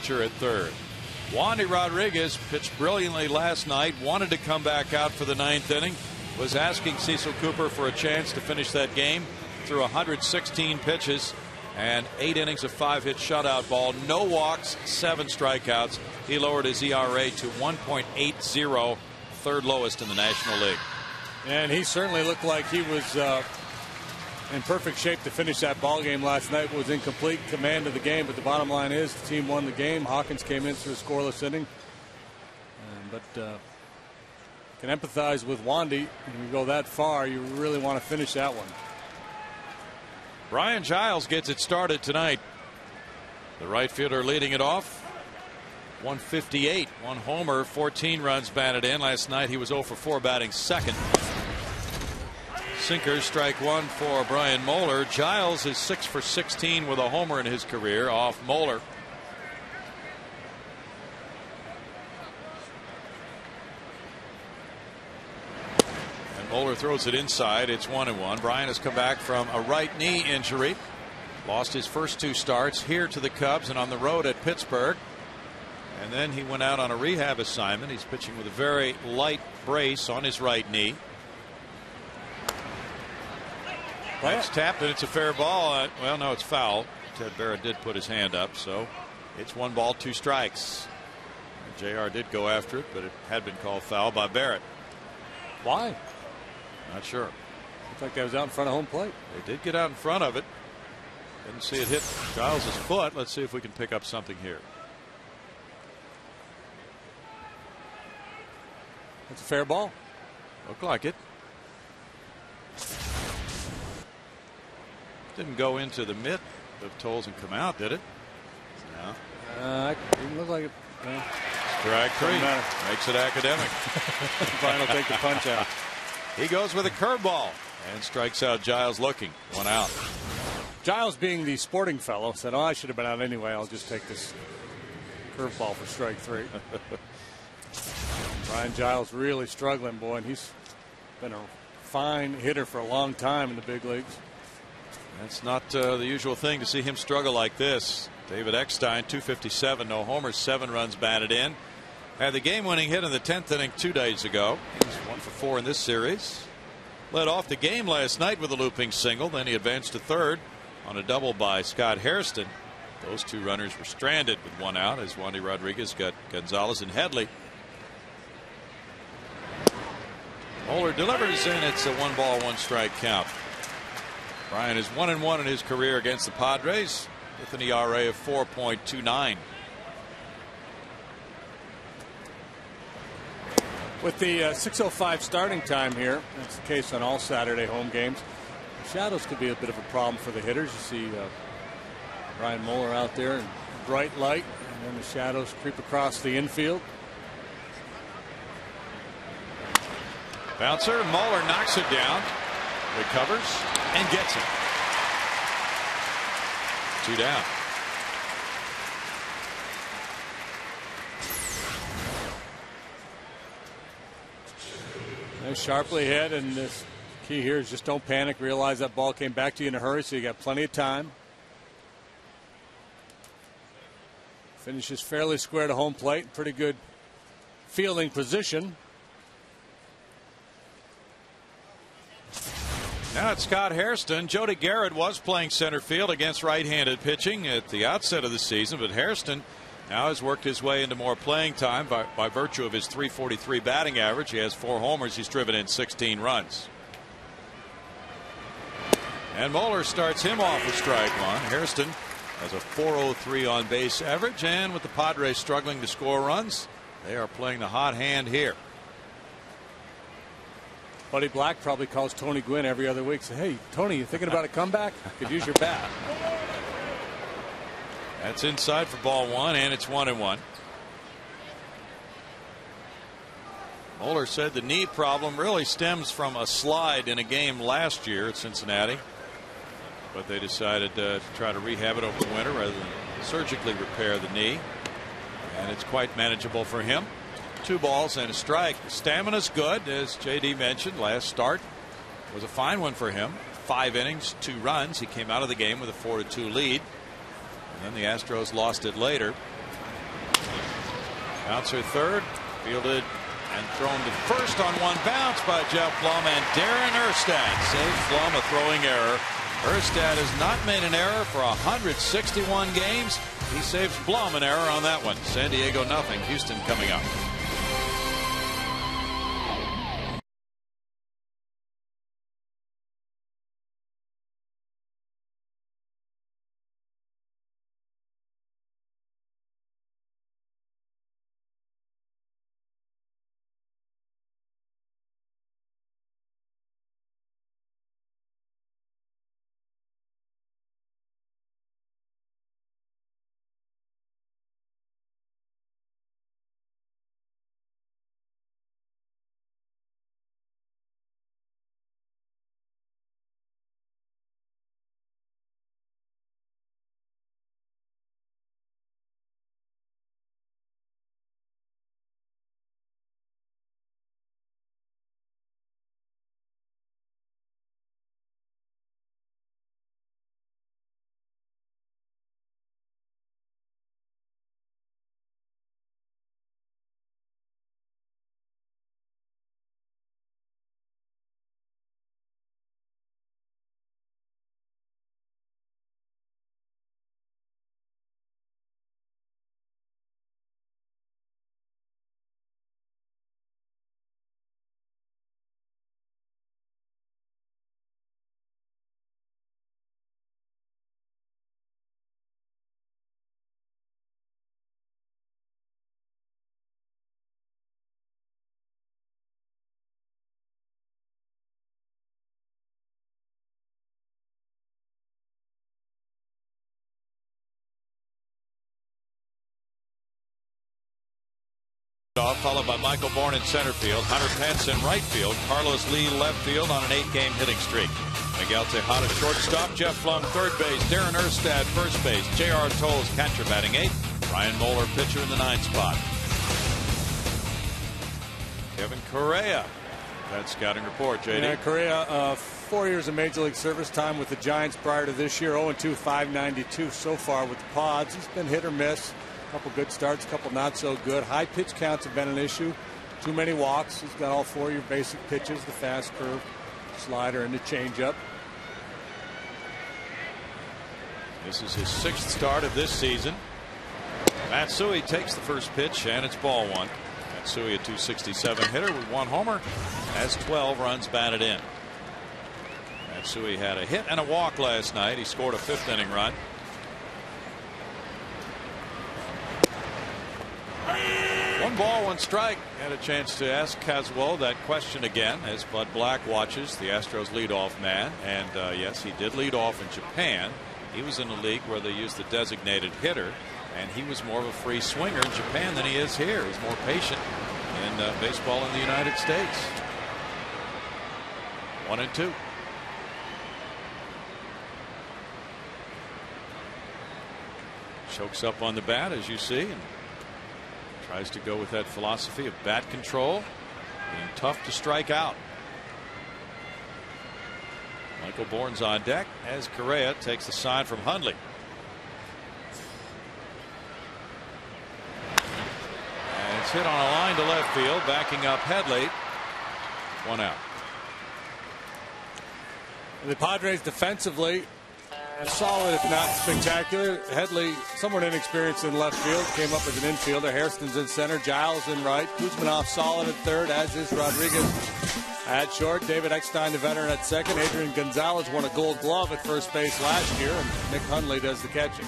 pitcher at third. Wandy Rodriguez pitched brilliantly last night, wanted to come back out for the ninth inning, was asking Cecil Cooper for a chance to finish that game, through 116 pitches and 8 innings of 5-hit shutout ball, no walks, 7 strikeouts. He lowered his ERA to 1.80, third lowest in the National League. And he certainly looked like he was in perfect shape to finish that ball game last night. Was in complete command of the game, but the bottom line is the team won the game. Hawkins came in through a scoreless inning, but can empathize with Wandy. When you go that far, you really want to finish that one. Brian Giles gets it started tonight. The right fielder leading it off. 158, 1 homer, 14 runs batted in. Last night he was 0 for 4 batting second. Sinkers, strike 1 for Brian Moeller. Giles is 6 for 16 with a homer in his career off Moeller. And Moeller throws it inside. It's 1-1. Brian has come back from a right knee injury. Lost his first 2 starts here to the Cubs and on the road at Pittsburgh. And then he went out on a rehab assignment. He's pitching with a very light brace on his right knee. That's tapped and it's a fair ball. Well, no, it's foul. Ted Barrett did put his hand up, so it's 1 ball, 2 strikes. JR did go after it, but it had been called foul by Barrett. Why? Not sure. Looked like that was out in front of home plate. They did get out in front of it. Didn't see it hit Giles' foot. Let's see if we can pick up something here. It's a fair ball. Looked like it. Didn't go into the mitt of Toles and come out, did it? No. It didn't look like it. Strike 3. Makes it academic. Brian will take the punch out. He goes with a curveball and strikes out Giles looking. 1 out. Giles, being the sporting fellow, said, "Oh, I should have been out anyway. I'll just take this curveball for strike 3." Brian Giles really struggling, boy, and he's been a fine hitter for a long time in the big leagues. That's not the usual thing to see him struggle like this. David Eckstein, 257, no homers, 7 runs batted in. Had the game-winning hit in the 10th inning 2 days ago. He's 1 for 4 in this series. Led off the game last night with a looping single. Then he advanced to third on a double by Scott Hairston. Those 2 runners were stranded with 1 out as Wandy Rodriguez got Gonzalez and Headley. Moeller delivers and it's a 1 ball, 1 strike count. Brian is 1-1 in his career against the Padres with an ERA of 4.29. With the 6:05 starting time here, that's the case on all Saturday home games. The shadows could be a bit of a problem for the hitters. You see Brian Moeller out there in bright light, and then the shadows creep across the infield. Bouncer, Moeller knocks it down, recovers, and gets it. 2 down. They're sharply hit, and this key here is just don't panic. Realize that ball came back to you in a hurry, so you got plenty of time. Finishes fairly square to home plate. Pretty good fielding position. Now it's Scott Hairston. Jody Garrett was playing center field against right-handed pitching at the outset of the season, but Hairston now has worked his way into more playing time by virtue of his .343 batting average. He has 4 homers. He's driven in 16 runs. And Moeller starts him off with strike 1. Hairston has a .403 on base average, and with the Padres struggling to score runs, they are playing the hot hand here. Buddy Black probably calls Tony Gwynn every other week. Say, "Hey, Tony, you thinking about a comeback? Could use your bat." That's inside for ball 1, and it's 1-1. Moeller said the knee problem really stems from a slide in a game last year at Cincinnati, but they decided to try to rehab it over the winter rather than surgically repair the knee, and it's quite manageable for him. 2 balls and a strike. Stamina's good, as JD mentioned. Last start was a fine one for him. 5 innings, 2 runs. He came out of the game with a 4-2 lead. And then the Astros lost it later. Bouncer third, fielded and thrown to first on one bounce by Jeff Blum, and Darren Erstad saves Blum a throwing error. Erstad has not made an error for 161 games. He saves Blum an error on that one. San Diego nothing. Houston coming up. Followed by Michael Bourne in center field, Hunter Pence in right field, Carlos Lee left field on an 8-game hitting streak. Miguel Tejada shortstop, Jeff Blum third base, Darren Erstad first base, J.R. Tolles catcher batting 8th, Ryan Moeller pitcher in the 9th spot. Kevin Correa, that scouting report, JD. Yeah, Correa, 4 years of Major League service time with the Giants prior to this year, 0-2, 592 so far with the Pods. He's been hit or miss. Couple good starts, couple not so good. High pitch counts have been an issue. Too many walks. He's got all 4 of your basic pitches: the fast curve, slider, and the changeup. This is his 6th start of this season. Matsui takes the first pitch, and it's ball one. Matsui, a .267 hitter with 1 homer, has 12 runs batted in. Matsui had a hit and a walk last night. He scored a 5th inning run. 1 ball, 1 strike. Had a chance to ask Caswell that question again as Bud Black watches, the Astros leadoff man. And yes, he did lead off in Japan. He was in a league where they used the designated hitter, and he was more of a free swinger in Japan than he is here. He's more patient in baseball in the United States. 1-2. Chokes up on the bat, as you see, and tries to go with that philosophy of bat control, being tough to strike out. Michael Bourne's on deck as Correa takes the sign from Hundley. And it's hit on a line to left field, backing up Headley. 1 out. The Padres defensively solid, if not spectacular. Headley, somewhat inexperienced in left field, came up as an infielder. Hairston's in center, Giles in right, Kuzmanoff solid at third, as is Rodriguez at short. David Eckstein, the veteran, at second. Adrian Gonzalez won a Gold Glove at first base last year, and Nick Hundley does the catching.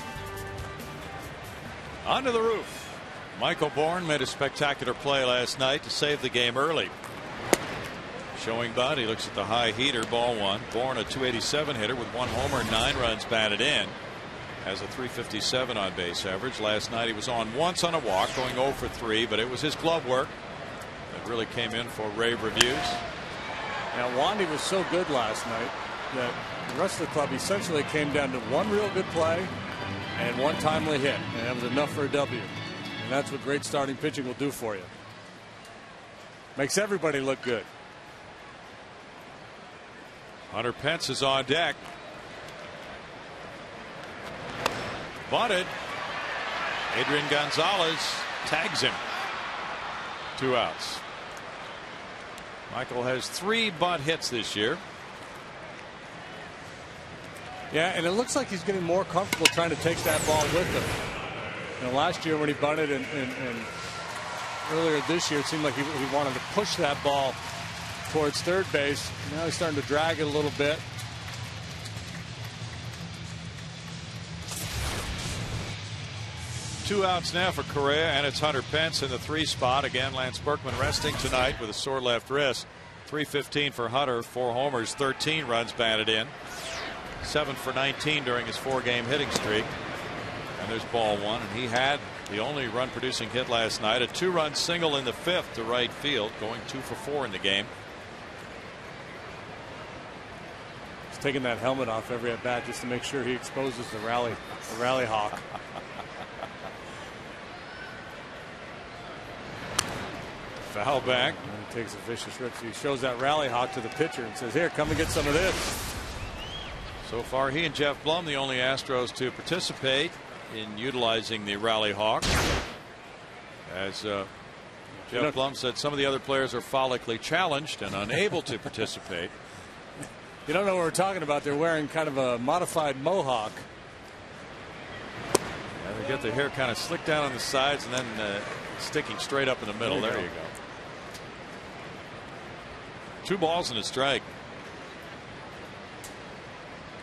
Onto the roof. Michael Bourne made a spectacular play last night to save the game early. Showing Bud, he looks at the high heater, ball one. Bourne, a .287 hitter with 1 homer and 9 runs batted in. Has a .357 on base average. Last night he was on once on a walk, going 0 for 3, but it was his glove work that really came in for rave reviews. Now, Wandy was so good last night that the rest of the club essentially came down to 1 real good play and 1 timely hit, and that was enough for a W. And that's what great starting pitching will do for you. Makes everybody look good. Hunter Pence is on deck. Bunted. Adrian Gonzalez tags him. 2 outs. Michael has 3 bunt hits this year. Yeah, and it looks like he's getting more comfortable trying to take that ball with him. You know, last year when he bunted and earlier this year, it seemed like he wanted to push that ball towards third base. Now he's starting to drag it a little bit. Two outs now for Correa, and it's Hunter Pence in the 3 spot. Again, Lance Berkman resting tonight with a sore left wrist. 315 for Hunter, 4 homers, 13 runs batted in. 7 for 19 during his 4-game hitting streak. And there's ball 1, and he had the only run producing hit last night. A 2-run single in the 5th to right field, going 2 for 4 in the game. He's taking that helmet off every at bat just to make sure he exposes the rally hawk. Foul back. And he takes a vicious rip. He shows that rally hawk to the pitcher and says, "Here, come and get some of this." So far, he and Jeff Blum, the only Astros to participate in utilizing the rally hawk. As Jeff Blum said, some of the other players are follically challenged and unable to participate. You don't know what we're talking about. They're wearing kind of a modified mohawk. Yeah, they get their hair kind of slicked down on the sides and then sticking straight up in the middle. There you go. 2 balls and a strike.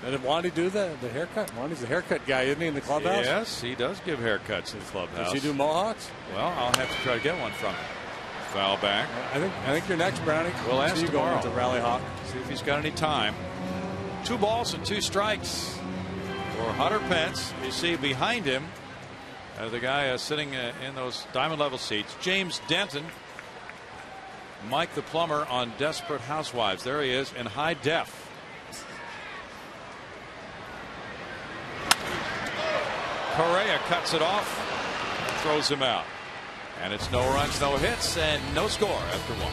And did Wandy do the haircut? Wandy's the haircut guy, isn't he, in the clubhouse? Yes, he does give haircuts in the clubhouse. Does he do mohawks? Well, I'll have to try to get one from him. Foul back. I think you're next, Brownie. We'll ask tomorrow. With the rally hawk. See if he's got any time. 2 balls and 2 strikes for Hunter Pence. You see behind him the guy sitting in those diamond level seats, James Denton. Mike the plumber on Desperate Housewives. There he is in high def. Correa cuts it off, throws him out, and it's no runs, no hits, and no score after 1.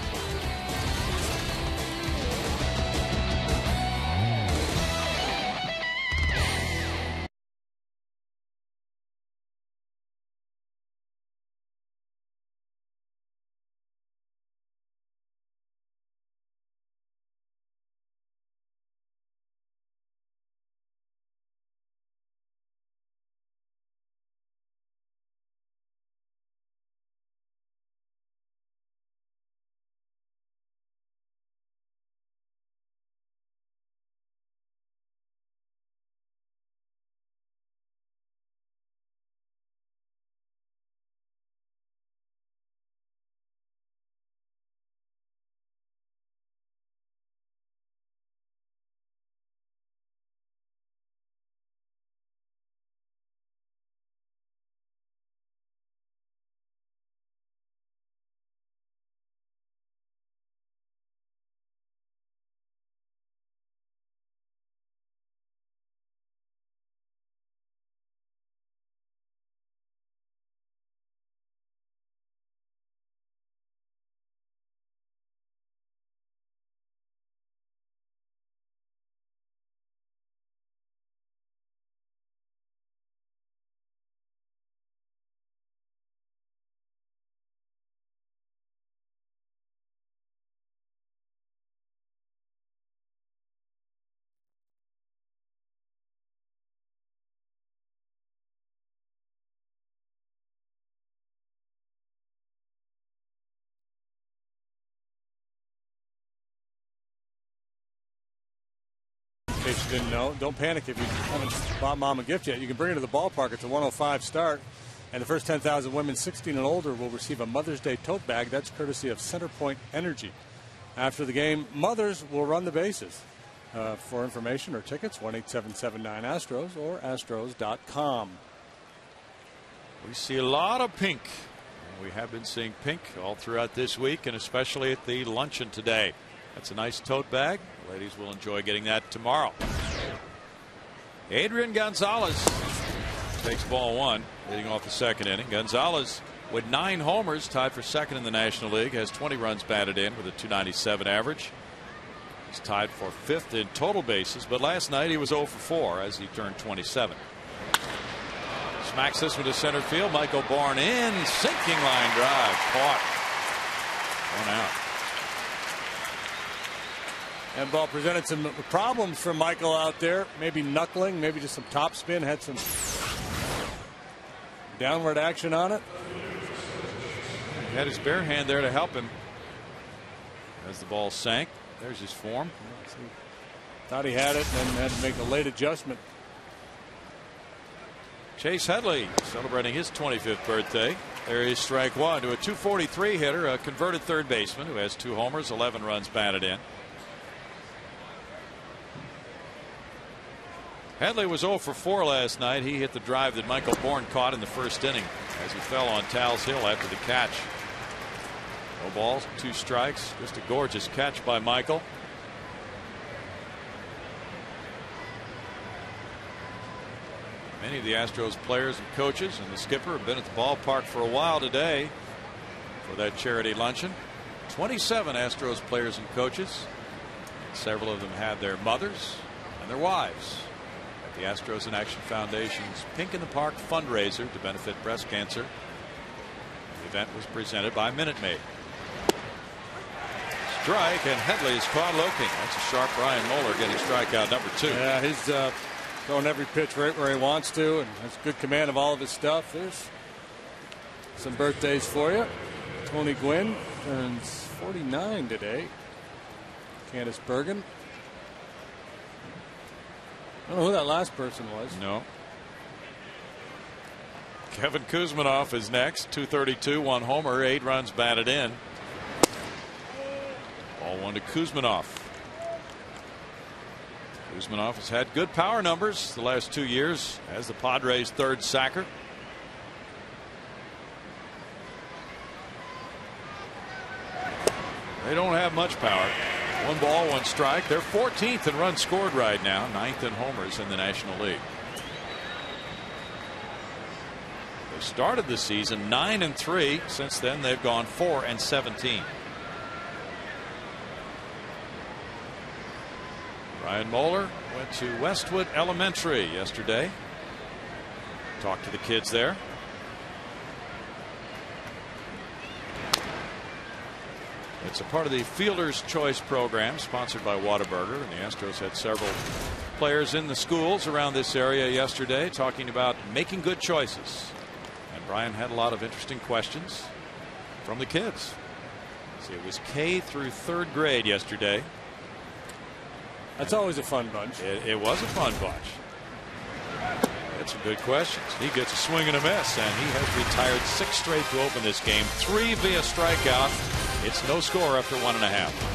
In case you didn't know, don't panic if you haven't bought Mom a gift yet. You can bring her to the ballpark. It's a 105 start. And the first 10,000 women 16 and older will receive a Mother's Day tote bag. That's courtesy of Centerpoint Energy. After the game, mothers will run the bases. For information or tickets, 1-877-9-ASTROS or astros.com. We see a lot of pink. We have been seeing pink all throughout this week, and especially at the luncheon today. That's a nice tote bag. Ladies will enjoy getting that tomorrow. Adrian Gonzalez takes ball 1, leading off the 2nd inning. Gonzalez with 9 homers, tied for 2nd in the National League, has 20 runs batted in with a .297 average. He's tied for 5th in total bases, but last night he was 0 for 4 as he turned 27. Smacks this one to center field. Michael Bourne in, sinking line drive, caught. One out. That ball presented some problems for Michael out there. Maybe knuckling, maybe just some top spin. Had some downward action on it. He had his bare hand there to help him as the ball sank. There's his form. Thought he had it and then had to make a late adjustment. Chase Headley celebrating his 25th birthday. There is strike one to a 243 hitter, a converted third baseman who has 2 homers, 11 runs batted in. Headley was 0 for 4 last night. He hit the drive that Michael Bourne caught in the first inning as he fell on Tal's Hill after the catch. No balls, 2 strikes. Just a gorgeous catch by Michael. Many of the Astros players and coaches and the skipper have been at the ballpark for a while today for that charity luncheon. 27 Astros players and coaches. Several of them had their mothers and their wives at the Astros in Action Foundation's Pink in the Park fundraiser to benefit breast cancer. The event was presented by Minute Maid. Strike, and Headley is caught looking. That's a sharp Brian Moeller getting strikeout number 2. Yeah, he's throwing every pitch right where he wants to, and has good command of all of his stuff. There's some birthdays for you. Tony Gwynn turns 49 today. Candace Bergen. I don't know who that last person was. No. Kevin Kuzminoff is next. 232, 1 homer, 8 runs batted in. Ball 1 to Kuzminoff. Kuzminoff has had good power numbers the last 2 years as the Padres' third sacker. They don't have much power. 1 ball, 1 strike. They're 14th in runs scored right now, 9th in homers in the National League. They started the season 9-3. Since then, they've gone 4-17. Brian Moeller went to Westwood Elementary yesterday. Talked to the kids there. It's a part of the Fielder's Choice program sponsored by Whataburger, and the Astros had several players in the schools around this area yesterday talking about making good choices. And Brian had a lot of interesting questions from the kids. See, it was K through 3rd grade yesterday. That's always a fun bunch. It was a fun bunch. Had some good questions. He gets a swing and a miss, and he has retired 6 straight to open this game. 3 via strikeout. It's no score after 1.5.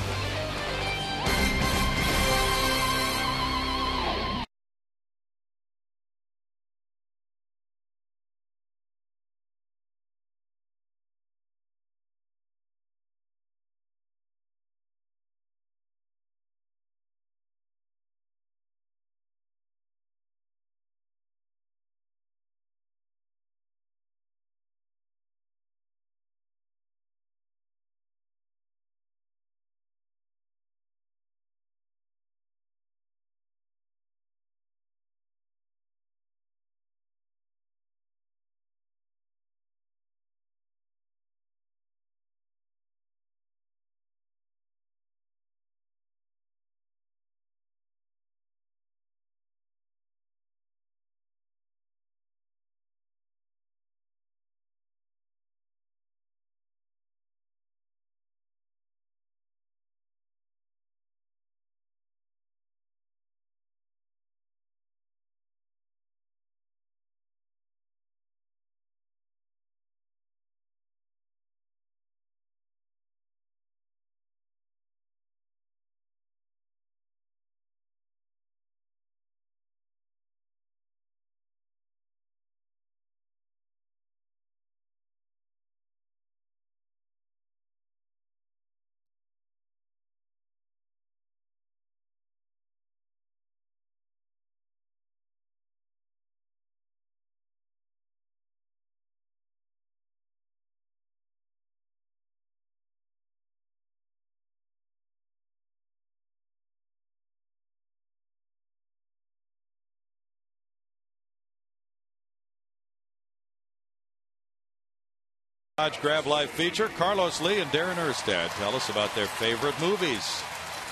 Dodge Grab Life feature. Carlos Lee and Darren Erstad tell us about their favorite movies.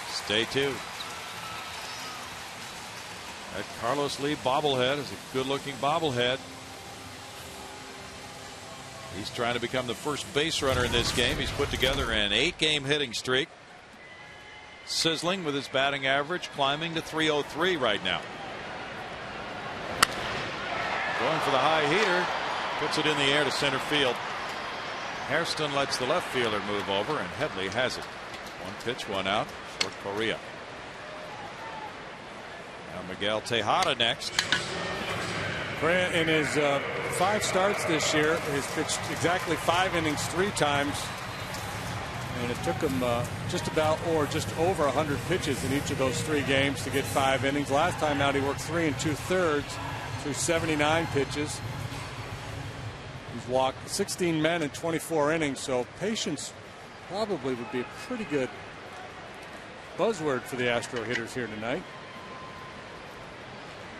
Stay tuned. That Carlos Lee bobblehead is a good-looking bobblehead. He's trying to become the first base runner in this game. He's put together an 8-game hitting streak. Sizzling with his batting average, climbing to .303 right now. Going for the high heater. Puts it in the air to center field. Hairston lets the left fielder move over, and Headley has it. One pitch, one out for Correa. Now Miguel Tejada next. Correa, in his 5 starts this year, has pitched exactly 5 innings 3 times. And it took him just over 100 pitches in each of those 3 games to get 5 innings. Last time out, he worked 3 2/3 through 79 pitches. He's walked 16 men in 24 innings, so patience probably would be a pretty good buzzword for the Astro hitters here tonight.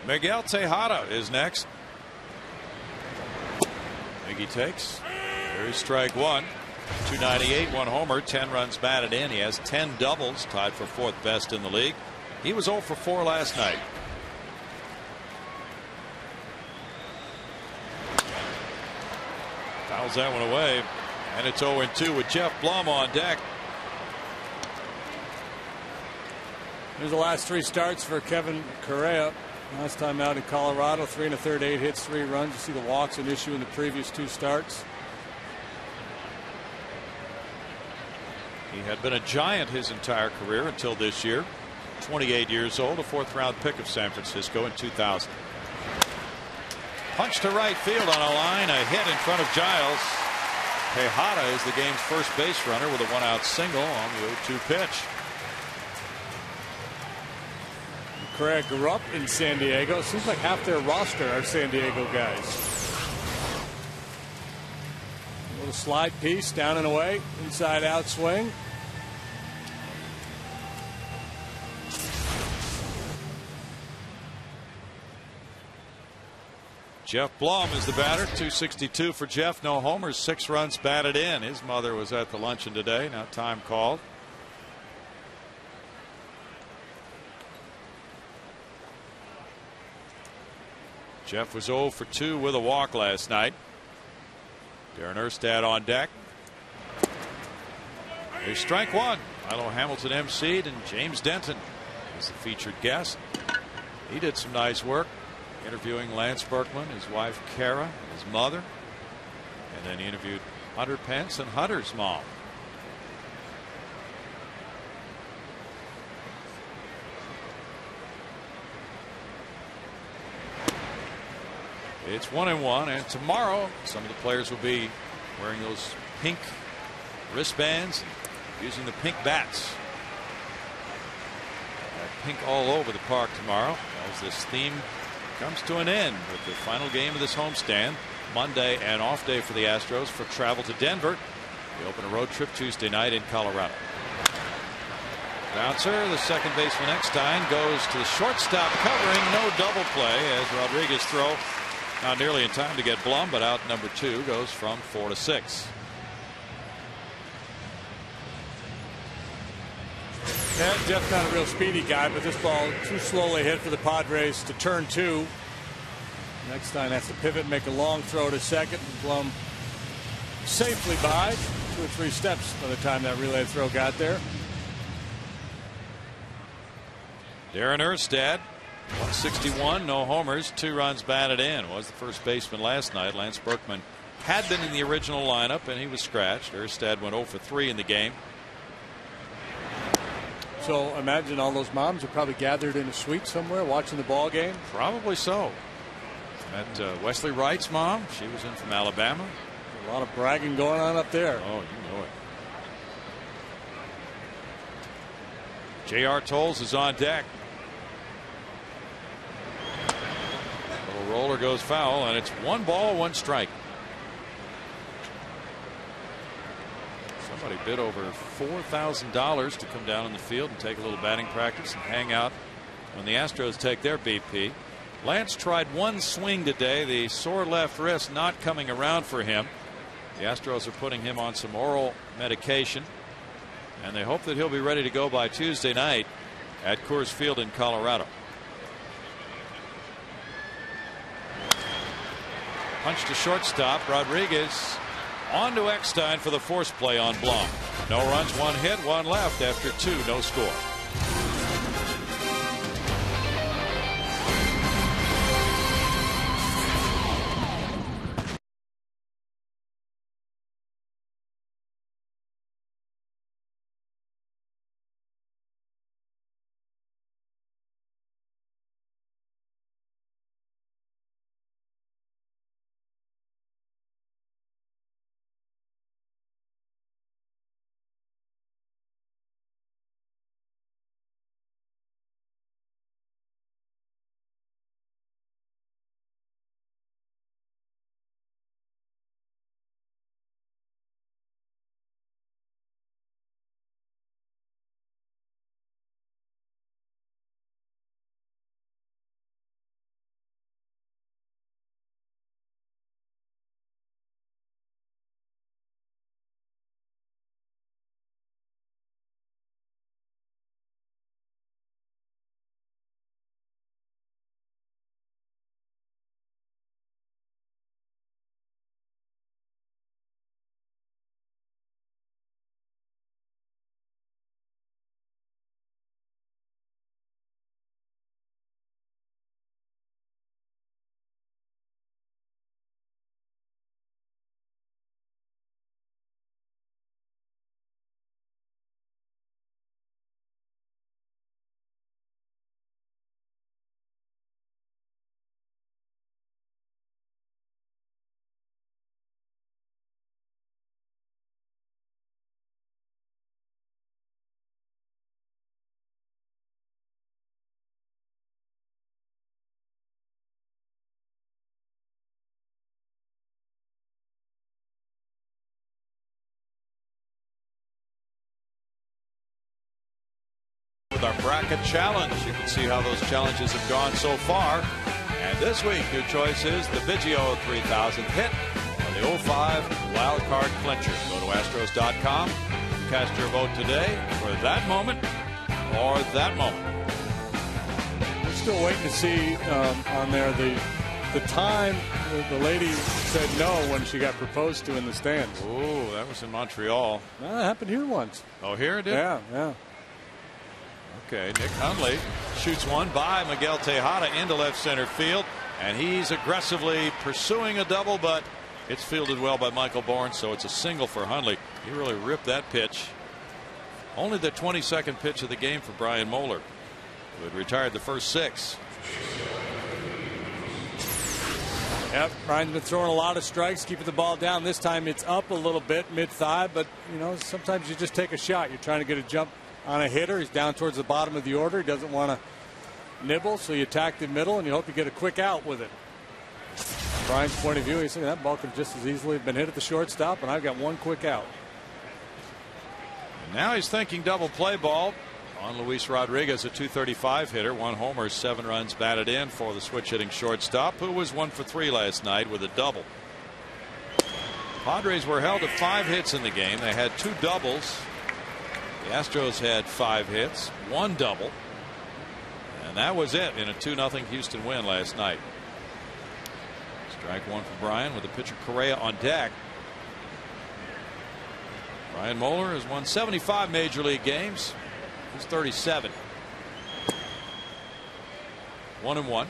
Miguel Tejada is next. Miggy takes. There's strike one. 298, 1 homer, 10 runs batted in. He has 10 doubles, tied for 4th best in the league. He was 0 for 4 last night. Fouls that one away, and it's 0-2 with Jeff Blum on deck. Here's the last 3 starts for Kevin Correa. Last time out in Colorado, 3 1/3, 8 hits, 3 runs. You see the walks an issue in the previous 2 starts. He had been a Giant his entire career until this year. 28 years old, a 4th-round pick of San Francisco in 2000. Punch to right field on a line, a hit in front of Giles. Tejada is the game's first base runner with a 1-out single on the 0-2 pitch. Correa grew up in San Diego. Seems like half their roster are San Diego guys. A little slide piece down and away, inside out swing. Jeff Blum is the batter. 262 for Jeff. No homers, 6 runs batted in. His mother was at the luncheon today. Now time called. Jeff was 0 for 2 with a walk last night. Darren Erstad on deck. There's strike one. Milo Hamilton emceed, and James Denton is the featured guest. He did some nice work interviewing Lance Berkman, his wife Kara, his mother, and then he interviewed Hunter Pence and Hunter's mom. It's 1-1, and tomorrow some of the players will be wearing those pink wristbands and using the pink bats. Pink all over the park tomorrow as this theme comes to an end with the final game of this homestand. Monday, an off day for the Astros for travel to Denver. They open a road trip Tuesday night in Colorado. Bouncer, the second baseman Eckstein goes to the shortstop covering. No double play as Rodriguez throw not nearly in time to get Blum, but out number 2 goes from 4 to 6. Yeah, Jeff's not a real speedy guy, but this ball too slowly hit for the Padres to turn 2. Eckstein has to pivot, make a long throw to second, and Blum safely by 2 or 3 steps by the time that relay throw got there. Darren Erstad, 161, no homers, 2 runs batted in. Was the first baseman last night. Lance Berkman had been in the original lineup and he was scratched. Erstad went 0 for 3 in the game. So imagine all those moms are probably gathered in a suite somewhere watching the ball game. Probably so. Met Wesley Wright's mom. She was in from Alabama. A lot of bragging going on up there. Oh, you know it. J.R. Tolles is on deck. Little roller goes foul, and it's 1 ball, 1 strike. Somebody bid over $4,000 to come down in the field and take a little batting practice and hang out when the Astros take their BP. Lance tried 1 swing today. The sore left wrist not coming around for him. The Astros are putting him on some oral medication, and they hope that he'll be ready to go by Tuesday night at Coors Field in Colorado. Punch to shortstop. Rodriguez on to Eckstein for the force play on Blum. No runs, one hit, one left after two, no score. Our bracket challenge. You can see how those challenges have gone so far. And this week, your choice is the Biggio 3000 hit or the 05 wild card clincher. Go to Astros.com. Cast your vote today for that moment or that moment. We're still waiting to see on there the time the lady said no when she got proposed to in the stands. Oh, that was in Montreal. Well, that happened here once. Oh, here it did? Yeah. Okay, Nick Hundley shoots one by Miguel Tejada into left center field, and he's aggressively pursuing a double, but it's fielded well by Michael Bourne, so it's a single for Hundley. He really ripped that pitch. Only the 22nd pitch of the game for Brian Moeller, who had retired the first 6. Yep, Brian's been throwing a lot of strikes, keeping the ball down. This time it's up a little bit, mid-thigh, but you know, sometimes you just take a shot. You're trying to get a jump on a hitter. He's down towards the bottom of the order. He doesn't want to nibble, so you attack the middle and you hope you get a quick out with it. From Brian's point of view, he's saying that ball could just as easily have been hit at the shortstop, and I've got one quick out. And now he's thinking double play ball on Luis Rodriguez, a .235 hitter, 1 homer, 7 runs batted in for the switch hitting shortstop, who was 1 for 3 last night with a double. Padres were held to 5 hits in the game. They had 2 doubles. The Astros had 5 hits, 1 double, and that was it in a 2-0 Houston win last night. Strike one for Brian with the pitcher Correa on deck. Brian Moeller has won 75 major league games. He's 37. 1-1.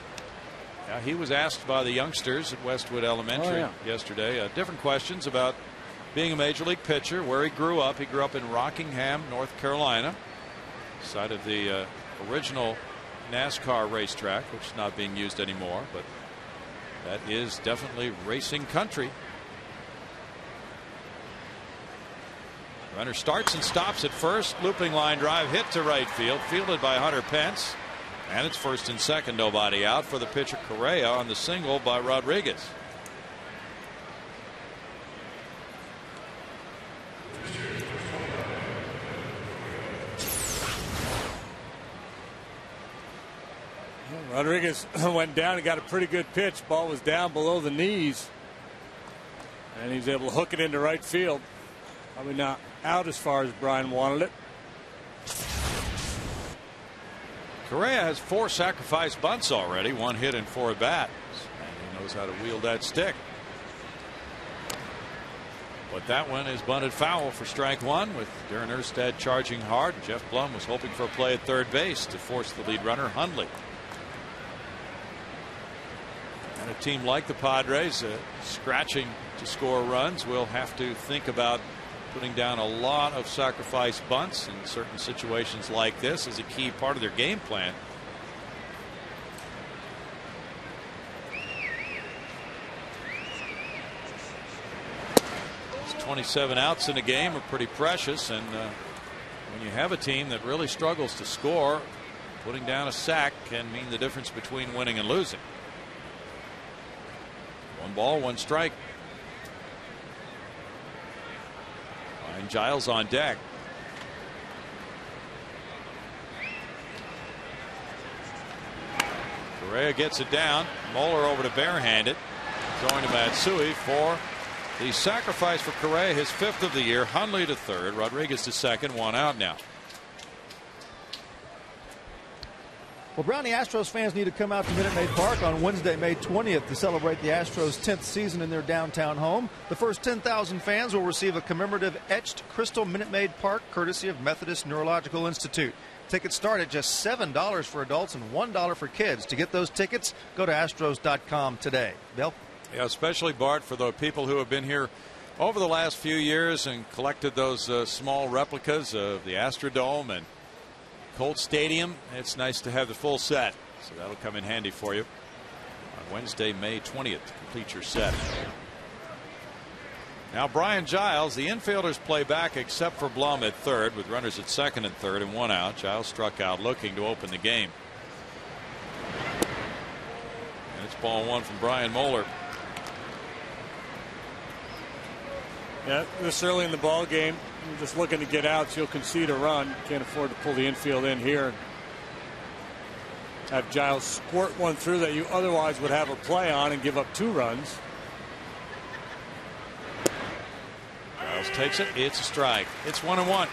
Now, he was asked by the youngsters at Westwood Elementary yesterday different questions about being a major league pitcher, where he grew up. He grew up in Rockingham, North Carolina, site of the original NASCAR racetrack, which is not being used anymore, but that is definitely racing country. Runner starts and stops at first. Looping line drive hit to right field, fielded by Hunter Pence, and it's first and second, nobody out for the pitcher Correa on the single by Rodriguez. Rodriguez went down and got a pretty good pitch. Ball was down below the knees. And he's able to hook it into right field. Probably not out as far as Brian wanted it. Correa has 4 sacrifice bunts already, 1 hit and 4 at bats, and he knows how to wield that stick. But that one is bunted foul for strike 1 with Darren Erstad charging hard. Jeff Blum was hoping for a play at third base to force the lead runner Hundley. And a team like the Padres, scratching to score runs, will have to think about putting down a lot of sacrifice bunts in certain situations like this as a key part of their game plan. These 27 outs in a game are pretty precious, and when you have a team that really struggles to score, putting down a sack can mean the difference between winning and losing. 1 ball, 1 strike. And Giles on deck. Correa gets it down. Moeller over to barehanded. Throwing to Matsui for the sacrifice for Correa, his 5th of the year. Hundley to third. Rodriguez to second. 1 out now. Well, Brownie Astros fans need to come out to Minute Maid Park on Wednesday, May 20th to celebrate the Astros' 10th season in their downtown home. The first 10,000 fans will receive a commemorative etched crystal Minute Maid Park courtesy of Methodist Neurological Institute. Tickets start at just $7 for adults and $1 for kids. To get those tickets, go to Astros.com today. Bill? Yeah, especially, Bart, for the people who have been here over the last few years and collected those small replicas of the Astrodome and Colt Stadium. It's nice to have the full set, so that'll come in handy for you on Wednesday, May 20th to complete your set. Now Brian Giles, the infielders play back except for Blum at third with runners at second and third and 1 out. Giles struck out looking to open the game. And it's ball 1 from Brian Moeller. Yeah, this early in the ball game, you're just looking to get outs. You'll concede a run. Can't afford to pull the infield in here. Have Giles squirt one through that you otherwise would have a play on and give up 2 runs. Giles takes it. It's a strike. It's 1-1.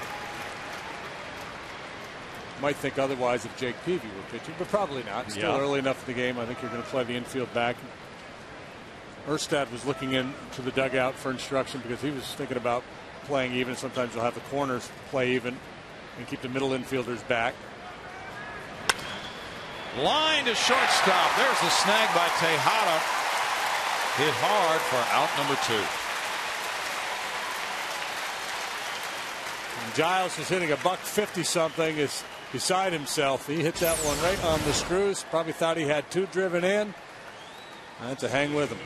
Might think otherwise if Jake Peavy were pitching, but probably not. Still early enough in the game. I think you're going to play the infield back. Erstad was looking into the dugout for instruction because he was thinking about playing even. Sometimes you'll have the corners play even and keep the middle infielders back. Line to shortstop. There's a snag by Tejada. Hit hard for out number 2. And Giles is hitting a $150 something. Is beside himself. He hit that one right on the screws. Probably thought he had 2 driven in. That's a hang with him.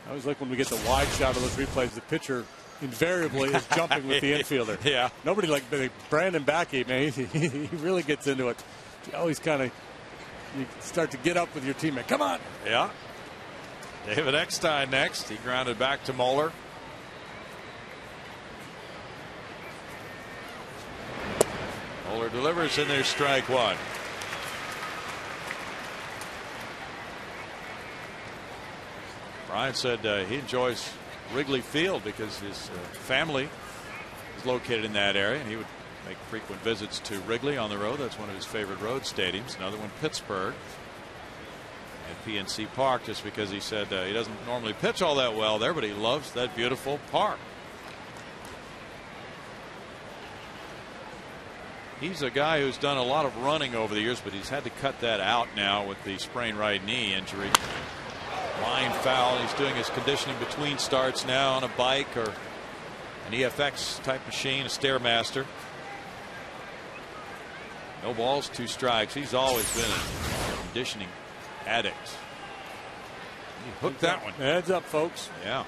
I always like when we get the wide shot of those replays, the pitcher invariably is jumping with the infielder. Yeah. Nobody like Brandon Backey, man. He really gets into it. You always kind of you start to get up with your teammate. Come on. Yeah. David Eckstein next. He grounded back to Moeller. Moeller delivers, and there's strike 1. Brian said he enjoys Wrigley Field because his family is located in that area, and he would make frequent visits to Wrigley on the road. That's one of his favorite road stadiums. Another one, Pittsburgh at PNC Park, just because he said he doesn't normally pitch all that well there, but he loves that beautiful park. He's a guy who's done a lot of running over the years, but he's had to cut that out now with the sprained right knee injury. Line foul. He's doing his conditioning between starts now on a bike or an EFX type machine, a Stairmaster. No balls, 2 strikes. He's always been a conditioning addict. He hooked that one. Heads up, folks. Yeah.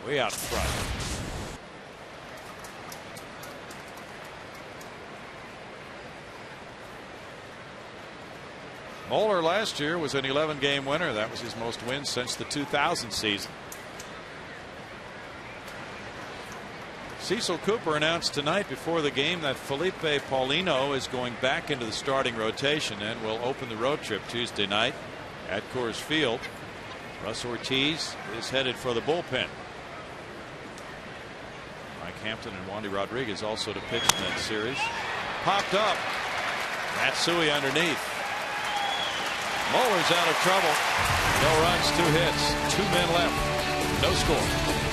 Way out in front. Moeller last year was an 11-game winner. That was his most wins since the 2000 season. Cecil Cooper announced tonight before the game that Felipe Paulino is going back into the starting rotation and will open the road trip Tuesday night at Coors Field. Russ Ortiz is headed for the bullpen. Mike Hampton and Wandy Rodriguez also to pitch in that series. Popped up. Matsui underneath. Moeller's out of trouble. No runs, 2 hits, 2 men left. No score.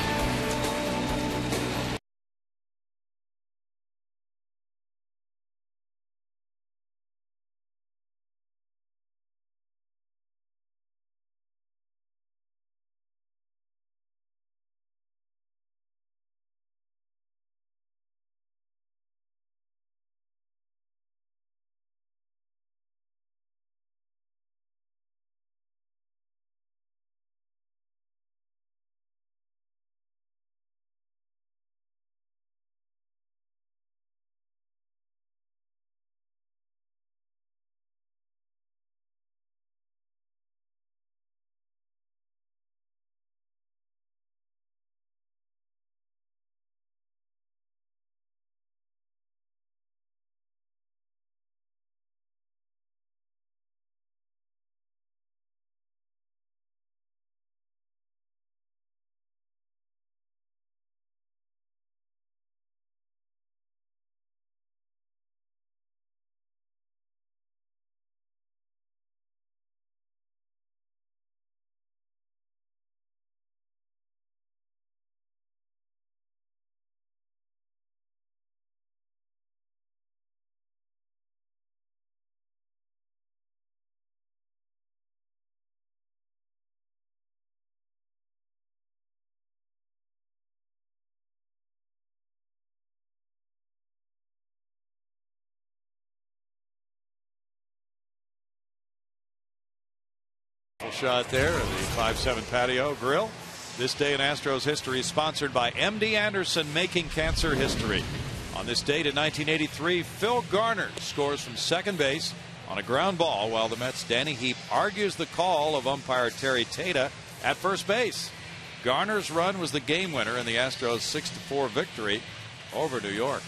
Shot there in the 5-7 patio grill. This day in Astros history is sponsored by MD Anderson, making cancer history. On this date in 1983, Phil Garner scores from second base on a ground ball while the Mets' Danny Heap argues the call of umpire Terry Tata at first base. Garner's run was the game winner in the Astros' 6-4 victory over New York.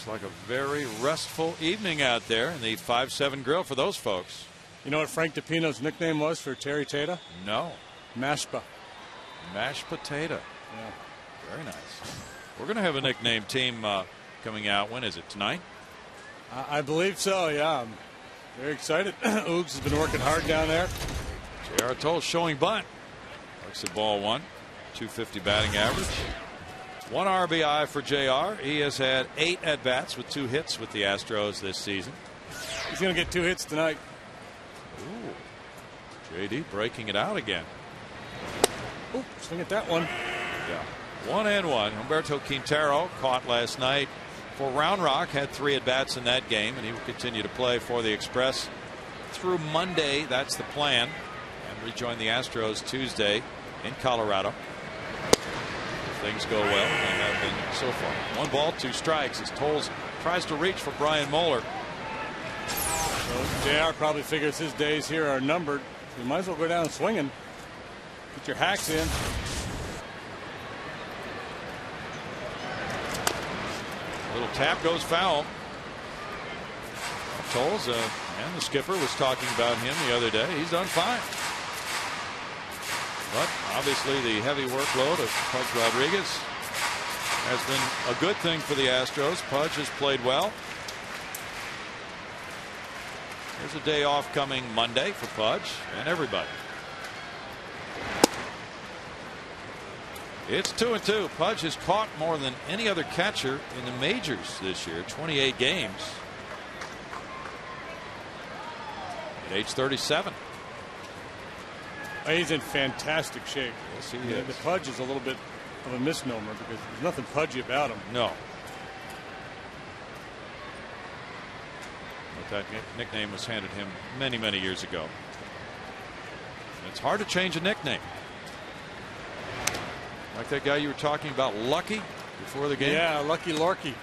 Like a very restful evening out there in the 5-7 grill for those folks. You know what Frank DePino's nickname was for Terry Tata? No. Mashpa. Mashed potato. Yeah. Very nice. We're going to have a nickname team coming out. When is it? Tonight? I believe so, yeah. I'm very excited. Oogs has been working hard down there. J.R. Toll showing bunt. Looks at ball 1. 250 batting average. 1 RBI for JR. He has had 8 at-bats with 2 hits with the Astros this season. He's going to get 2 hits tonight. Ooh. JD breaking it out again. Ooh, swing at that one. Yeah. 1-1. Humberto Quintero caught last night for Round Rock. Had 3 at-bats in that game, and he will continue to play for the Express through Monday. That's the plan. And rejoin the Astros Tuesday in Colorado. Things go well, and have been so far. 1 ball, 2 strikes as Tolles tries to reach for Brian Moeller. So JR probably figures his days here are numbered. You might as well go down swinging. Get your hacks in. A little tap goes foul. Tolles, and the skipper was talking about him the other day. He's done fine. But obviously the heavy workload of Pudge Rodriguez has been a good thing for the Astros. Pudge has played well. There's a day off coming Monday for Pudge and everybody. It's 2-2. Pudge has caught more than any other catcher in the majors this year. 28 games. At age 37. He's in fantastic shape. Yes, he is. The Pudge is a little bit of a misnomer because there's nothing pudgy about him. No. But that nickname was handed him many, many years ago. It's hard to change a nickname. Like that guy you were talking about, Lucky, before the game. Yeah, Lucky Lorky.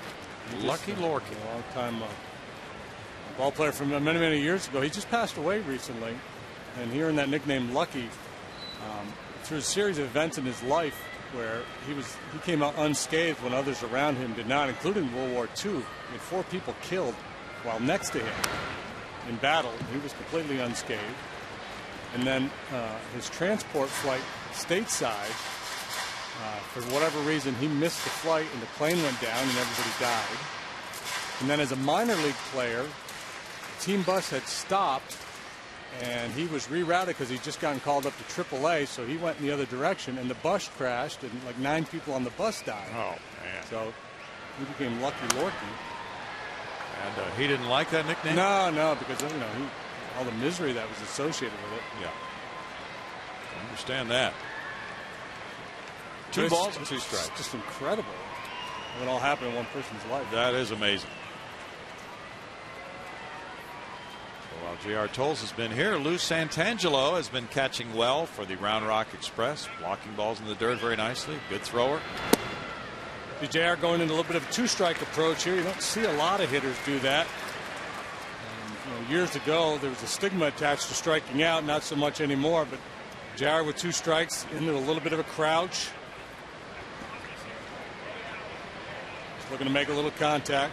Lucky Lorky. A long time ball player from many, many years ago. He just passed away recently. And hearing that nickname Lucky through a series of events in his life where he came out unscathed when others around him did not, including World War II. He had 4 people killed while next to him in battle. He was completely unscathed. And then his transport flight stateside, for whatever reason, he missed the flight and the plane went down and everybody died. And then as a minor league player, the team bus had stopped and he was rerouted because he'd just gotten called up to AAA, so he went in the other direction and the bus crashed and like 9 people on the bus died. Oh, man. So he became Lucky Lorky. And he didn't like that nickname? No, because, all the misery that was associated with it. Yeah. I understand that. 2 balls and 2 strikes. Just incredible what all happened in one person's life. That is amazing. So while J.R. Tolles has been here, Lou Santangelo has been catching well for the Round Rock Express, blocking balls in the dirt very nicely. Good thrower. JR going into a little bit of a 2-strike approach here. You don't see a lot of hitters do that. Years ago, there was a stigma attached to striking out, not so much anymore. But JR with 2 strikes into a little bit of a crouch. Just looking to make a little contact.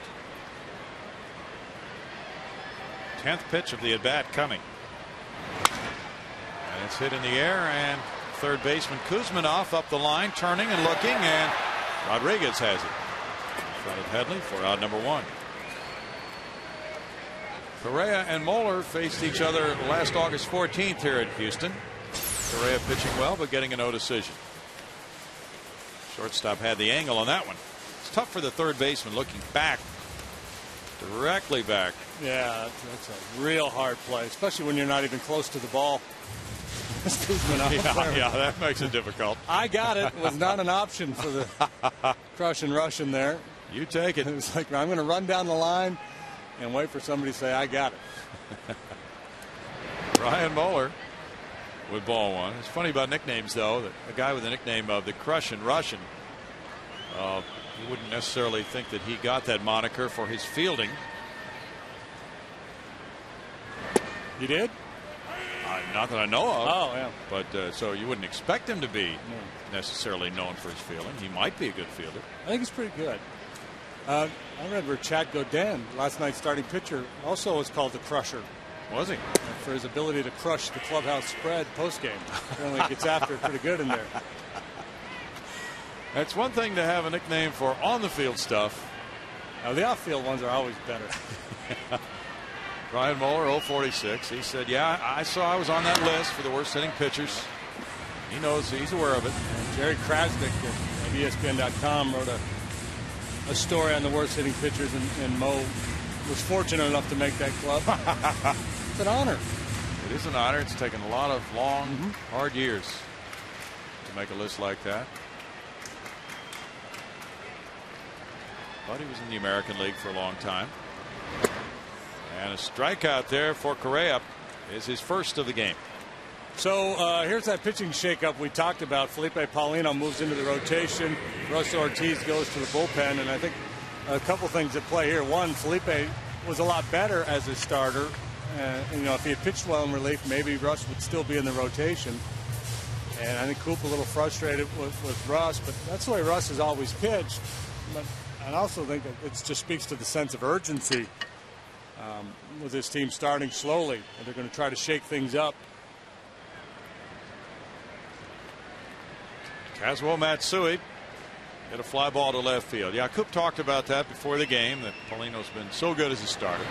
10th pitch of the at-bat coming. And it's hit in the air, and third baseman Kuzminoff up the line, turning and looking, and Rodriguez has it in front of Headley for out number 1. Correa and Moeller faced each other last August 14th here at Houston. Correa pitching well, but getting a no decision. Shortstop had the angle on that one. It's tough for the third baseman looking back, directly back. Yeah, that's a real hard play, especially when you're not even close to the ball. Yeah, that makes it difficult. I got it. It was not an option for the crush and rush in there. You take it. It was like, I'm going to run down the line and wait for somebody to say, I got it. Ryan Moeller with ball 1. It's funny about nicknames, though, that a guy with the nickname of the Crush and Russian, you wouldn't necessarily think that he got that moniker for his fielding. He did? Not that I know of. Oh, yeah. But so you wouldn't expect him to be necessarily known for his fielding. He might be a good fielder. I think he's pretty good. I read where Chad Godin, last night's starting pitcher, also was called the Crusher. Was he? For his ability to crush the clubhouse spread postgame. Apparently he gets after it pretty good in there. That's one thing to have a nickname for on the field stuff. Now, the off-field ones are always better. Ryan Moeller, 046. He said, yeah, I was on that list for the worst hitting pitchers. He knows, he's aware of it. And Jerry Krasnick at ESPN.com wrote a story on the worst hitting pitchers, and Mo was fortunate enough to make that club. It's an honor. It is an honor. It's taken a lot of long, hard years to make a list like that. But he was in the American League for a long time. And a strikeout there for Correa is his first of the game. So here's that pitching shakeup we talked about. Felipe Paulino moves into the rotation. Russ Ortiz goes to the bullpen. And I think a couple things at play here. One, Felipe was a lot better as a starter. If he had pitched well in relief, maybe Russ would still be in the rotation. And I think Coop a little frustrated with Russ, but that's the way Russ has always pitched. But I also think it just speaks to the sense of urgency with this team starting slowly, and they're going to try to shake things up. Kazuo Matsui hit a fly ball to left field. Yeah, Coop talked about that before the game, that Paulino's been so good as a starter.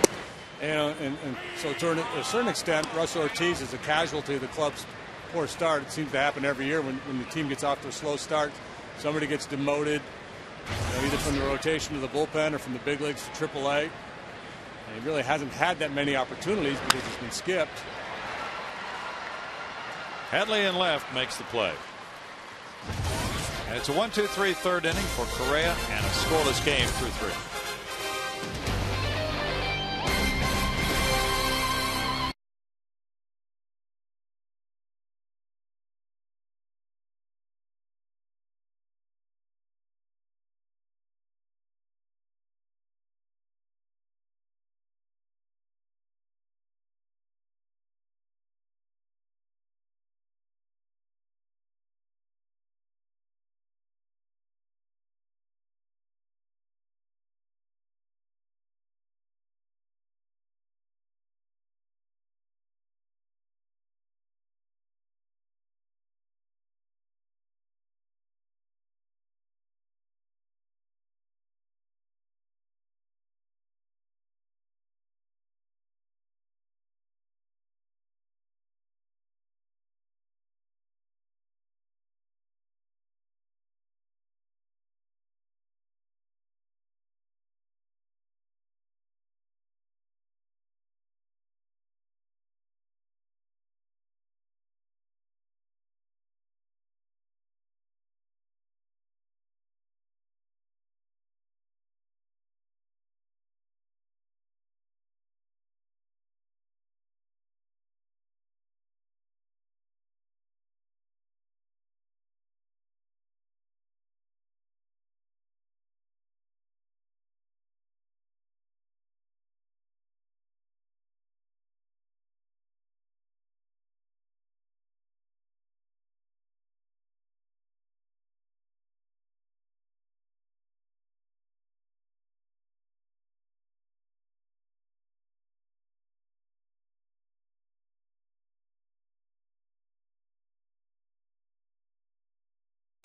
And so to a certain extent, Russ Ortiz is a casualty of the club's poor start. It seems to happen every year when the team gets off to a slow start. Somebody gets demoted, either from the rotation to the bullpen or from the big leagues to AAA. And he really hasn't had that many opportunities because he's been skipped. Headley in left makes the play. And it's a 1-2-3 third inning for Correa and a scoreless game through 3.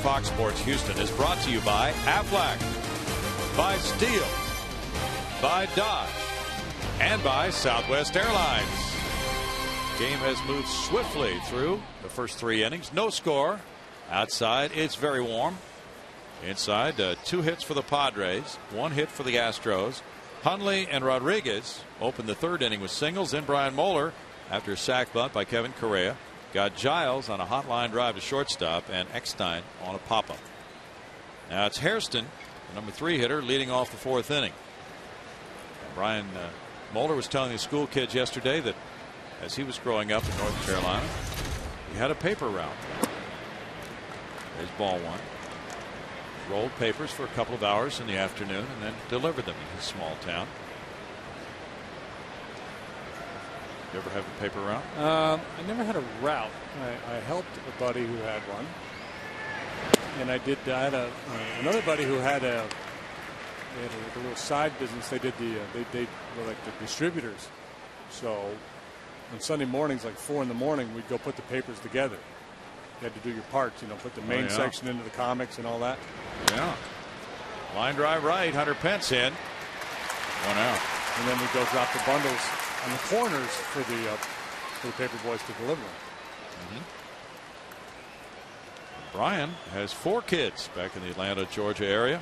Fox Sports Houston is brought to you by Aflac, by Steel, by Dodge, and by Southwest Airlines. Game has moved swiftly through the first 3 innings. No score. Outside, it's very warm. Inside, 2 hits for the Padres, 1 hit for the Astros. Hundley and Rodriguez opened the 3rd inning with singles. Then Brian Moeller, after a sac bunt by Kevin Correa, got Giles on a hot line drive to shortstop and Eckstein on a pop-up. Now it's Hairston, the number 3 hitter, leading off the 4th inning. Brian Moeller was telling the school kids yesterday that as he was growing up in North Carolina, he had a paper route. There's ball 1. Rolled papers for a couple of hours in the afternoon and then delivered them in his small town. You ever have a paper route? I never had a route. I helped a buddy who had one, and I had another buddy who had a little side business. They did they were like the distributors. So on Sunday mornings, like 4 in the morning, we'd go put the papers together. You had to do your parts, put the main section into the comics and all that. Yeah. Line drive right. Hunter Pence in. 1 out. And then we'd go drop the bundles on the corners for the paper boys to deliver them. Brian has 4 kids back in the Atlanta, Georgia area.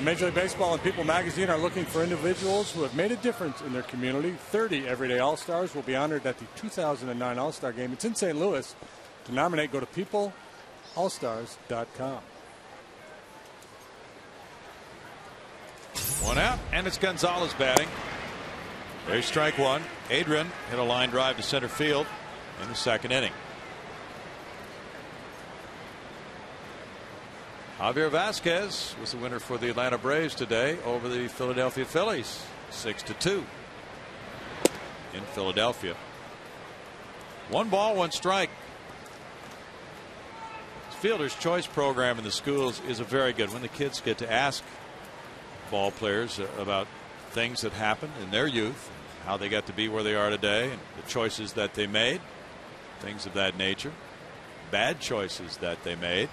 Major League Baseball and People magazine are looking for individuals who have made a difference in their community. 30 everyday All-Stars will be honored at the 2009 All-Star Game. It's in St. Louis. To nominate, go to peopleallstars.com. 1 out, and it's Gonzalez batting. There's strike 1. Adrian hit a line drive to center field in the 2nd inning. Javier Vasquez was the winner for the Atlanta Braves today over the Philadelphia Phillies, 6-2 in Philadelphia. 1 ball, 1 strike. Fielder's Choice program in the schools is a very good one. The kids get to ask ball players about things that happened in their youth, how they got to be where they are today, and the choices that they made, things of that nature, bad choices that they made.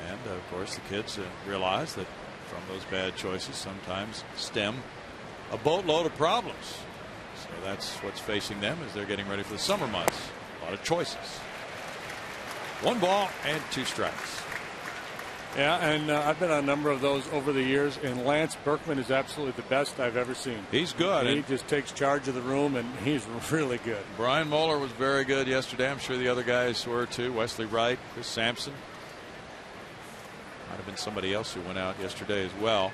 And of course the kids realize that from those bad choices sometimes stem a boatload of problems. So that's what's facing them as they're getting ready for the summer months. A lot of choices. 1 ball and 2 strikes. Yeah, and I've been on a number of those over the years, and Lance Berkman is absolutely the best I've ever seen. He's good. He just takes charge of the room, and he's really good. Brian Moeller was very good yesterday. I'm sure the other guys were too. Wesley Wright, Chris Sampson. Might have been somebody else who went out yesterday as well.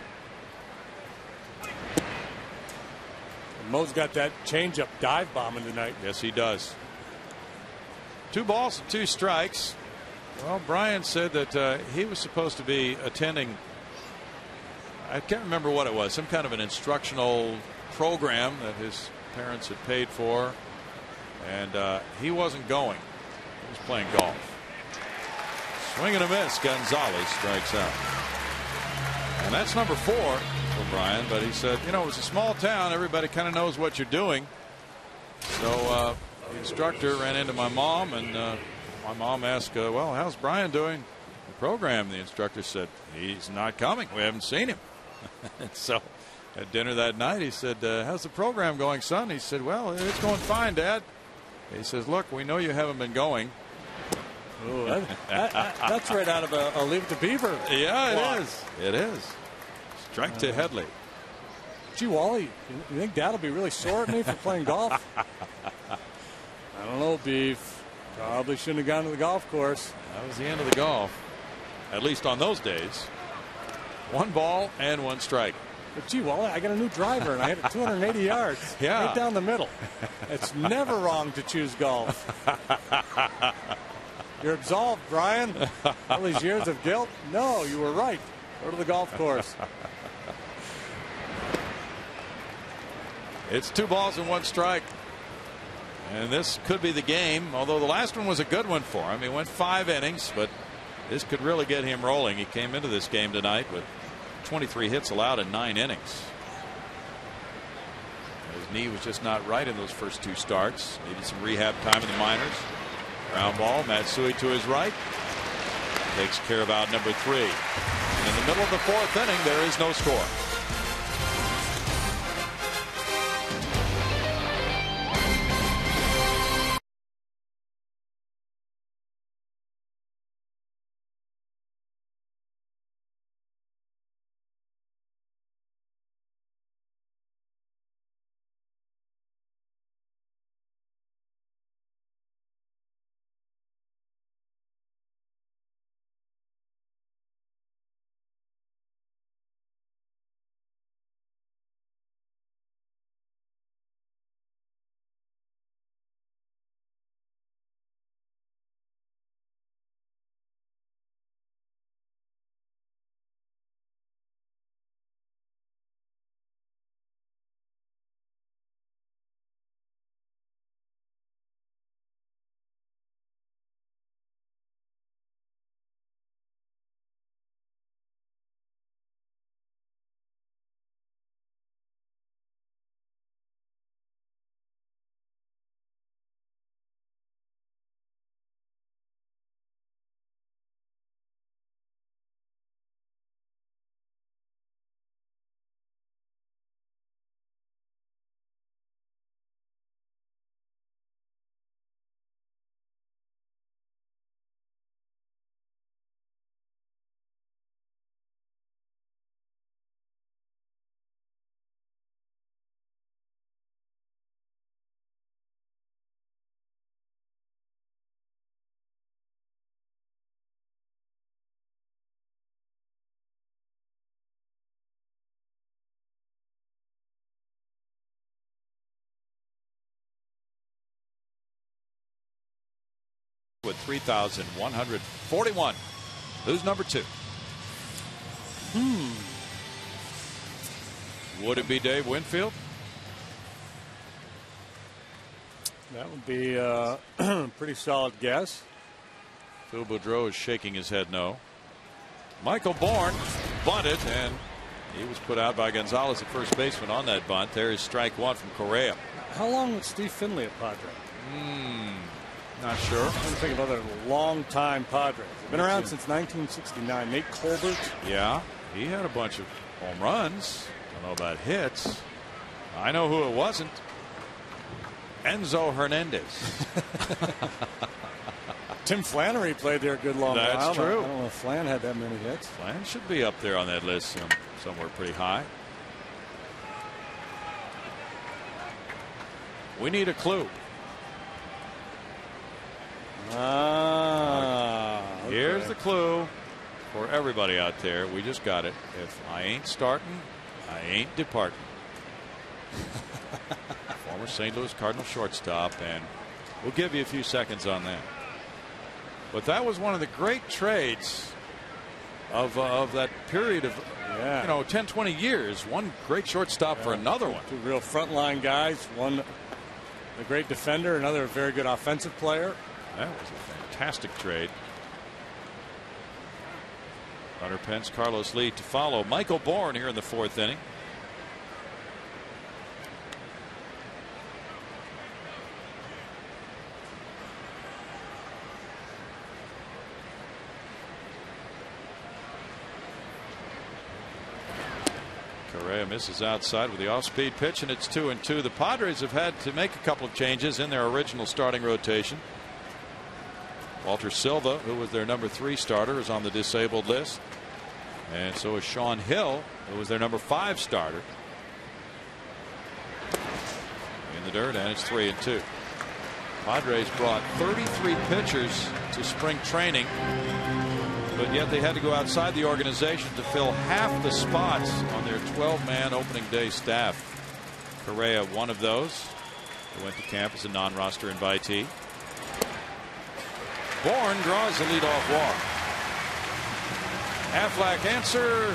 And Mo's got that changeup dive bombing tonight. Yes, he does. 2 balls and 2 strikes. Well, Brian said that he was supposed to be attending, I can't remember what it was, some kind of an instructional program that his parents had paid for, and he wasn't going. He was playing golf. Swing and a miss. Gonzalez strikes out. And that's number 4 for Brian. But he said, it was a small town. Everybody kind of knows what you're doing. So the instructor ran into my mom, and my mom asked, well, how's Brian doing the program? The instructor said, he's not coming. We haven't seen him. And so at dinner that night, he said, how's the program going, son? He said, well, it's going fine, Dad. He says, look, we know you haven't been going. Ooh, that's right out of a Leave It to Beaver. Yeah, block. it is. It is. Strike to Headley. Gee, Wally, you think Dad'll be really sore at me for playing golf? I don't know, Beef. Probably shouldn't have gone to the golf course. That was the end of the golf, at least on those days. 1 ball and 1 strike. But gee, Wally, I got a new driver and I hit it 280 yards. Yeah. Right down the middle. It's never wrong to choose golf. You're absolved, Brian. All these years of guilt. No, you were right. Go to the golf course. It's 2 balls and 1 strike. And this could be the game, although the last one was a good one for him. He went 5 innings, but this could really get him rolling. He came into this game tonight with 23 hits allowed in 9 innings. His knee was just not right in those first 2 starts. Needed some rehab time in the minors. Ground ball. Matsui to his right. Takes care of out number 3. And in the middle of the 4th inning, there is no score. With 3,141. Who's number 2? Would it be Dave Winfield? That would be a pretty solid guess. Phil Boudreau is shaking his head no. Michael Bourne bunted, and he was put out by Gonzalez, the first baseman, on that bunt. There is strike 1 from Correa. How long was Steve Finley a Padre? Not sure. I'm thinking of other long-time Padres. They've been around since 1969. Nate Colbert. Yeah, he had a bunch of home runs. Don't know about hits. I know who it wasn't. Enzo Hernandez. Tim Flannery played there a good long while. That's true. I don't know if Flan had that many hits. Flan should be up there on that list somewhere pretty high. We need a clue. Okay. Here's the clue for everybody out there. We just got it. If I ain't starting, I ain't departing. Former St. Louis Cardinal shortstop, and we'll give you a few seconds on that. But that was one of the great trades of that period of 10, 20 years. One great shortstop for another one. Two real frontline guys. One a great defender, another a very good offensive player. That was a fantastic trade. Hunter Pence, Carlos Lee to follow. Michael Bourne here in the 4th inning. Correa misses outside with the off-speed pitch, and it's 2-2. The Padres have had to make a couple of changes in their original starting rotation. Walter Silva, who was their number 3 starter, is on the disabled list. And so is Sean Hill, who was their number 5 starter. In the dirt, and it's 3-2. Padres brought 33 pitchers to spring training, but yet they had to go outside the organization to fill half the spots on their 12-man opening day staff. Correa, one of those, who went to camp as a non-roster invitee. Bourne draws the leadoff walk. Aflac answer,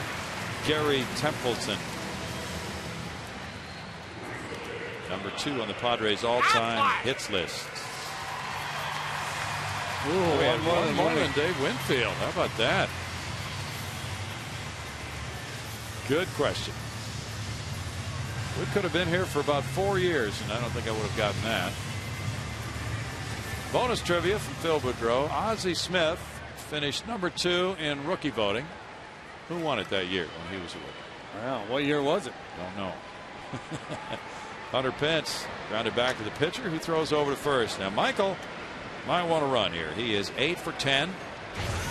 Gary Templeton. Number 2 on the Padres all-time hits list. Ooh, we had one more than Dave Winfield. How about that? Good question. We could have been here for about 4 years, and I don't think I would have gotten that. Bonus trivia from Phil Boudreau. Ozzie Smith finished #2 in rookie voting. Who won it that year when he was a rookie? Wow, what year was it? Don't know. Hunter Pence grounded back to the pitcher, who throws over to first. Now Michael might want to run here. He is 8 for 10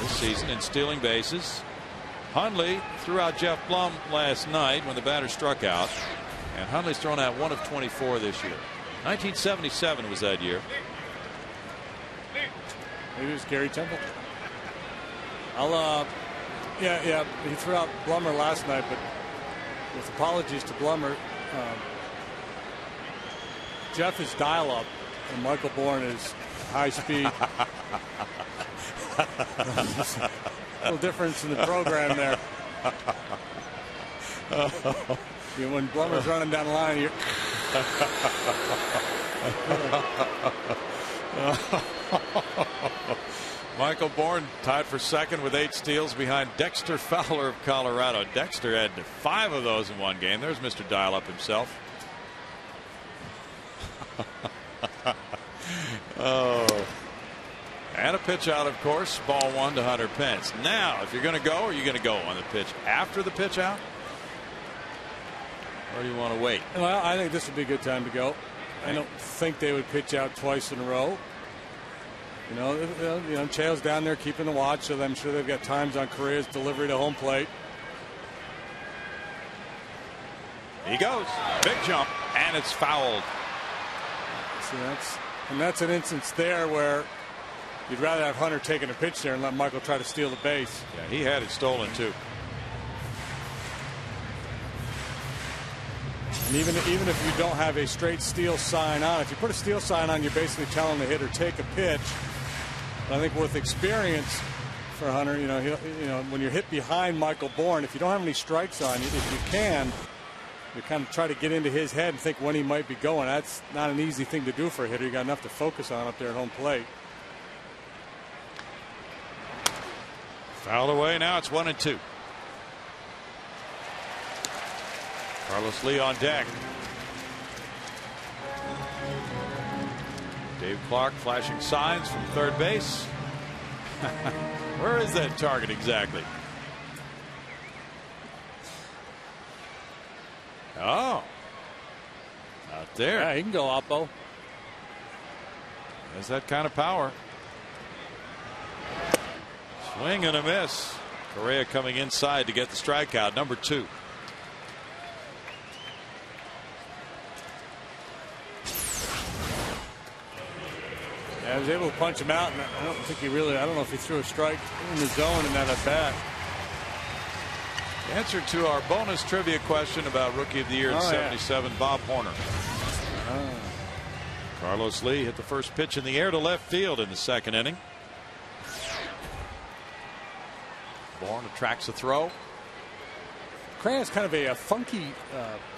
this season in stealing bases. Hundley threw out Jeff Blum last night when the batter struck out, and Hundley's thrown out 1 of 24 this year. 1977 was that year. Maybe it was Gary Temple. Yeah, he threw out Blummer last night, but with apologies to Blummer, Jeff is dial-up and Michael Bourne is high speed. A little difference in the program there. When Blummer's running down the line, Michael Bourne tied for second with 8 steals behind Dexter Fowler of Colorado. Dexter had 5 of those in one game. There's Mr. Dial-Up himself. Oh. And a pitch out, of course. Ball 1 to Hunter Pence. Now, if you're going to go, are you going to go on the pitch after the pitch out? Or do you want to wait? Well, I think this would be a good time to go. I don't think they would pitch out twice in a row. You know, Cheo's down there keeping the watch, so I'm sure they've got times on Correa's delivery to home plate. He goes. Big jump, and it's fouled. See, that's an instance there where you'd rather have Hunter taking a pitch there and let Michael try to steal the base. Yeah, he had it stolen too. And even if you don't have a straight steal sign on, if you put a steal sign on, you're basically telling the hitter take a pitch. But I think with experience for Hunter, when you're hit behind Michael Bourne, if you don't have any strikes on you, if you can, you kind of try to get into his head and think when he might be going. That's not an easy thing to do for a hitter. You got enough to focus on up there at home plate. Fouled away. Now it's 1-2. Carlos Lee on deck. Dave Clark flashing signs from third base. Where is that target exactly? Oh, out there. Yeah, he can go Oppo. Has that kind of power. Swing and a miss. Correa coming inside to get the strikeout, #2. I was able to punch him out, and I don't know if he threw a strike in the zone in that at bat. The answer to our bonus trivia question about Rookie of the Year in '77, yeah. Bob Horner. Carlos Lee hit the first pitch in the air to left field in the second inning. Bourne attracts a throw. Correa's kind of a funky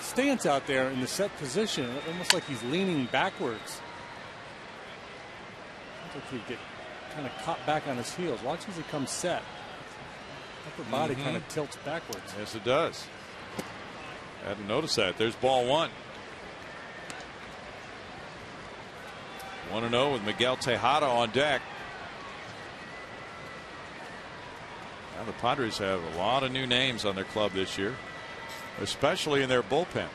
stance out there in the set position, almost like he's leaning backwards. Like he'd get kind of caught back on his heels. Watch as he comes set. Upper body kind of tilts backwards. Yes, it does. Hadn't noticed that. There's ball 1. 1-0 with Miguel Tejada on deck. Now the Padres have a lot of new names on their club this year, especially in their bullpen.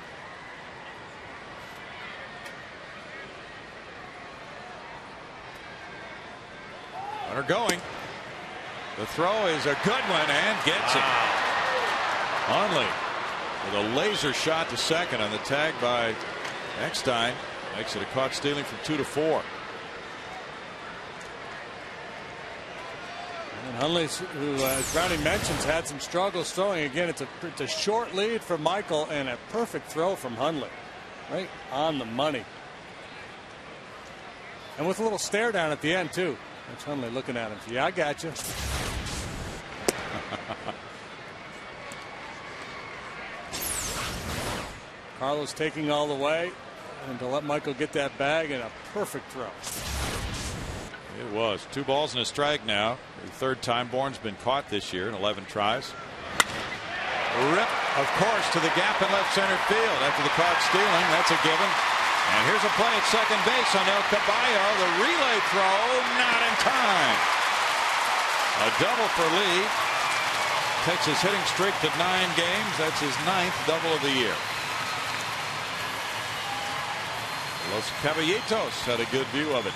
Runner going. The throw is a good one and gets it. Hundley with a laser shot to second on the tag by Eckstein. Makes it a caught stealing from 2 to 4. And Hundley, who as Brownie mentions, had some struggles throwing. Again, it's a short lead for Michael and a perfect throw from Hundley. Right on the money. And with a little stare down at the end too. That's Hundley looking at him. Yeah, I got you. Carlos taking all the way, and to let Michael get that bag, and a perfect throw. It was 2 balls and a strike now. The third time Bourne's been caught this year in 11 tries. Rip, of course, to the gap in left center field after the caught stealing. That's a given. And here's a play at second base on El Caballo. The relay throw, not in time. A double for Lee. Takes his hitting streak to 9 games. That's his 9th double of the year. Los Caballitos had a good view of it.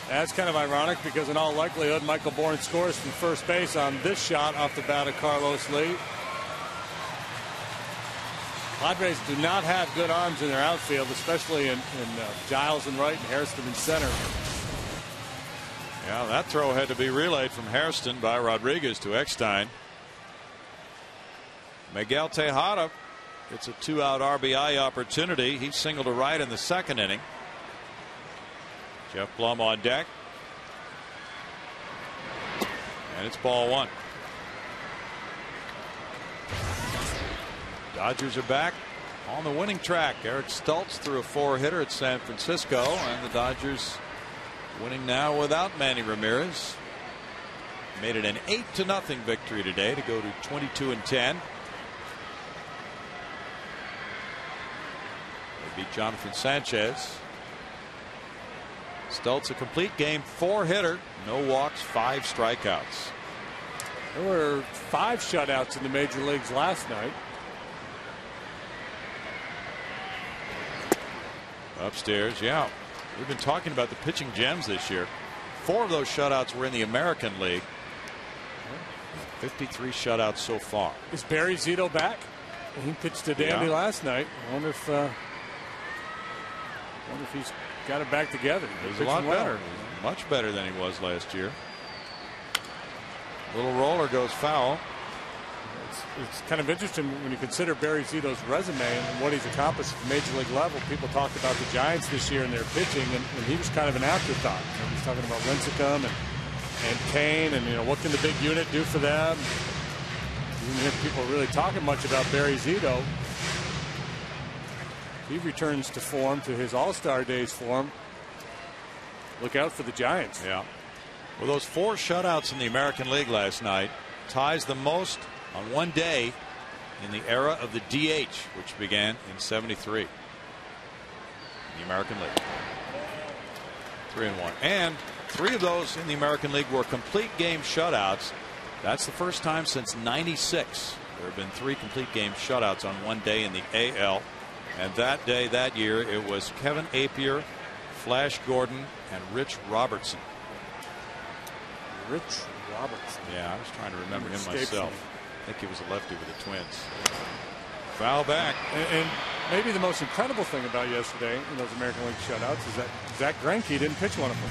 That's kind of ironic because in all likelihood Michael Bourne scores from first base on this shot off the bat of Carlos Lee. Padres do not have good arms in their outfield, especially in Giles in right and Hairston in center. Yeah, that throw had to be relayed from Hairston by Rodriguez to Eckstein. Miguel Tejada gets a 2-out RBI opportunity. He singled to right in the second inning. Jeff Blum on deck. And it's ball 1. Dodgers are back on the winning track. Eric Stultz threw a 4-hitter at San Francisco, and the Dodgers winning now without Manny Ramirez. Made it an 8-0 victory today to go to 22-10. They beat Jonathan Sanchez. Stultz a complete game 4-hitter, no walks, 5 strikeouts. There were 5 shutouts in the major leagues last night. Upstairs, yeah. We've been talking about the pitching gems this year. 4 of those shutouts were in the American League. 53 shutouts so far. Is Barry Zito back? He pitched to Dandy last night. I wonder if he's got it back together. He's a lot better. Much better than he was last year. Little roller goes foul. It's kind of interesting when you consider Barry Zito's resume and what he's accomplished at the major league level. People talked about the Giants this year and their pitching, and he was kind of an afterthought. You know, he's talking about Lincecum and Kane, and what can the big unit do for them? You didn't hear people really talking much about Barry Zito. He returns to form, to his All-Star days form. Look out for the Giants. Yeah. Well, those 4 shutouts in the American League last night ties the most on one day in the era of the DH, which began in '73. In the American League. 3-1. And 3 of those in the American League were complete game shutouts. That's the first time since '96 there have been 3 complete game shutouts on one day in the AL. And that day, that year, it was Kevin Appier, Flash Gordon, and Rich Robertson. Rich Robertson. Yeah, I was trying to remember him myself. I think he was a lefty with the Twins. Foul back. And maybe the most incredible thing about yesterday in those American League shutouts is that Zach Greinke didn't pitch one of them.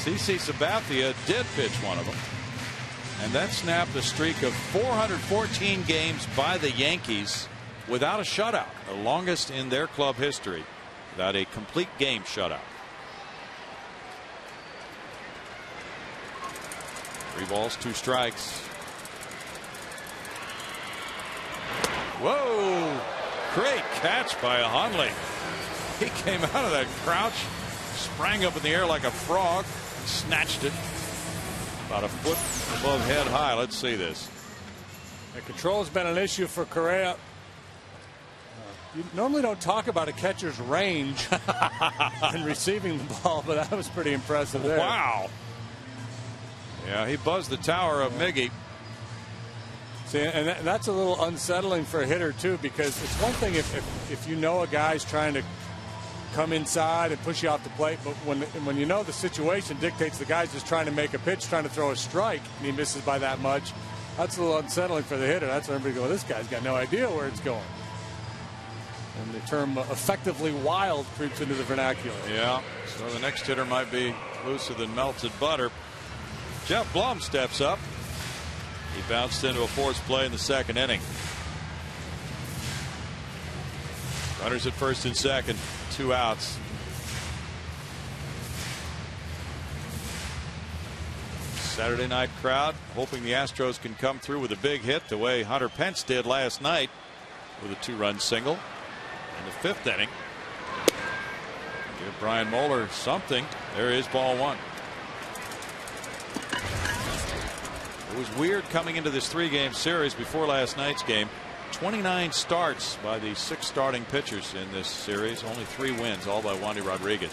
CC Sabathia did pitch one of them. And that snapped a streak of 414 games by the Yankees without a shutout. The longest in their club history without a complete game shutout. 3 balls, 2 strikes. Whoa! Great catch by Hundley. He came out of that crouch, sprang up in the air like a frog, and snatched it about a foot above head high. Let's see this. The control has been an issue for Correa. You normally don't talk about a catcher's range in receiving the ball, but that was pretty impressive there. Wow. Yeah, he buzzed the tower of Miggy. See, and that's a little unsettling for a hitter too, because it's one thing if you know a guy's trying to come inside and push you off the plate, but when you know the situation dictates the guy's just trying to make a pitch, trying to throw a strike, and he misses by that much, that's a little unsettling for the hitter. That's when everybody goes, this guy's got no idea where it's going. And the term effectively wild creeps into the vernacular. Yeah, so the next hitter might be looser than melted butter. Jeff Blum steps up. He bounced into a forced play in the second inning. Runners at first and second, 2 outs. Saturday night crowd hoping the Astros can come through with a big hit the way Hunter Pence did last night with a 2-run single in the 5th inning. Give Brian Moeller something. There is ball 1. It was weird coming into this 3-game series before last night's game. 29 starts by the 6 starting pitchers in this series. Only 3 wins, all by Wandy Rodriguez.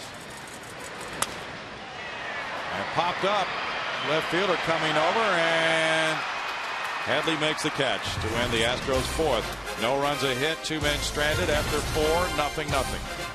And popped up. Left fielder coming over, and Hadley makes the catch to win the Astros 4th. No runs a hit, 2 men stranded after 4, 0-0.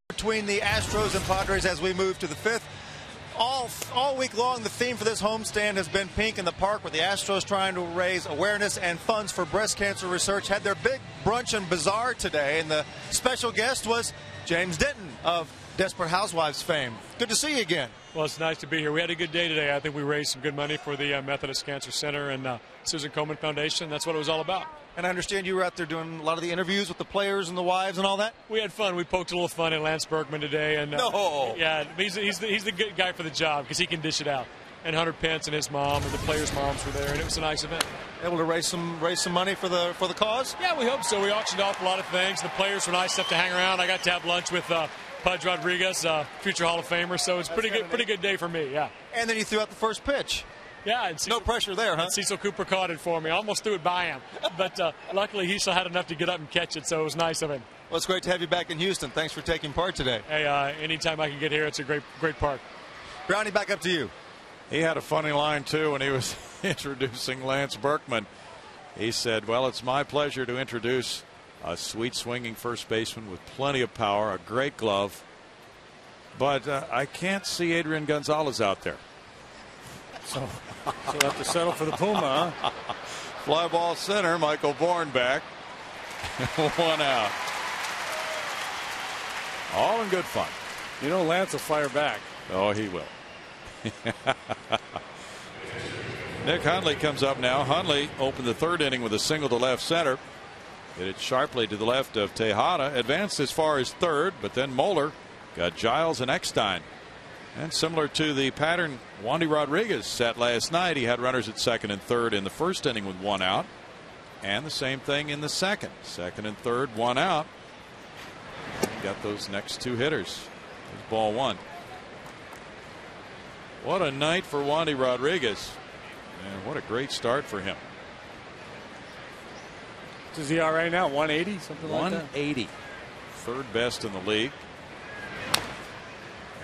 Between the Astros and Padres as we move to the 5th. All week long, the theme for this homestand has been Pink in the Park, with the Astros trying to raise awareness and funds for breast cancer research. Had their big brunch and bazaar today, and the special guest was James Denton of Desperate Housewives fame. Good to see you again. Well, it's nice to be here. We had a good day today. I think we raised some good money for the Methodist Cancer Center and Susan Komen Foundation. That's what it was all about. And I understand you were out there doing a lot of the interviews with the players and the wives and all that? We had fun. We poked a little fun at Lance Berkman today. And no! Yeah, he's the good guy for the job because he can dish it out. And Hunter Pence and his mom and the players' moms were there, and it was a nice event. Able to raise some money for the cause? Yeah, we hope so. We auctioned off a lot of things. The players were nice enough to hang around. I got to have lunch with Pudge Rodriguez, future Hall of Famer. So it's pretty good day for me. Yeah. And then you threw out the first pitch. Yeah, no pressure there, huh? Cecil Cooper caught it for me. I almost threw it by him, but luckily he still had enough to get up and catch it, so it was nice of him. Well, it's great to have you back in Houston. Thanks for taking part today. Hey, anytime I can get here, it's a great park. Brownie, back up to you. He had a funny line, too, when he was introducing Lance Berkman. He said, well, it's my pleasure to introduce a sweet swinging first baseman with plenty of power, a great glove, but I can't see Adrian Gonzalez out there. So we'll have to settle for the Puma, huh? Fly ball center, Michael Bourne back. 1 out. All in good fun. You know, Lance will fire back. Oh, he will. Nick Hundley comes up now. Hundley opened the 3rd inning with a single to left center. Hit it sharply to the left of Tejada. Advanced as far as 3rd, but then Moeller got Giles and Eckstein. And similar to the pattern Wandy Rodriguez set last night, he had runners at 2nd and 3rd in the 1st inning with 1 out. And the same thing in the 2nd. 2nd and 3rd, 1 out. Got those next 2 hitters. There's ball 1. What a night for Wandy Rodriguez. And what a great start for him. What is he ERA now? 180? Something like that? 180. 3rd best in the league.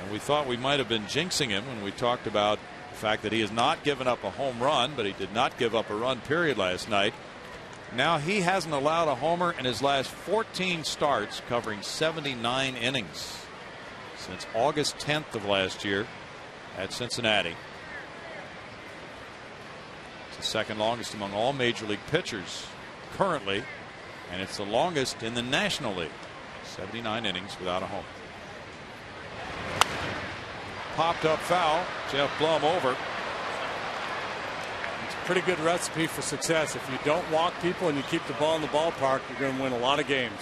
And we thought we might have been jinxing him when we talked about the fact that he has not given up a home run, but he did not give up a run period last night. Now he hasn't allowed a homer in his last 14 starts, covering 79 innings since August 10th of last year at Cincinnati. It's the 2nd longest among all major league pitchers currently, and it's the longest in the National League. 79 innings without a homer. Popped up foul. Jeff Blum over. It's pretty good recipe for success. If you don't walk people and you keep the ball in the ballpark, you're going to win a lot of games.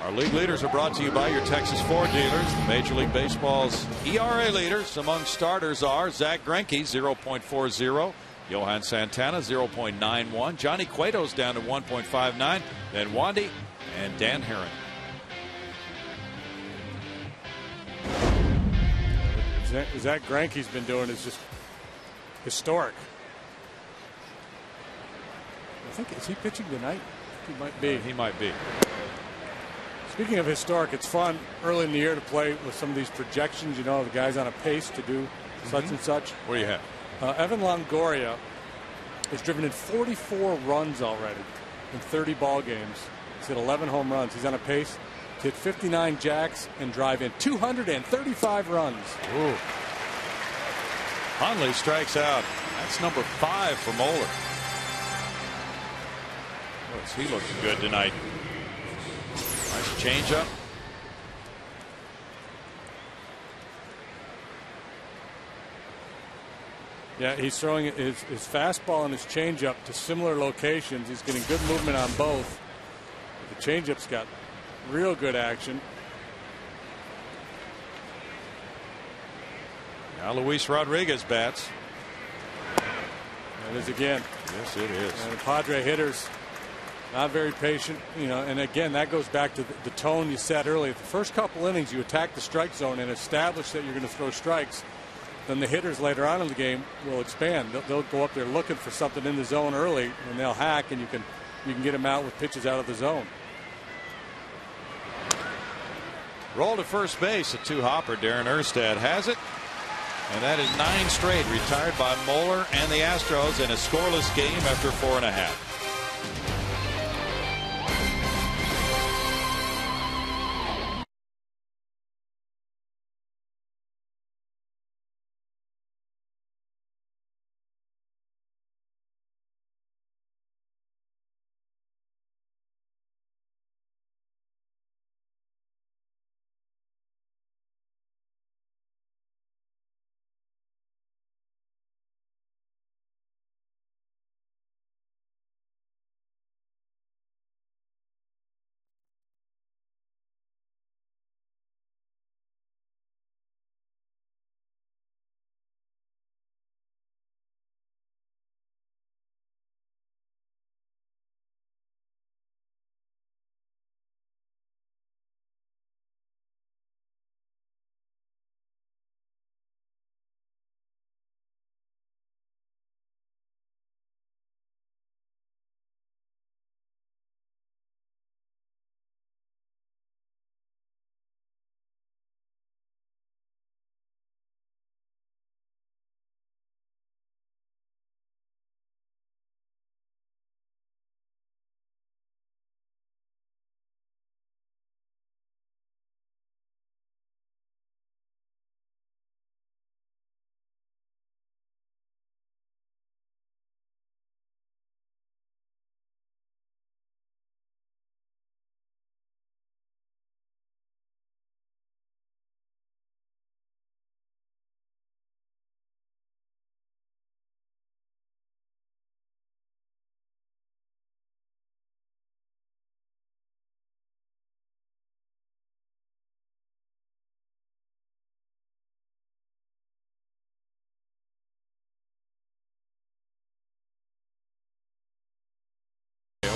Our league leaders are brought to you by your Texas Ford dealers. Major League Baseball's ERA leaders among starters are Zach Greinke, 0.40. Johan Santana, 0.91. Johnny Cueto's down to 1.59. Then Wandy and Dan Herron. Zach Greinke's been doing is just historic. I think, is he pitching tonight? I think he might be. He might be. Speaking of historic, it's fun early in the year to play with some of these projections. You know, the guy's on a pace to do such and such. What do you have? Evan Longoria has driven in 44 runs already in 30 ball games. He's hit 11 home runs. He's on a pace to hit 59 jacks and drive in 235 runs. Ooh. Hundley strikes out. That's number 5 for Moeller. What's he looking good tonight? Nice changeup. Yeah, he's throwing his fastball and his changeup to similar locations. He's getting good movement on both. The changeup's got real good action. Now Luis Rodriguez bats. It is again. Yes, it is. And the Padre hitters not very patient, you know, and again that goes back to the tone you set earlier. The first couple innings you attack the strike zone and establish that you're going to throw strikes. Then the hitters later on in the game will expand. They'll go up there looking for something in the zone early, and they'll hack, and you can get them out with pitches out of the zone. Roll to first base, a 2-hopper. Darren Erstad has it. And that is 9 straight retired by Moeller and the Astros in a scoreless game after 4.5.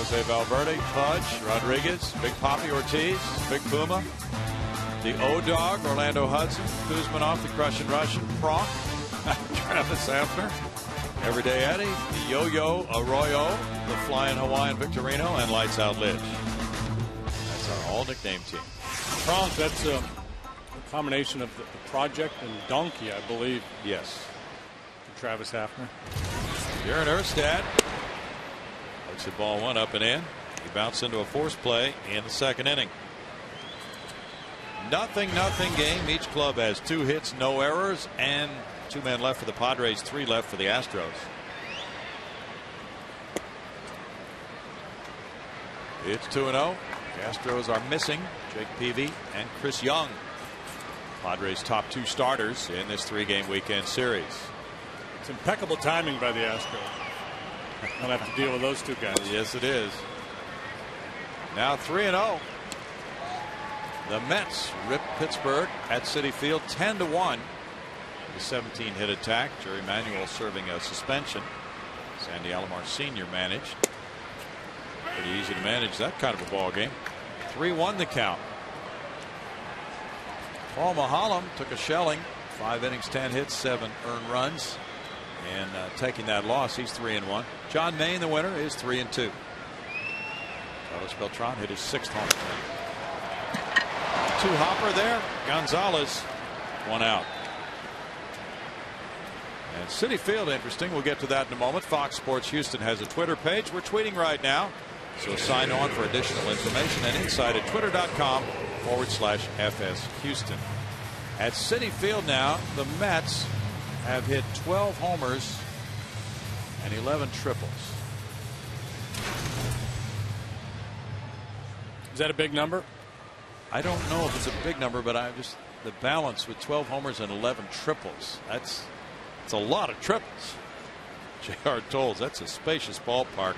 Jose Valverde, Pudge, Rodriguez, Big Papi Ortiz, Big Puma, the O-Dog, Orlando Hudson, Kuzmanoff, the Crushing Russian, Pronk, Travis Hafner, Everyday Eddie, the Yo-Yo Arroyo, the Flying Hawaiian Victorino, and Lights Out Lidge. That's our all-nickname team. Pronk, that's a combination of the Project and Donkey, I believe. Yes. Travis Hafner. Darren Erstad looks the ball one up and in. He bounced into a force play in the second inning. 0-0 game. Each club has 2 hits, no errors, and 2 men left for the Padres, 3 left for the Astros. It's 2-0. The Astros are missing Jake Peavy and Chris Young. Padres' top 2 starters in this 3-game weekend series. It's impeccable timing by the Astros. I'll have to deal with those two guys. Yes, it is. Now 3-0. The Mets rip Pittsburgh at Citi Field 10-1. The 17-hit attack. Jerry Manuel serving a suspension. Sandy Alomar Sr. managed. Pretty easy to manage that kind of a ball game. 3-1 the count. Paul Maholm took a shelling. 5 innings, 10 hits, 7 earned runs. And taking that loss, he's 3-1. John Mayne, the winner, is 3-2. Carlos Beltran hit his 6th home run. 2-hopper there. Gonzalez, 1 out. And Citi Field, interesting. We'll get to that in a moment. Fox Sports Houston has a Twitter page. We're tweeting right now. So sign on for additional information and insight at twitter.com/FS Houston. At Citi Field now, the Mets have hit 12 homers and 11 triples. Is that a big number? I don't know if it's a big number, but the balance with 12 homers and 11 triples. It's a lot of triples. J.R. Tolles, that's a spacious ballpark.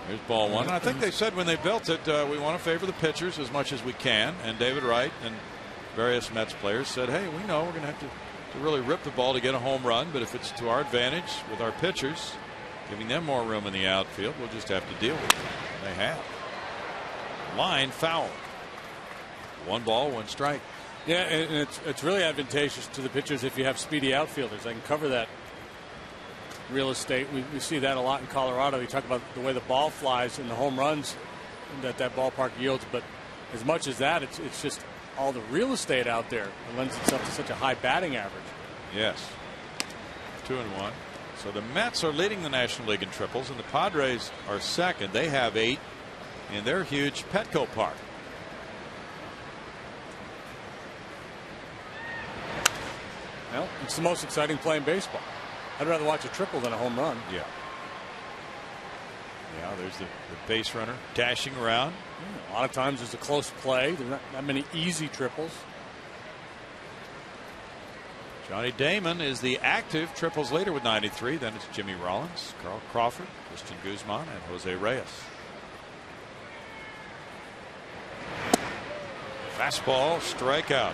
Here's ball 1. I think they said when they built it, we want to favor the pitchers as much as we can. And David Wright and various Mets players said, hey, we know we're going to have to really rip the ball to get a home run. But if it's to our advantage with our pitchers, giving them more room in the outfield, we'll just have to deal with it. And they have. Line foul. 1 ball, 1 strike. Yeah, and it's really advantageous to the pitchers if you have speedy outfielders. They can cover that real estate. We see that a lot in Colorado. You talk about the way the ball flies and the home runs that ballpark yields, but as much as that, it's just all the real estate out there that lends itself to such a high batting average. Yes. 2-1. So the Mets are leading the National League in triples, and the Padres are second. They have 8 in their huge Petco Park. Well, it's the most exciting play in baseball. I'd rather watch a triple than a home run. Yeah. Yeah, there's the base runner dashing around. A lot of times there's a close play. There's not that many easy triples. Johnny Damon is the active triples leader with 93. Then it's Jimmy Rollins, Carl Crawford, Christian Guzman, and Jose Reyes. Fastball, strikeout.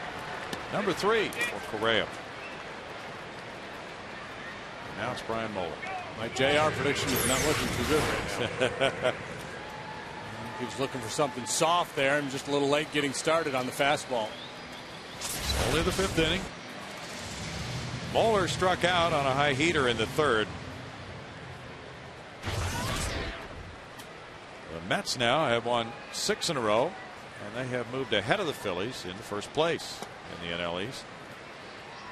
Number 3 for Correa. Now it's Brian Moeller. My JR prediction is not looking too good right now. He was looking for something soft there and just a little late getting started on the fastball. It's only the 5th inning. Moeller struck out on a high heater in the 3rd. The Mets now have won 6 in a row, and they have moved ahead of the Phillies in the 1st place in the NL East.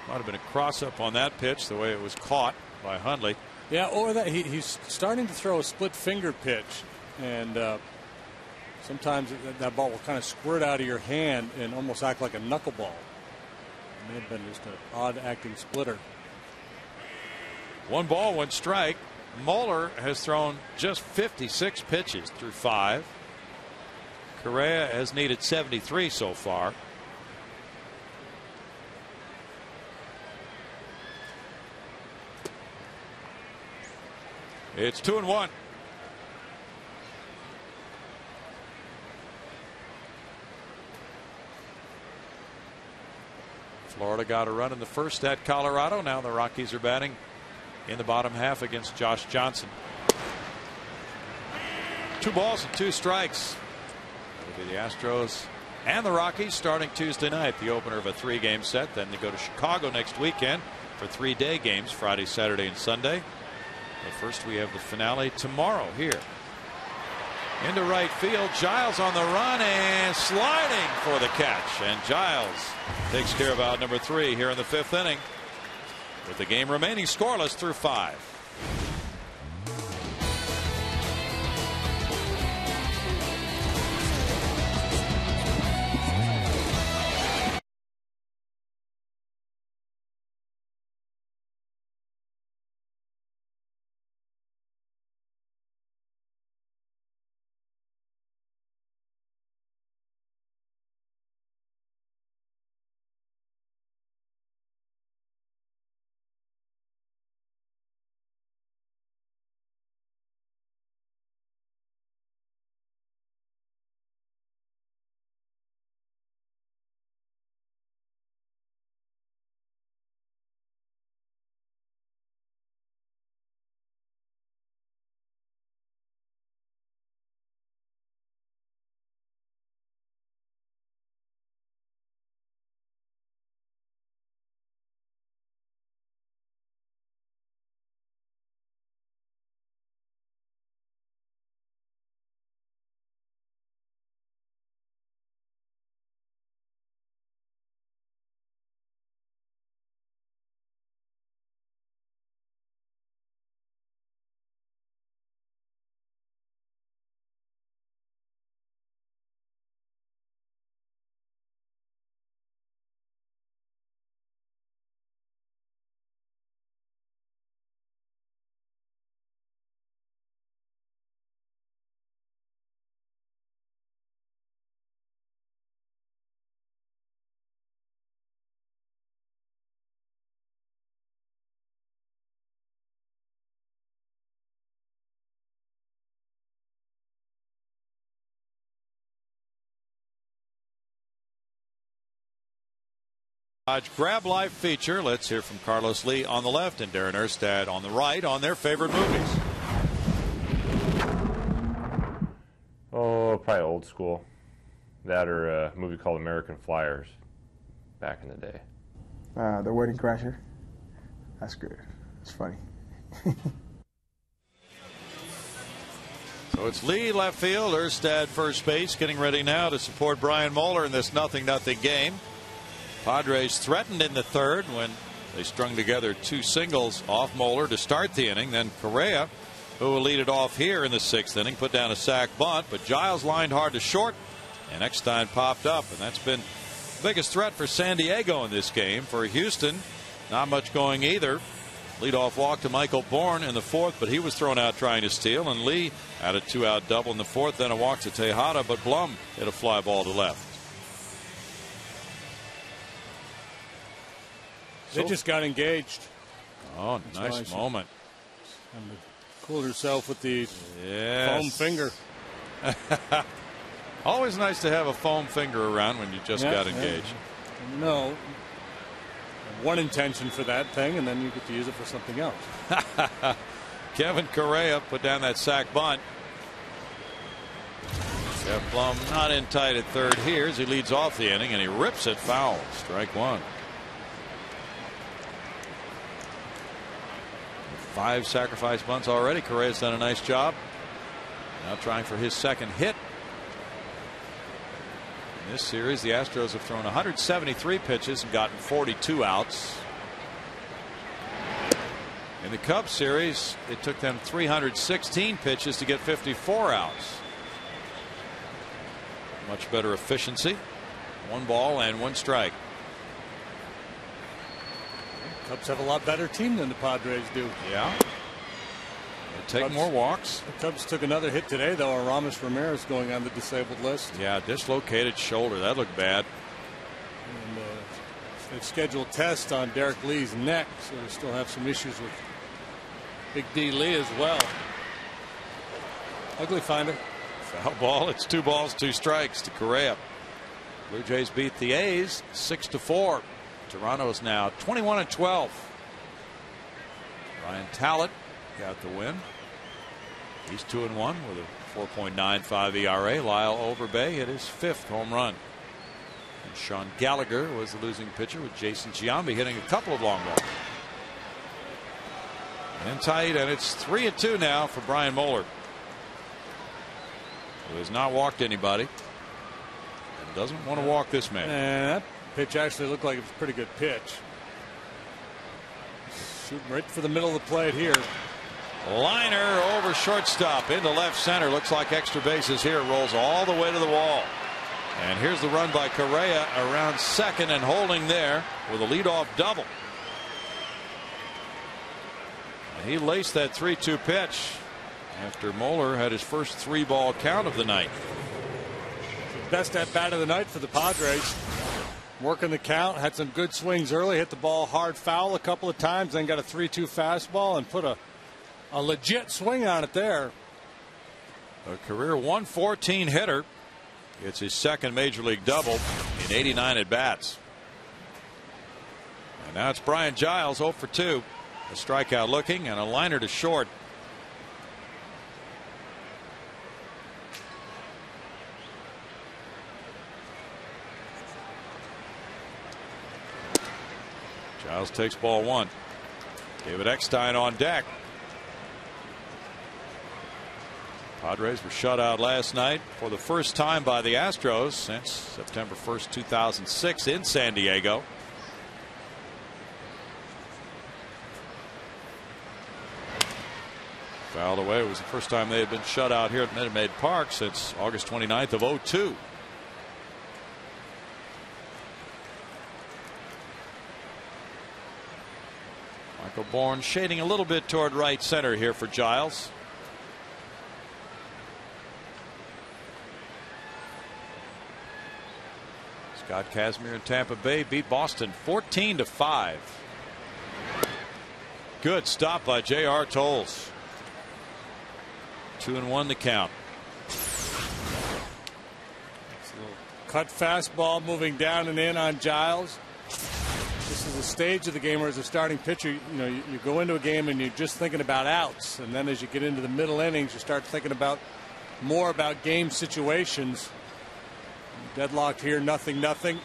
Might have been a cross-up on that pitch, the way it was caught by Hundley. Yeah, or that he's starting to throw a split finger pitch, and sometimes that ball will kind of squirt out of your hand and almost act like a knuckleball. It may have been just an odd acting splitter. 1 ball, 1 strike. Moeller has thrown just 56 pitches through 5. Correa has needed 73 so far. It's 2-1. Florida got a run in the 1st at Colorado. Now the Rockies are batting in the bottom half against Josh Johnson. 2 balls and 2 strikes. It'll be the Astros and the Rockies starting Tuesday night, the opener of a 3-game set. Then they go to Chicago next weekend for 3-day games, Friday, Saturday, and Sunday. But first we have the finale tomorrow here. Into right field, Giles on the run and sliding for the catch, and Giles takes care of out number 3 here in the 5th inning, with the game remaining scoreless through 5. Grab Life feature. Let's hear from Carlos Lee on the left and Darren Erstad on the right on their favorite movies. Oh, probably old school. That or a movie called American Flyers back in the day. The Wedding Crasher. That's good. It's funny. So it's Lee left field, Erstad first base, getting ready now to support Brian Moeller in this 0-0 game. Padres threatened in the third when they strung together two singles off Moeller to start the inning. Then Correa, who will lead it off here in the 6th inning, put down a sac bunt, but Giles lined hard to short, and Eckstein popped up, and that's been the biggest threat for San Diego in this game. For Houston, not much going either. Leadoff walk to Michael Bourne in the 4th, but he was thrown out trying to steal, and Lee had a 2-out double in the 4th, then a walk to Tejada, but Blum hit a fly ball to left. They just got engaged. Oh, nice moment. Cooled herself with the foam finger. Always nice to have a foam finger around when you just got engaged. No. One intention for that thing, and then you get to use it for something else. Kevin Correa put down that sac bunt. Jeff Blum not in tight at third here as he leads off the inning, and he rips it foul. Strike one. 5 sacrifice bunts already. Correa's done a nice job. Now trying for his second hit. In this series, the Astros have thrown 173 pitches and gotten 42 outs. In the Cubs series, it took them 316 pitches to get 54 outs. Much better efficiency. 1 ball and 1 strike. Cubs have a lot better team than the Padres do. Yeah. They take more walks. The Cubs took another hit today, though. Aramis Ramirez going on the disabled list. Yeah, dislocated shoulder. That looked bad. And they've scheduled tests on Derek Lee's neck, so they still have some issues with Big D Lee as well. Ugly finder. Foul ball. It's 2 balls, 2 strikes to Correa. Blue Jays beat the A's 6-4. Toronto's now 21-12. Ryan Talbot got the win. He's 2-1 with a 4.95 ERA. Lyle Overbay hit his 5th home run. And Sean Gallagher was the losing pitcher with Jason Giambi hitting a couple of long balls. And tight, and it's 3-2 now for Brian Moeller, who has not walked anybody and doesn't want to walk this man. And that pitch actually looked like it was a pretty good pitch. Shooting right for the middle of the plate here. Liner over shortstop into left center. Looks like extra bases here. Rolls all the way to the wall. And here's the run by Correa around second and holding there with a leadoff double. And he laced that 3-2 pitch after Moeller had his first 3-ball count of the night. Best at bat of the night for the Padres. Working the count, had some good swings early, hit the ball hard foul a couple of times, then got a 3-2 fastball and put a legit swing on it there. A career 114 hitter. It's his second major league double in 89 at bats. And now it's Brian Giles 0 for 2. A strikeout looking and a liner to short. Giles takes ball 1. David Eckstein on deck. Padres were shut out last night for the first time by the Astros since September 1st, 2006 in San Diego. Fouled away. It was the first time they had been shut out here at Minute Maid Park since August 29th of 2002. Michael Bourne shading a little bit toward right center here for Giles. Scott Kazmir and Tampa Bay beat Boston 14-5. Good stop by J.R. Tolles. 2-1 the count. Cut fastball moving down and in on Giles. This is a stage of the game where, as a starting pitcher, you go into a game and you're just thinking about outs, and then as you get into the middle innings, you start thinking more about game situations. Deadlocked here, 0-0.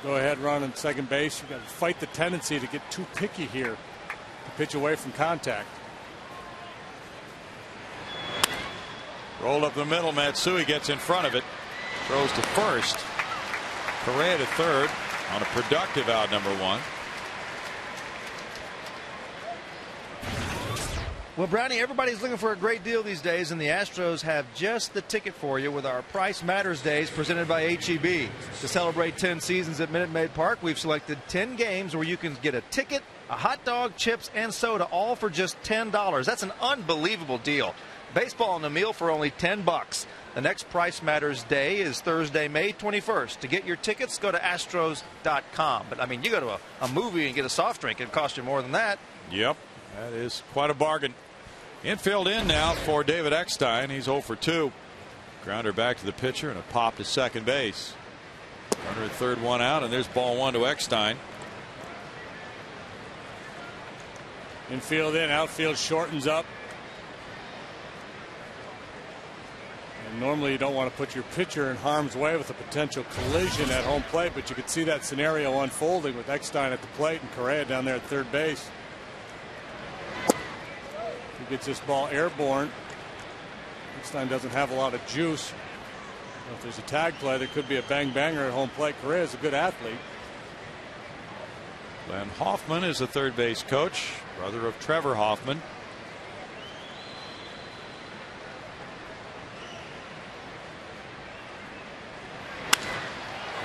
Go ahead, run on second base. You've got to fight the tendency to get too picky here, to pitch away from contact. Rolled up the middle. Matsui gets in front of it. Throws to first. Correa to third on a productive out, number 1. Well, Brownie, everybody's looking for a great deal these days, and the Astros have just the ticket for you with our Price Matters Days presented by HEB. To celebrate 10 seasons at Minute Maid Park, we've selected 10 games where you can get a ticket, a hot dog, chips, and soda, all for just $10. That's an unbelievable deal. Baseball and a meal for only $10. The next Price Matters Day is Thursday, May 21st. To get your tickets, go to Astros.com. But, I mean, you go to a movie and get a soft drink, it'd cost you more than that. Yep, that is quite a bargain. Infield in now for David Eckstein. He's 0 for 2. Grounder back to the pitcher and a pop to second base. Runner at third, 1 out, and there's ball 1 to Eckstein. Infield in, outfield shortens up. And normally you don't want to put your pitcher in harm's way with a potential collision at home plate, but you could see that scenario unfolding with Eckstein at the plate and Correa down there at third base. He gets this ball airborne. Eckstein doesn't have a lot of juice. If there's a tag play, there could be a bang-banger at home plate. Correa is a good athlete. Glenn Hoffman is the third base coach, brother of Trevor Hoffman.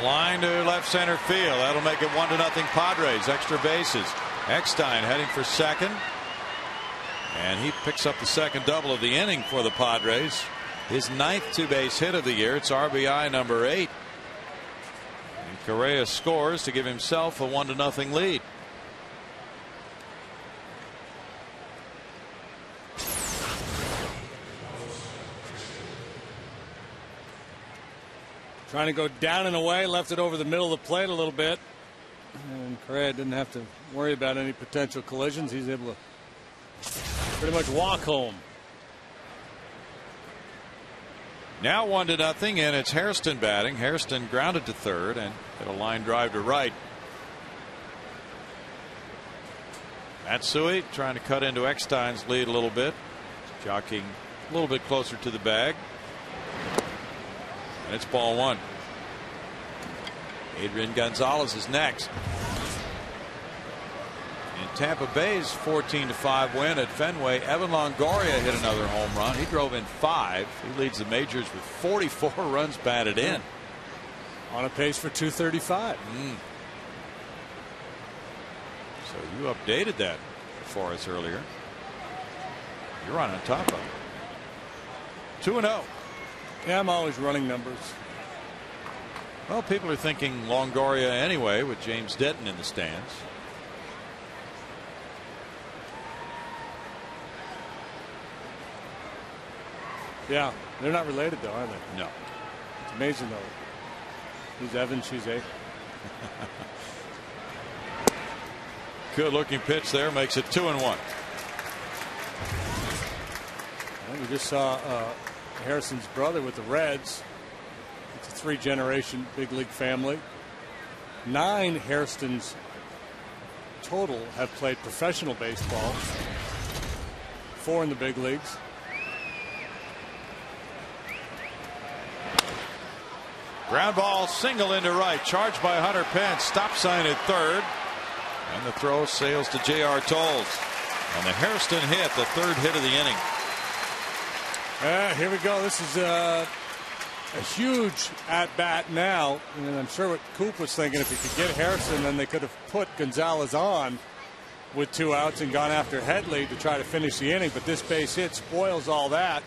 Line to left center field. That'll make it 1-0 Padres. Extra bases. Eckstein heading for second. And he picks up the second double of the inning for the Padres. His 9th two-base hit of the year. It's RBI number 8. And Correa scores to give himself a 1-0 lead. Trying to go down and away, left it over the middle of the plate a little bit. And Correa didn't have to worry about any potential collisions. He's able to pretty much walk home. Now 1-0, and it's Hairston batting. Hairston grounded to third and hit a line drive to right. Matsui trying to cut into Eckstein's lead a little bit. Jockeying a little bit closer to the bag. And it's ball 1. Adrian Gonzalez is next. In Tampa Bay's 14-5 win at Fenway, Evan Longoria hit another home run. He drove in 5. He leads the majors with 44 runs batted in. On a pace for 235. So you updated that for us earlier. You're right on top of it. 2-0. Yeah, I'm always running numbers. Well, people are thinking Longoria anyway with James Denton in the stands. Yeah, they're not related though, are they? No. It's amazing though. He's Evan, she's A. Good looking pitch there, makes it 2-1. Well, we just saw Harrison's brother with the Reds. It's a 3-generation big league family. 9 Harrisons total have played professional baseball. 4 in the big leagues. Ground ball single into right, charged by Hunter Pence. Stop sign at third, and the throw sails to J.R. Tolles. And the Hairston hit, the 3rd hit of the inning. Here we go. This is a huge at bat now, and I'm sure what Coop was thinking, if he could get Harrison, then they could have put Gonzalez on with 2 outs and gone after Headley to try to finish the inning. But this base hit spoils all that.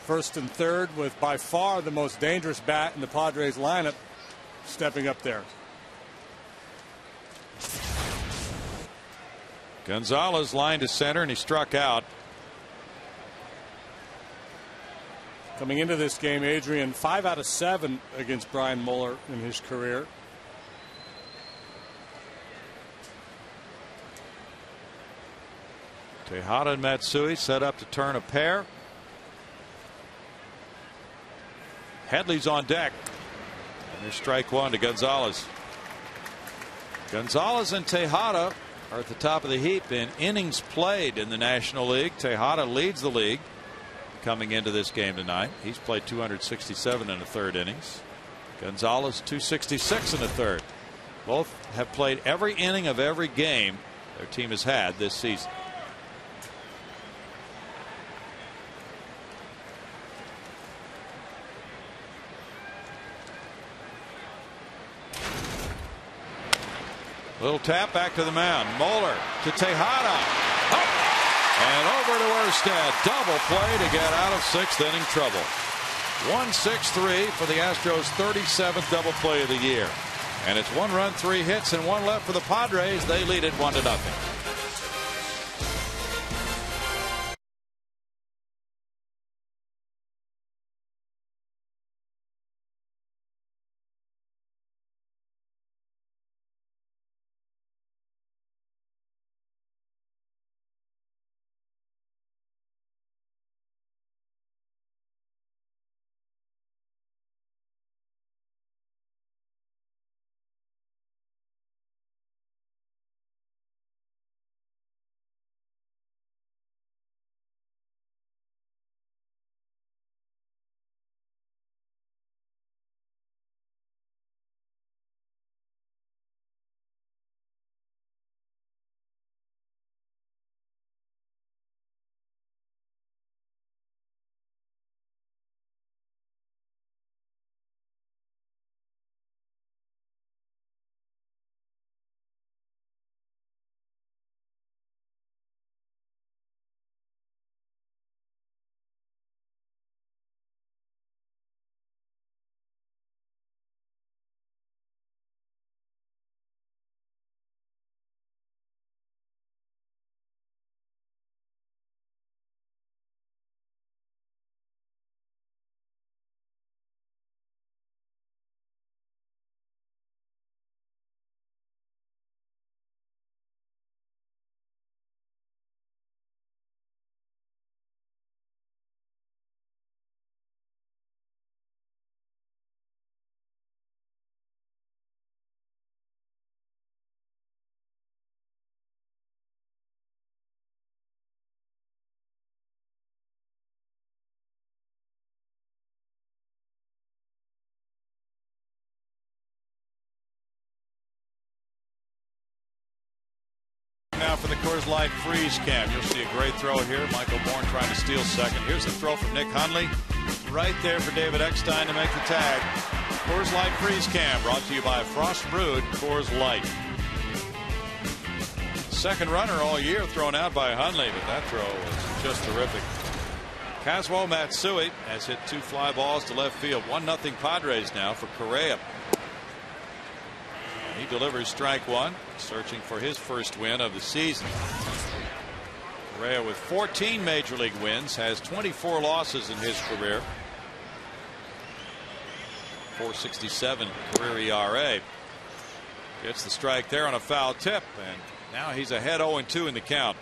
First and third with by far the most dangerous bat in the Padres lineup stepping up there. Gonzalez lined to center and he struck out. Coming into this game, Adrian 5 out of 7 against Brian Mueller in his career. Tejada and Matsui set up to turn a pair. Headley's on deck. And there's strike one to Gonzalez. Gonzalez and Tejada are at the top of the heap in innings played in the National League. Tejada leads the league coming into this game tonight. He's played 267 in the third innings. Gonzalez 266 in the third. Both have played every inning of every game their team has had this season. Little tap back to the mound. Moeller to Tejada. Up and over to Erstad. Double play to get out of sixth inning trouble. 1-6-3 for the Astros' 37th double play of the year. And it's 1 run, 3 hits, and 1 left for the Padres. They lead it 1-0. Now for the Coors Light Freeze Cam. You'll see a great throw here. Michael Bourne trying to steal second. Here's the throw from Nick Hundley. Right there for David Eckstein to make the tag. Coors Light Freeze Cam brought to you by Frost Brewed Coors Light. Second runner all year thrown out by Hundley, but that throw was just terrific. Kazuo Matsui has hit 2 fly balls to left field. 1-0 Padres now for Correa. He delivers strike one, searching for his first win of the season. Correa with 14 major league wins has 24 losses in his career. .467 career ERA. Gets the strike there on a foul tip, and now he's ahead 0-2 in the count.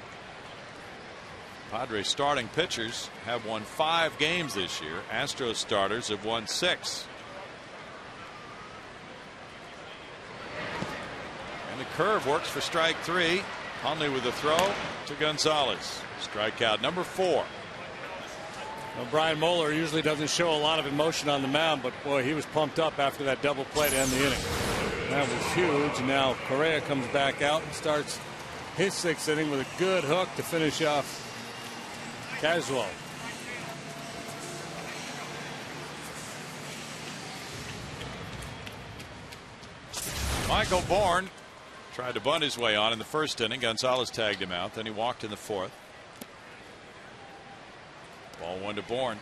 Padres starting pitchers have won 5 games this year. Astros starters have won 6. And the curve works for strike 3. Hundley with the throw to Gonzalez. Strikeout number 4. Well, Brian Moeller usually doesn't show a lot of emotion on the mound, but boy, he was pumped up after that double play to end the inning. That was huge. Now Correa comes back out and starts his 6th inning with a good hook to finish off Kazuo. Michael Bourne tried to bunt his way on in the first inning. Gonzalez tagged him out. Then he walked in the 4th. Ball 1 to Bourne.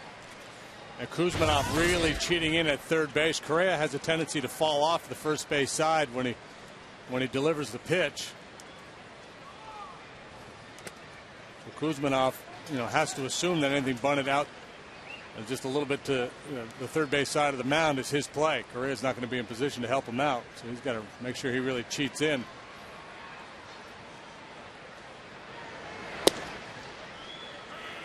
And Kuzmanov really cheating in at third base. Correa has a tendency to fall off the first base side when he delivers the pitch. So Kuzmanov, has to assume that anything bunted out just a little bit to the third base side of the mound is his play. Correa's not going to be in position to help him out, so he's got to make sure he really cheats in.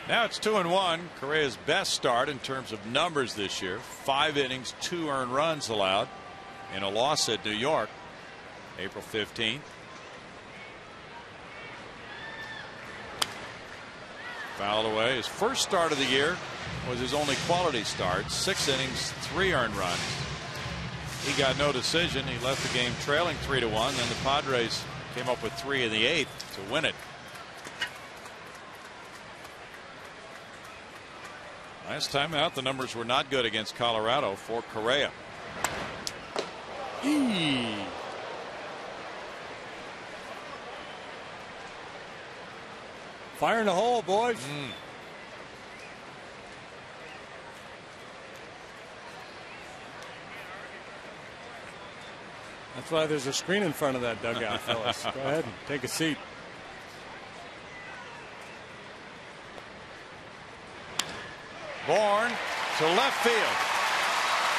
Now it's 2-1. Correa's best start in terms of numbers this year. 5 innings, 2 earned runs allowed in a loss at New York, April 15th. Fouled away. His first start of the year was his only quality start. 6 innings, 3 earned runs. He got no decision. He left the game trailing 3-1. Then the Padres came up with 3 in the 8th to win it. Last time out, the numbers were not good against Colorado for Correa. Fire in the hole, boys. That's why there's a screen in front of that dugout, fellas. Go ahead and take a seat. Bourne to left field.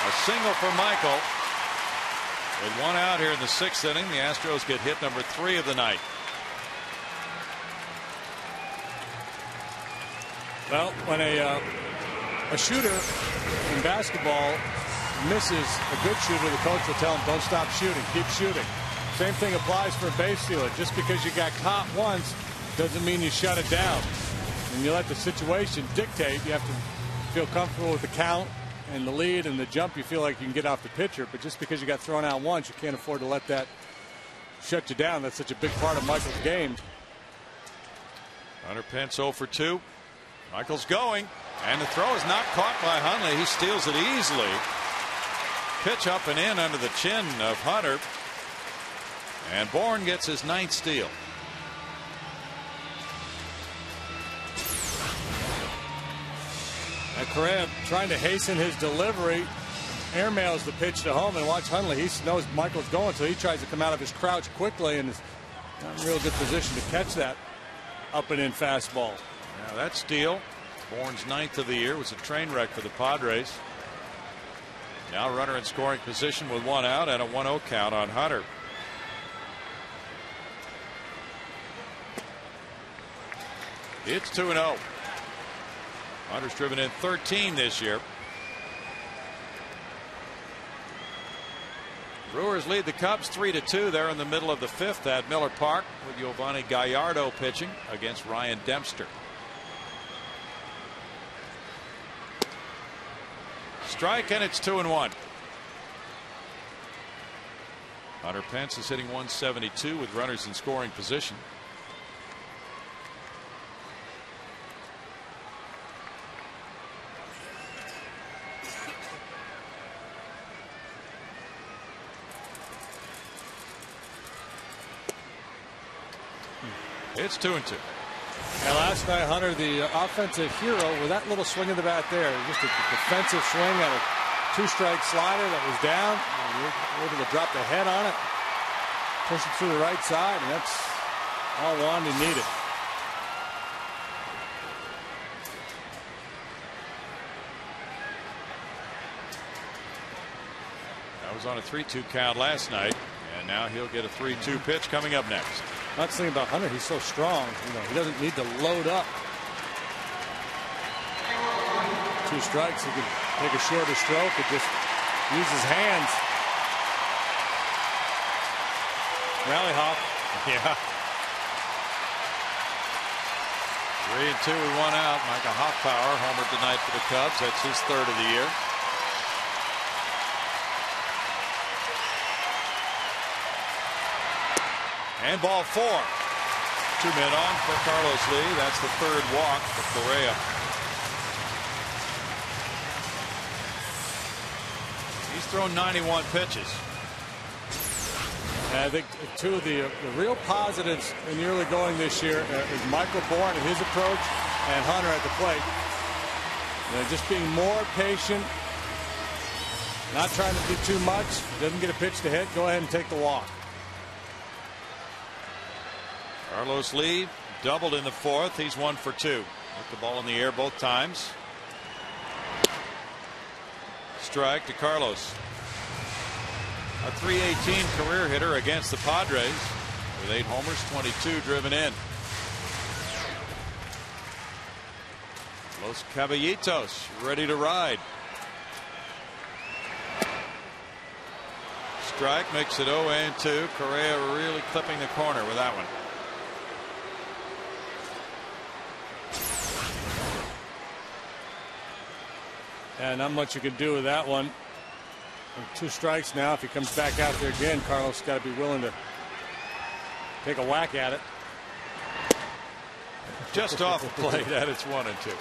A single for Michael. With 1 out here in the 6th inning, the Astros get hit number 3 of the night. Well, when a shooter in basketball misses a good shooter, the coach will tell him, don't stop shooting, keep shooting. Same thing applies for a base stealer. Just because you got caught once doesn't mean you shut it down. And you let the situation dictate. You have to feel comfortable with the count and the lead and the jump. You feel like you can get off the pitcher, but just because you got thrown out once, you can't afford to let that shut you down. That's such a big part of Michael's game. Hunter Pence 0 for 2. Michael's going, and the throw is not caught by Hundley. He steals it easily. Pitch up and in under the chin of Hunter, and Bourne gets his 9th steal. And Correa trying to hasten his delivery, airmails the pitch to home, and watch Hundley. He knows Michael's going, so he tries to come out of his crouch quickly and is not in real good position to catch that up and in fastball. Now that steal, Bourne's 9th of the year, was a train wreck for the Padres. Now runner in scoring position with 1 out and a 1-0 count on Hunter. It's 2-0. Hunter's driven in 13 this year. Brewers lead the Cubs 3-2. They're in the middle of the 5th at Miller Park with Giovanni Gallardo pitching against Ryan Dempster. Strike, and it's 2-1. Hunter Pence is hitting 172 with runners in scoring position. It's 2-2. And last night, Hunter, the offensive hero, with that little swing of the bat there, just a defensive swing on a 2-strike slider that was down, and able to drop the head on it, push it through the right side, and that's all Wandy needed. That was on a 3-2 count last night, and now he'll get a 3-2 pitch coming up next. That's the thing about Hunter, he's so strong. He doesn't need to load up. 2 strikes, he could take a shorter stroke and just use his hands. Rally hop. Yeah. 3-2 with 1 out. Micah Hoffpauir homered tonight for the Cubs. That's his 3rd of the year. And ball 4. 2 men on for Carlos Lee. That's the 3rd walk for Correa. He's thrown 91 pitches. And I think 2 of the real positives in the early going this year is Michael Bourne and his approach, and Hunter at the plate. Just being more patient, not trying to do too much. Doesn't get a pitch to hit, go ahead and take the walk. Carlos Lee doubled in the 4th. He's 1 for 2. Put the ball in the air both times. Strike to Carlos. A .318 career hitter against the Padres with 8 homers, 22 driven in. Los Caballitos ready to ride. Strike makes it 0-2. Correa really clipping the corner with that one. And not much you can do with that one. 2 strikes now. If he comes back out there again, Carlos got to be willing to take a whack at it. Just off the plate, and it's 1-2.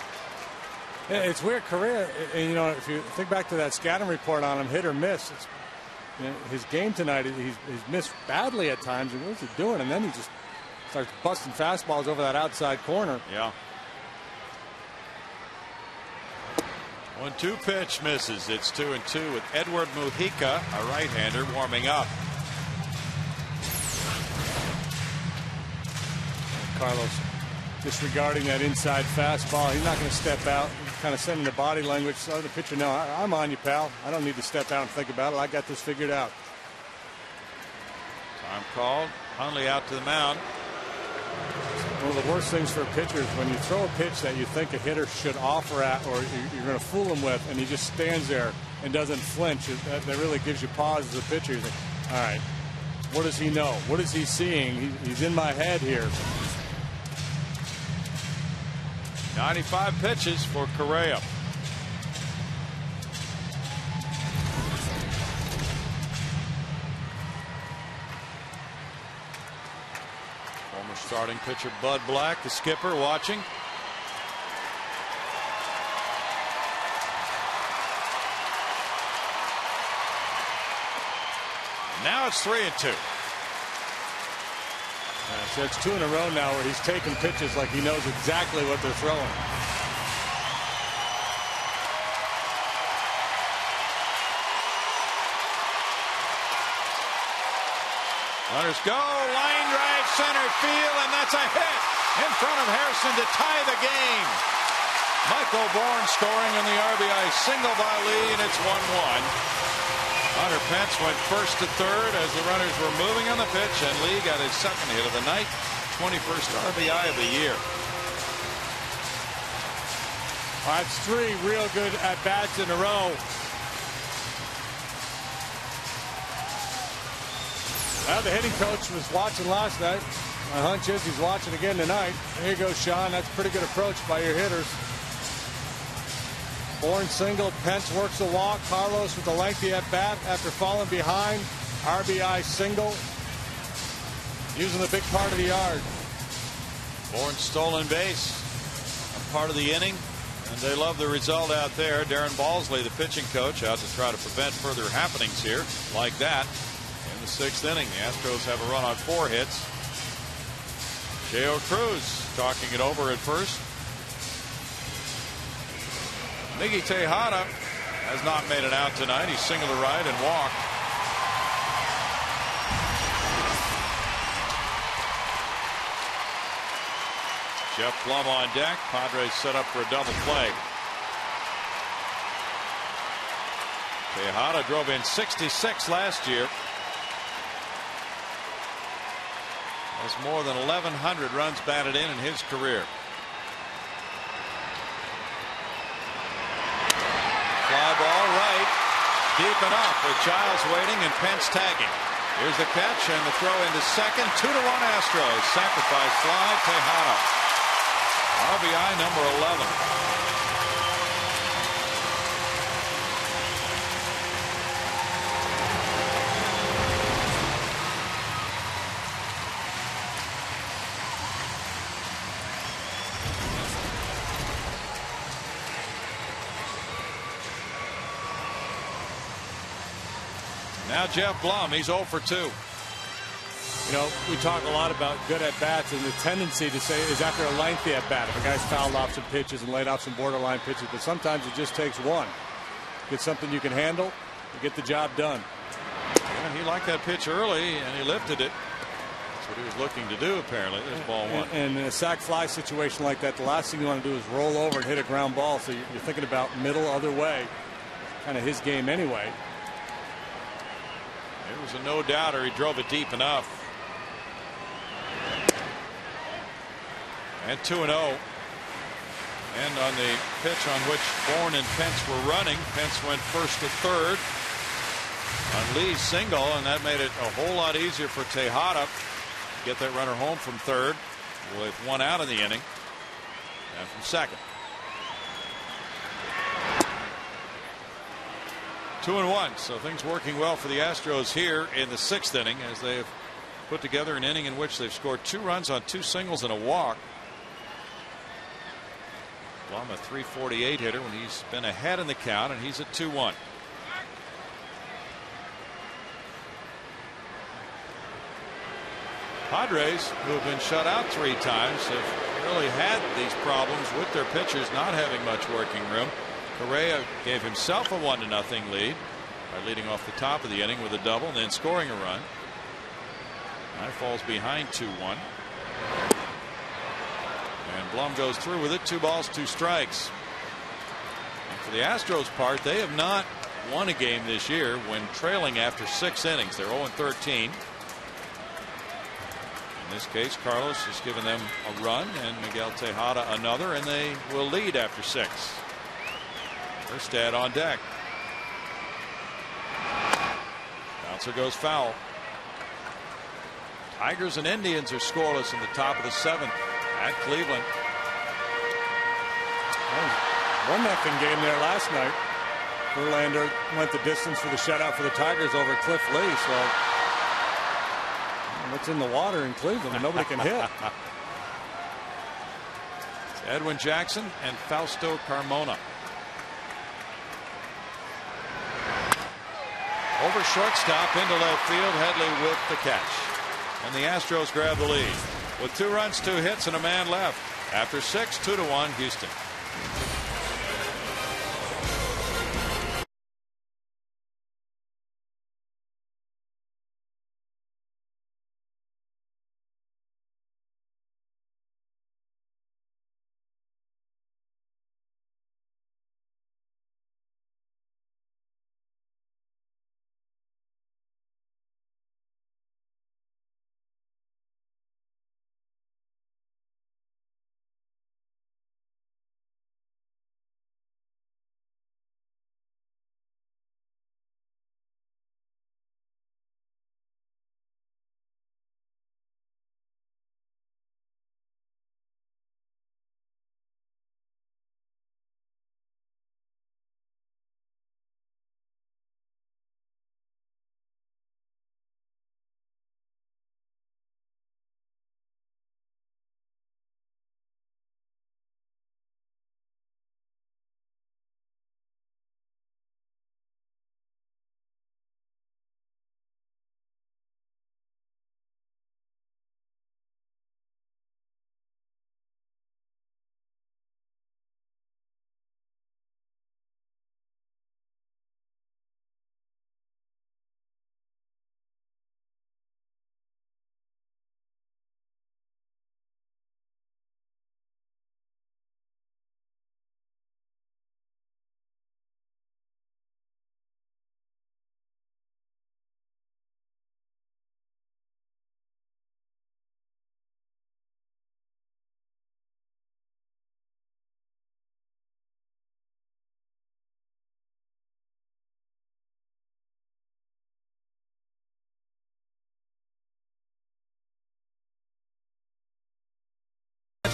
Yeah, it's weird. Correa, you know, if you think back to that scouting report on him, hit or miss. It's, you know, his game tonight, he's missed badly at times. And what's he doing? And then he just starts busting fastballs over that outside corner. Yeah. 1-2 pitch misses. It's 2-2 with Edward Mujica, a right-hander, warming up. Carlos disregarding that inside fastball. He's not going to step out. He's kind of sending the body language. So the pitcher, no, I'm on you, pal. I don't need to step out and think about it. I got this figured out. Time called. Hundley out to the mound. One of the worst things for a pitcher is when you throw a pitch that you think a hitter should offer at, or you're going to fool him with, and he just stands there and doesn't flinch. That really gives you pause as a pitcher. You think, all right, what does he know? What is he seeing? He's in my head here. 95 pitches for Correa. Former starting pitcher Bud Black, the skipper, watching. Now it's 3-2. So it's 2 in a row now where he's taking pitches like he knows exactly what they're throwing. Runners go, line drive center field, and that's a hit in front of Harrison to tie the game. Michael Bourne scoring on the RBI single by Lee, and it's 1-1. Hunter Pence went first to third as the runners were moving on the pitch, and Lee got his second hit of the night, 21st RBI of the year. That's 3 real good at-bats in a row. Well, the hitting coach was watching last night. My hunch is he's watching again tonight. There you go, Sean. That's a pretty good approach by your hitters. Bourne single, Pence works a walk. Carlos with a lengthy at bat after falling behind. RBI single. Using the big part of the yard. Bourne stolen base, a part of the inning, and they love the result out there. Darren Balsley, the pitching coach, out to try to prevent further happenings here like that. In the 6th inning, the Astros have a run on 4 hits. J.O. Cruz talking it over at first. Miggy Tejada has not made it out tonight. He singled to right and walked. Jeff Blum on deck. Padres set up for a double play. Tejada drove in 66 last year. That's more than 1,100 runs batted in his career. Fly ball right, deep enough with Giles waiting and Pence tagging. Here's the catch and the throw into second. 2-1 Astros. Sacrifice fly, Tejada. RBI number 11. Now Jeff Blum, he's 0 for 2. You know, we talk a lot about good at-bats, and the tendency to say is after a lengthy at-bat. If a guy's fouled off some pitches and laid off some borderline pitches, but sometimes it just takes one. Get something you can handle, you get the job done. Yeah, he liked that pitch early, and he lifted it. That's what he was looking to do, apparently. There's ball 1. And in a sac fly situation like that, the last thing you want to do is roll over and hit a ground ball, so you're thinking about middle, other way. Kind of his game anyway. It was a no-doubter. He drove it deep enough. And 2-0. And on the pitch on which Bourne and Pence were running, Pence went first to third on Lee's single, and that made it a whole lot easier for Tejada to get that runner home from third with one out of the inning and from second. 2-1, so things working well for the Astros here in the sixth inning as they have put together an inning in which they've scored 2 runs on 2 singles and a walk. Blum, a .348 hitter when he's been ahead in the count, and he's at 2-1. Padres, who have been shut out 3 times, have really had these problems with their pitchers not having much working room. Correa gave himself a 1-0 lead by leading off the top of the inning with a double and then scoring a run. Now falls behind 2-1. And Blum goes through with it. 2 balls, 2 strikes. And for the Astros' part, they have not won a game this year when trailing after 6 innings. They're 0-13. In this case, Carlos has given them a run and Miguel Tejada another, and they will lead after 6. Erstad on deck. Bouncer goes foul. Tigers and Indians are scoreless in the top of the 7th at Cleveland. 1-0 game there last night. Verlander went the distance for the shutout for the Tigers over Cliff Lee. So what's in the water in Cleveland? Nobody can hit. It's Edwin Jackson and Fausto Carmona. Over shortstop into left field. Headley with the catch. And the Astros grab the lead with 2 runs, 2 hits, and a man left. After 6, 2-1 Houston.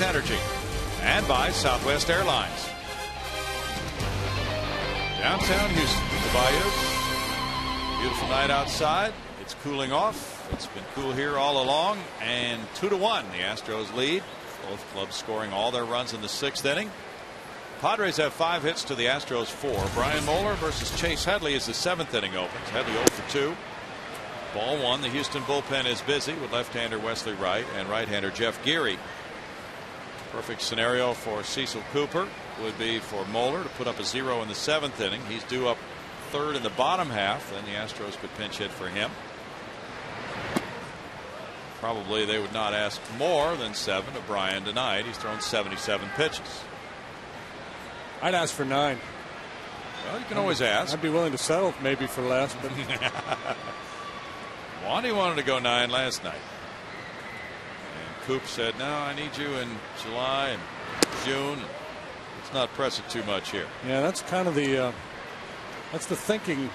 Energy and by Southwest Airlines. Downtown Houston, the Bayous. Beautiful night outside. It's cooling off. It's been cool here all along. And 2-1 the Astros lead. Both clubs scoring all their runs in the 6th inning. Padres have 5 hits to the Astros 4. Brian Moeller versus Chase Headley as the 7th inning opens. Headley 0 for 2. Ball 1. The Houston bullpen is busy with left-hander Wesley Wright and right-hander Jeff Geary. Perfect scenario for Cecil Cooper would be for Moeller to put up a 0 in the 7th inning. He's due up 3rd in the bottom half. Then the Astros could pinch hit for him. Probably they would not ask more than 7 of Brian tonight. He's thrown 77 pitches. I'd ask for 9. Well, you can always ask. I'd be willing to settle maybe for less. But Wandy wanted to go 9 last night. Coop said, no, I need you in July and June. Let's not press it too much here. Yeah, that's kind of the thinking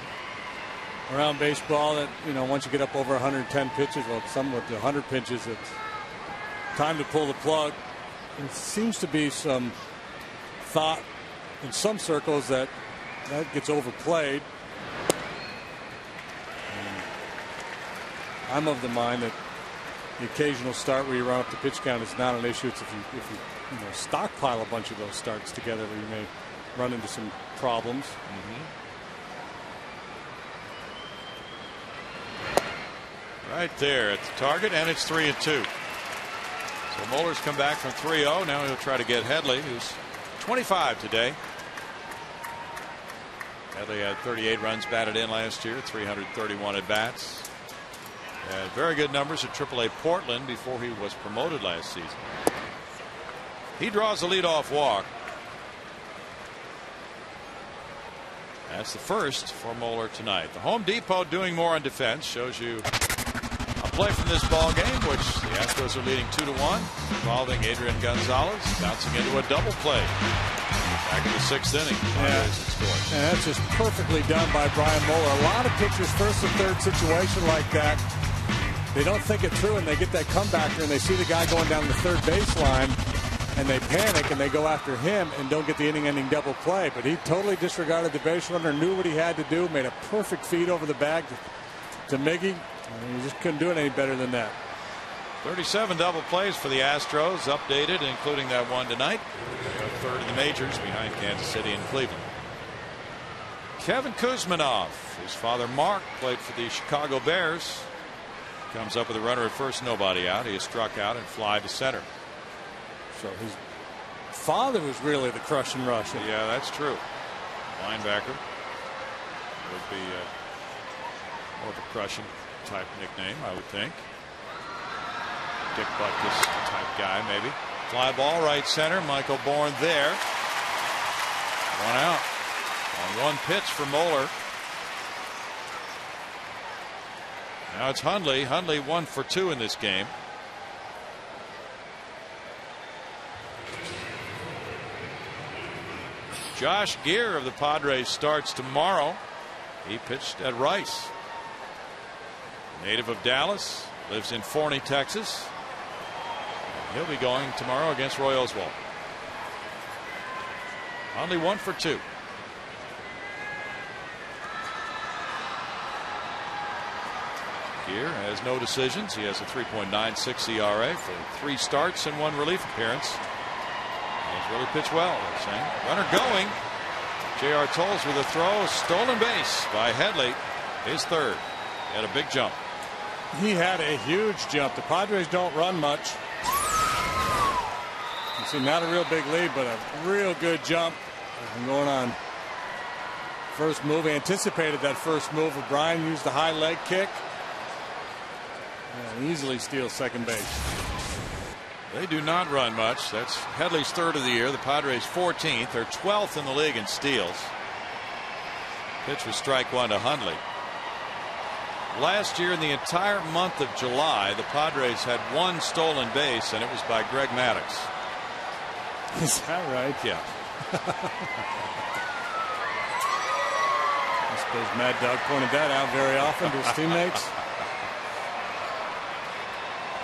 around baseball, that once you get up over 110 pitches, well, some with the 100 pitches, it's time to pull the plug. There seems to be some thought in some circles that gets overplayed. And I'm of the mind that the occasional start where you run up the pitch count is not an issue. It's if you stockpile a bunch of those starts together, where you may run into some problems. Right there at the target, and it's 3-2. So Moeller's come back from 3-0. Now he'll try to get Headley, who's 25 today. Headley had 38 runs batted in last year, 331 at bats. Had very good numbers at AAA Portland before he was promoted last season. He draws the leadoff walk. That's the first for Moeller tonight. The Home Depot doing more on defense. Shows you a play from this ball game, which the Astros are leading 2-1, involving Adrian Gonzalez bouncing into a double play back in the 6th inning. And that's just perfectly done by Brian Moeller. A lot of pitchers, first and third situation like that, they don't think it through, and they get that comebacker, and they see the guy going down the third baseline, and they panic and they go after him and don't get the inning-ending double play. But he totally disregarded the base runner, knew what he had to do, made a perfect feed over the bag to Miggy. He just couldn't do it any better than that. 37 double plays for the Astros, updated, including that one tonight. They're third in the majors behind Kansas City and Cleveland. Kevin Kuzminov, his father Mark played for the Chicago Bears. Comes up with a runner at first, nobody out. He is struck out and fly to center. So his father was really the crush and rush. Yeah, that's true. Linebacker would be more of a crushing type nickname, I would think. Dick Butkus type guy, maybe. Fly ball right center. Michael Bourne there. One out on one pitch for Moeller. Now it's Hundley. Hundley 1 for 2 in this game. Josh Gear of the Padres starts tomorrow. He pitched at Rice. Native of Dallas, lives in Forney, Texas. He'll be going tomorrow against Roy Oswalt. Only 1 for 2. Gear has no decisions. He has a 3.96 ERA for 3 starts and 1 relief appearance. He's really pitched well, they're saying. Runner going. J.R. Tolles with a throw. Stolen base by Headley. His third. He had a big jump. He had a huge jump. The Padres don't run much. You see, not a real big lead, but a real good jump. And going on first move. Anticipated that first move. O'Brien used the high leg kick. And easily steals second base. They do not run much. That's Headley's third of the year. The Padres 14th. They're 12th in the league in steals. Pitch was strike 1 to Hundley. Last year, in the entire month of July, the Padres had 1 stolen base, and it was by Greg Maddux. Is that right? Yeah. I suppose Mad Dog pointed that out very often to his teammates.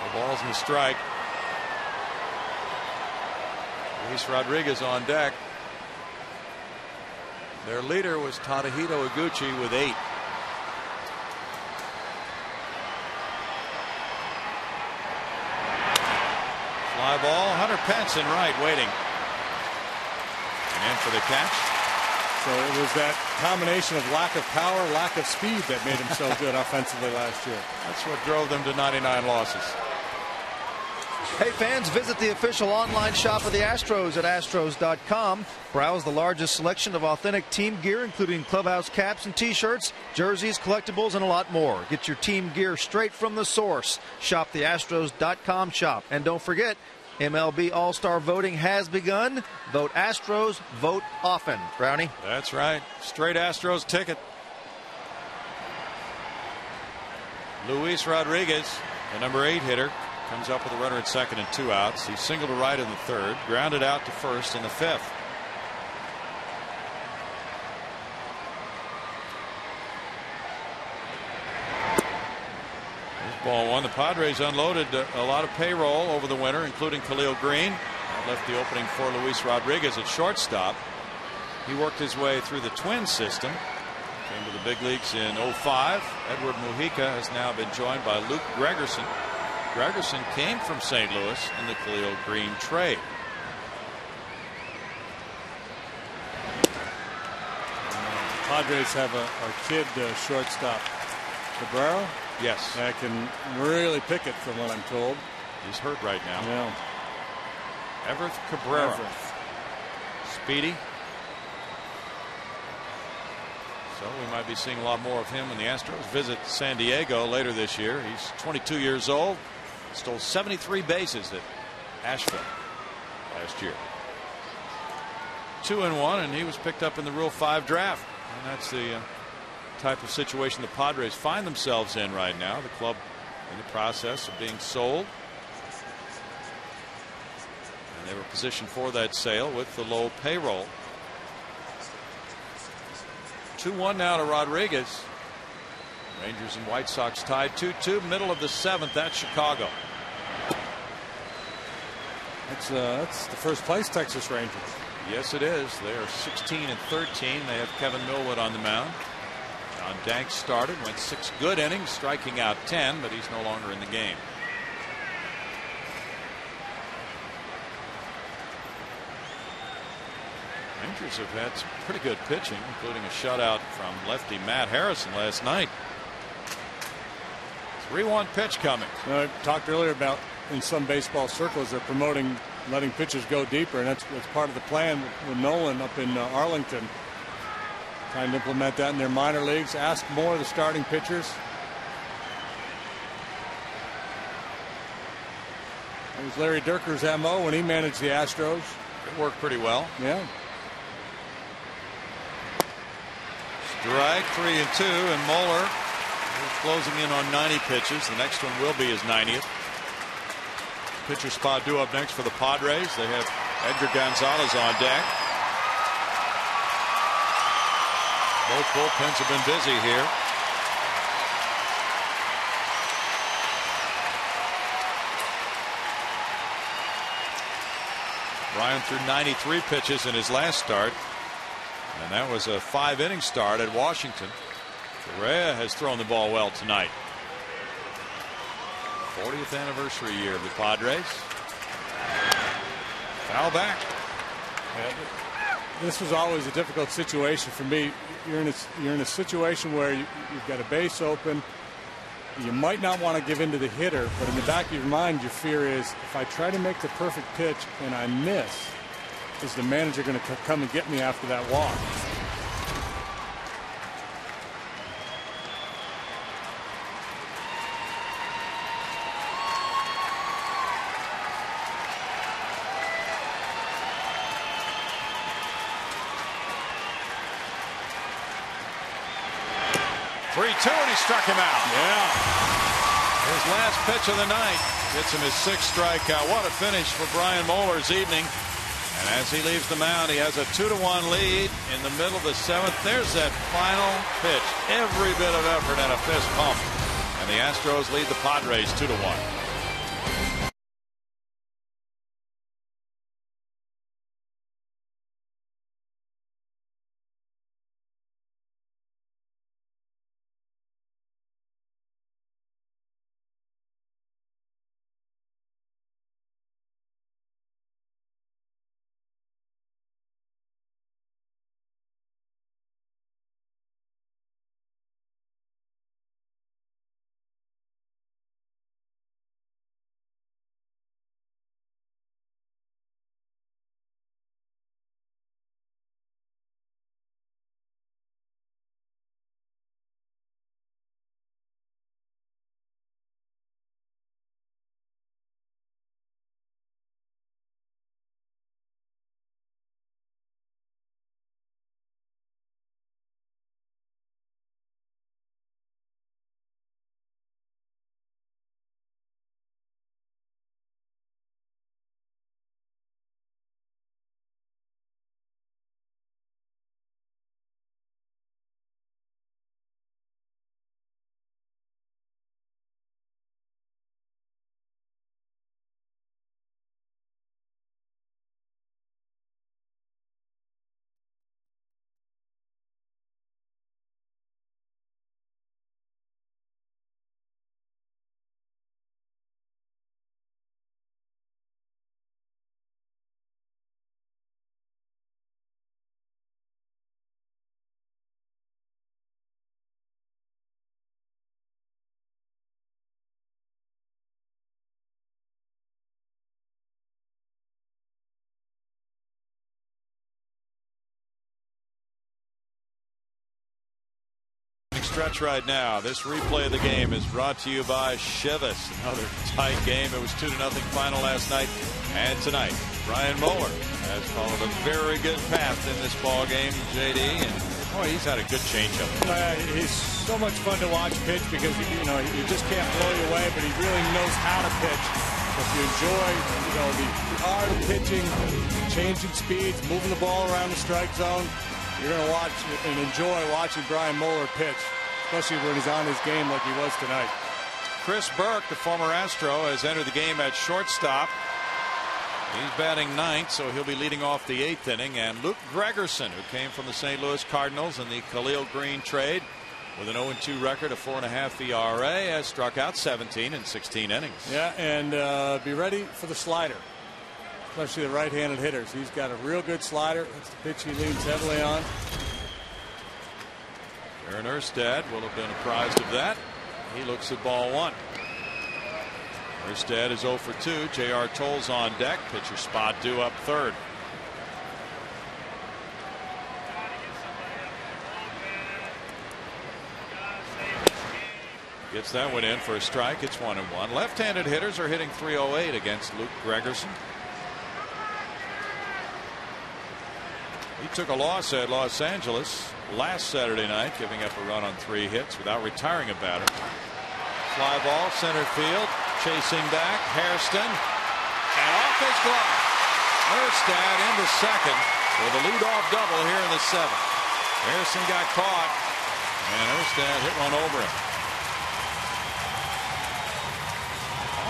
The ball's in the strike. Luis Rodriguez on deck. Their leader was Tadahito Iguchi with 8. Fly ball. Hunter Pence in right, waiting. And in for the catch. So it was that combination of lack of power, lack of speed that made him so good offensively last year. That's what drove them to 99 losses. Hey fans, visit the official online shop of the Astros at Astros.com. Browse the largest selection of authentic team gear, including clubhouse caps and t-shirts, jerseys, collectibles, and a lot more. Get your team gear straight from the source. Shop the Astros.com shop. And don't forget, MLB All-Star voting has begun. Vote Astros, vote often. Brownie? That's right. Straight Astros ticket. Luis Rodriguez, the number 8 hitter, comes up with a runner at second and 2 outs. He singled to right in the third, grounded out to first in the 5th. Ball one. The Padres unloaded a lot of payroll over the winter, including Khalil Green. That left the opening for Luis Rodriguez at shortstop. He worked his way through the Twins system. Came to the big leagues in '05. Edward Mujica has now been joined by Luke Gregerson. Gregerson came from St. Louis in the Khalil Green trade. Padres have a kid shortstop, Cabrera. Yes. That can really pick it, from what I'm told. He's hurt right now. Yeah. Everett Cabrera. Everett. Speedy. So we might be seeing a lot more of him when the Astros visit San Diego later this year. He's 22 years old. Stole 73 bases at Asheville last year. 2-1, and he was picked up in the Rule 5 draft. And that's the type of situation the Padres find themselves in right now. The club in the process of being sold. And they were positioned for that sale with the low payroll. 2-1 now to Rodriguez. Rangers and White Sox tied 2-2. Middle of the 7th. That's Chicago. That's the first place Texas Rangers. Yes, it is. They are 16-13. They have Kevin Millwood on the mound. John Danks started, went 6 good innings, striking out 10, but he's no longer in the game. Rangers have had some pretty good pitching, including a shutout from lefty Matt Harrison last night. 3-1 pitch coming. I talked earlier about, in some baseball circles, they're promoting letting pitchers go deeper, and that's part of the plan with Nolan up in Arlington. Trying to implement that in their minor leagues. Ask more of the starting pitchers. That was Larry Dirker's MO when he managed the Astros. It worked pretty well. Yeah. Strike 3-2, and Moeller is closing in on 90 pitches. The next one will be his 90th. Pitcher spot due up next for the Padres. They have Edgar Gonzalez on deck. Both bullpens have been busy here. Ryan threw 93 pitches in his last start, and that was a 5-inning start at Washington. Correa has thrown the ball well tonight. 40th anniversary year of the Padres. Foul back. This was always a difficult situation for me. You're in a situation where you've got a base open. You might not want to give in to the hitter, but in the back of your mind, your fear is, if I try to make the perfect pitch and I miss, is the manager going to come and get me after that walk? 3-2, and he struck him out. Yeah. His last pitch of the night gets him his 6th strikeout. What a finish for Brian Moeller's evening. And as he leaves the mound, he has a 2-1 lead in the middle of the 7th. There's that final pitch. Every bit of effort and a fist pump. And the Astros lead the Padres 2-1. stretch right now. This replay of the game is brought to you by Chivas. Another tight game. It was 2-0 final last night and tonight. Brian Moeller has followed a very good path in this ball game, JD, and boy, he's had a good changeup. He's so much fun to watch pitch because you just can't blow you away, but he really knows how to pitch. If you enjoy the art of pitching, changing speeds, moving the ball around the strike zone, you're going to watch and enjoy watching Brian Moeller pitch, especially when he's on his game like he was tonight. Chris Burke, the former Astro, has entered the game at shortstop. He's batting ninth, so he'll be leading off the 8th inning. And Luke Gregerson, who came from the St. Louis Cardinals in the Khalil Green trade, with an 0-2 record, a 4.5 ERA, has struck out 17 in 16 innings. Yeah, and be ready for the slider, especially the right-handed hitters. He's got a real good slider. That's the pitch he leans heavily on. Aaron Erstad will have been apprised of that. He looks at ball one. Erstad is 0 for 2. J.R. Tolles on deck. Pitcher spot due up third. Gets that one in for a strike. It's 1-1. Left-handed hitters are hitting .308 against Luke Gregerson. He took a loss at Los Angeles last Saturday night, giving up a run on 3 hits without retiring a batter. Fly ball, center field, chasing back, Hairston, and off his glove. Erstad into second with a leadoff double here in the 7th. Hairston got caught, and Erstad hit one over him.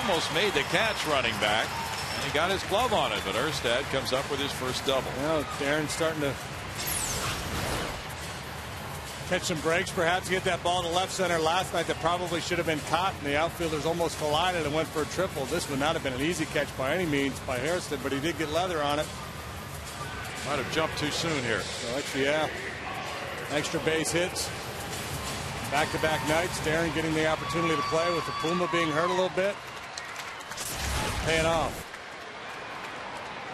Almost made the catch running back, and he got his glove on it, but Erstad comes up with his first double. Well, Darren's starting to catch some breaks, perhaps get that ball to left center last night that probably should have been caught, and the outfielders almost collided and went for a triple. This would not have been an easy catch by any means by Hairston, but he did get leather on it. Might have jumped too soon here. So actually, yeah, extra base hits. Back-to-back nights. Darren getting the opportunity to play with the Puma being hurt a little bit. Paying off.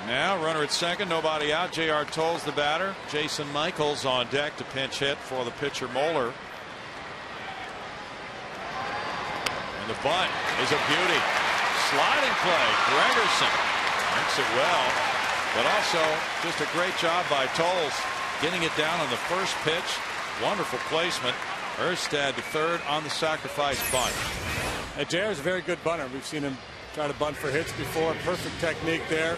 Now runner at second, nobody out. J.R. Tolles the batter. Jason Michaels on deck to pinch hit for the pitcher Moeller. And the bunt is a beauty. Sliding play. Gregerson makes it well, but also just a great job by Tolles getting it down on the first pitch. Wonderful placement. Erstad to third on the sacrifice bunt. J.R. is a very good bunter. We've seen him try to bunt for hits before. Perfect technique there.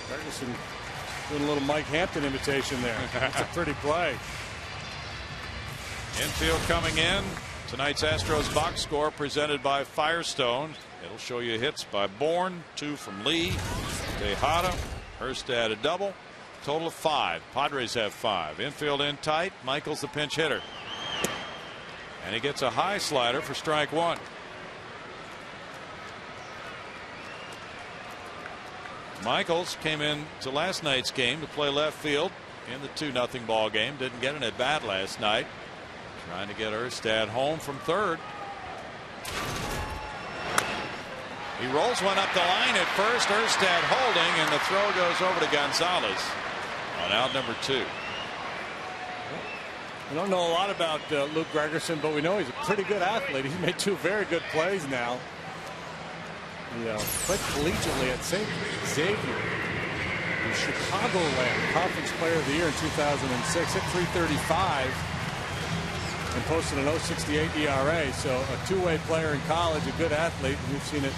Ferguson doing a little Mike Hampton imitation there. That's a pretty play. Infield coming in. Tonight's Astros box score presented by Firestone. It'll show you hits by Bourne, 2 from Lee, Tejada, Erstad a double. Total of 5. Padres have 5. Infield in tight. Michaels the pinch hitter. And he gets a high slider for strike 1. Michaels came in to last night's game to play left field in the 2-0 ball game. Didn't get an at bat last night. Trying to get Erstad home from third. He rolls one up the line at first. Erstad holding, and the throw goes over to Gonzalez on out number 2. We don't know a lot about Luke Gregerson, but we know he's a pretty good athlete. He's made 2 very good plays now. He played collegiately at St. Xavier, the Chicagoland Conference Player of the Year in 2006. Hit .335 and posted an .068 ERA. So a two-way player in college, a good athlete. And we've seen it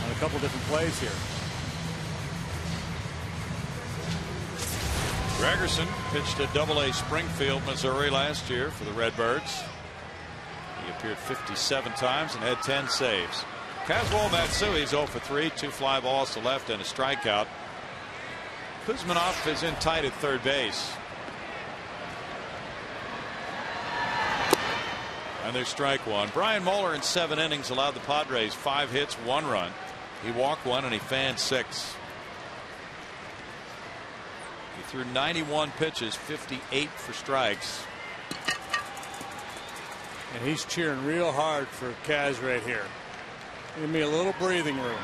on a couple different plays here. Gregerson pitched at AA Springfield, Missouri last year for the Redbirds. He appeared 57 times and had 10 saves. Kazuo Matsui's 0 for 3, 2 fly balls to left and a strikeout. Kuzmanov is in tight at third base. And there's strike 1. Brian Moeller in 7 innings allowed the Padres 5 hits, 1 run. He walked 1 and he fanned 6. He threw 91 pitches, 58 for strikes. And he's cheering real hard for Kaz right here. Give me a little breathing room.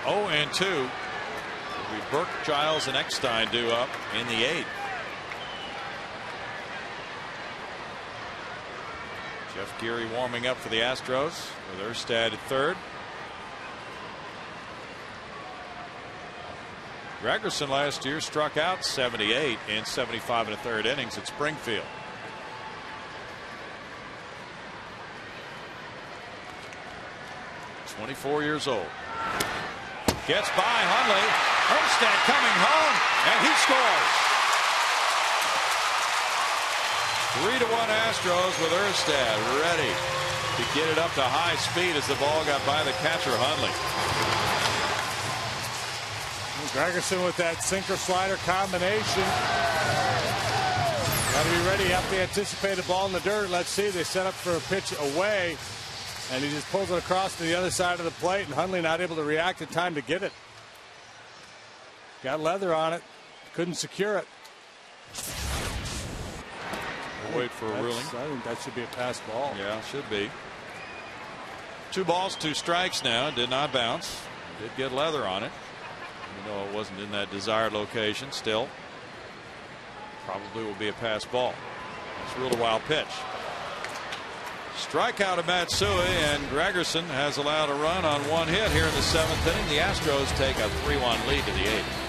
0-2. It'll be Burke, Giles, and Eckstein due up in the 8th. Jeff Geary warming up for the Astros with Erstad at third. Gregerson last year struck out 78 in 75 1/3 innings at Springfield. (24 years old). Gets by Hundley. Erstad coming home, and he scores. 3-1 Astros with Erstad ready to get it up to high speed as the ball got by the catcher Hundley. Gregerson with that sinker slider combination. Got to be ready. You have to anticipate the ball in the dirt. Let's see. They set up for a pitch away, and he just pulls it across to the other side of the plate, and Hundley not able to react in time to get it. Got leather on it. Couldn't secure it. We'll wait for a ruling. I think that should be a pass ball. Yeah, should be. 2 balls, 2 strikes now. Did not bounce. Did get leather on it. Even though it wasn't in that desired location, still probably will be a pass ball. It's ruled a wild pitch. Strikeout of Matsui, and Gregerson has allowed a run on 1 hit here in the 7th inning. The Astros take a 3-1 lead to the 8th.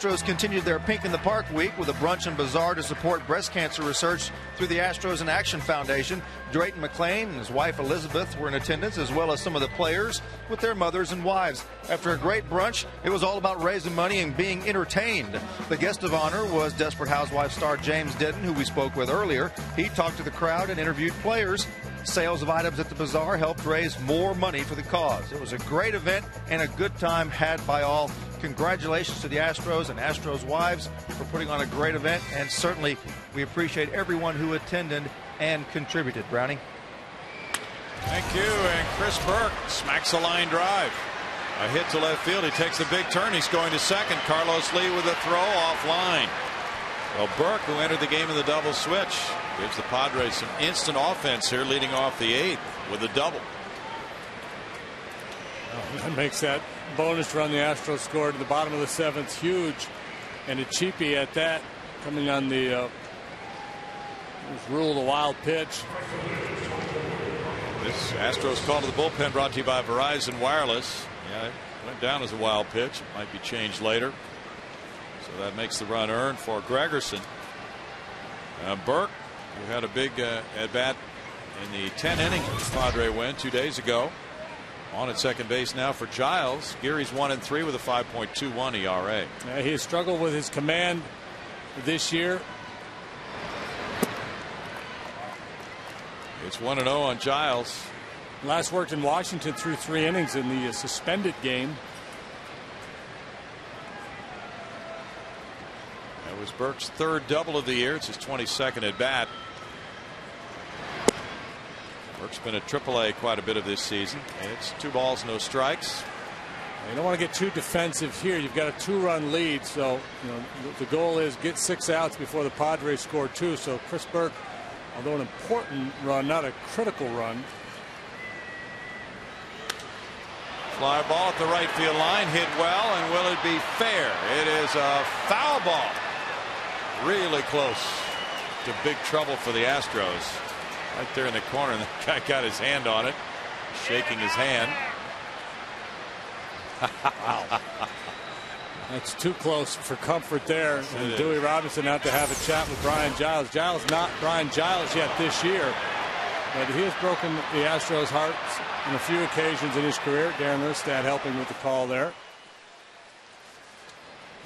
Astros continued their Pink in the Park week with a brunch and bazaar to support breast cancer research through the Astros in Action Foundation. Drayton McClain and his wife Elizabeth were in attendance, as well as some of the players with their mothers and wives. After a great brunch, it was all about raising money and being entertained. The guest of honor was Desperate Housewives star James Denton, who we spoke with earlier. He talked to the crowd and interviewed players. Sales of items at the bazaar helped raise more money for the cause. It was a great event and a good time had by all. Congratulations to the Astros and Astros wives for putting on a great event, and certainly we appreciate everyone who attended and contributed. Brownie. Thank you. And Chris Burke smacks a line drive. A hit to left field. He takes a big turn. He's going to second. Carlos Lee with a throw offline. Well, Burke, who entered the game in the double switch, gives the Padres some instant offense here, leading off the 8th with a double. That makes that bonus run the Astros scored at the bottom of the 7th huge, and a cheapie at that, coming on the was ruled a wild pitch. This Astros call to the bullpen brought to you by Verizon Wireless. Yeah, it went down as a wild pitch. It might be changed later. So that makes the run earned for Gregerson. Burke, who had a big at bat in the 10th inning Padre win 2 days ago, On at second base now for Giles. Geary's 1-3 with a 5.21 ERA. He has struggled with his command this year. It's 1-0 on Giles. Last worked in Washington through 3 innings in the suspended game. That was Burke's 3rd double of the year. It's his 22nd at bat. Burke's been at AAA quite a bit of this season. It's 2 balls, no strikes. You don't want to get too defensive here. You've got a 2-run lead, so the goal is get 6 outs before the Padres score 2. So Chris Burke, although an important run, not a critical run. Fly ball at the right field line, hit well, and will it be fair? It is a foul ball. Really close to big trouble for the Astros. Right there in the corner, and the guy got his hand on it, shaking his hand. Wow. That's too close for comfort there. And Dewey Robinson out to have a chat with Brian Giles. Giles not Brian Giles yet this year, but he has broken the Astros' hearts on a few occasions in his career. Darren Erstad helping with the call there.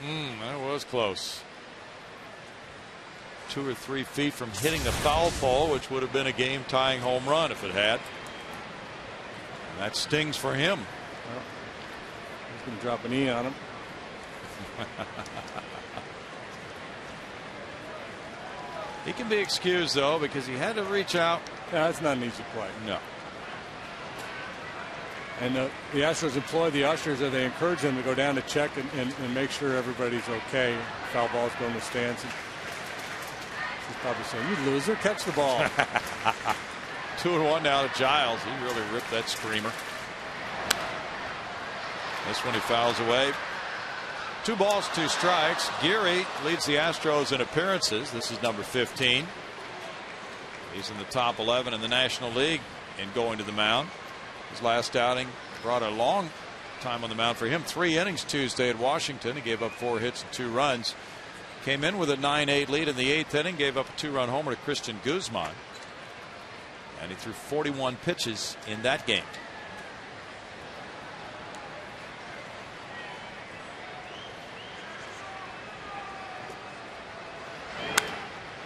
That was close. 2 or 3 feet from hitting the foul pole, which would have been a game-tying home run if it had. And that stings for him. Well, he's going to drop an E on him. He can be excused, though, because he had to reach out. Yeah, that's not an easy play. No. And the Astros employ the ushers, and they encourage them to go down to check and make sure everybody's okay. Foul ball's going to stands. He's probably saying, "You loser, catch the ball." 2-1 now to Giles. He really ripped that screamer. This one he fouls away. 2 balls, 2 strikes. Geary leads the Astros in appearances. This is number 15. He's in the top 11 in the National League in going to the mound. His last outing brought a long time on the mound for him. 3 innings Tuesday at Washington. He gave up 4 hits and 2 runs. Came in with a 9-8 lead in the 8th inning. Gave up a 2-run homer to Christian Guzman. And he threw 41 pitches in that game.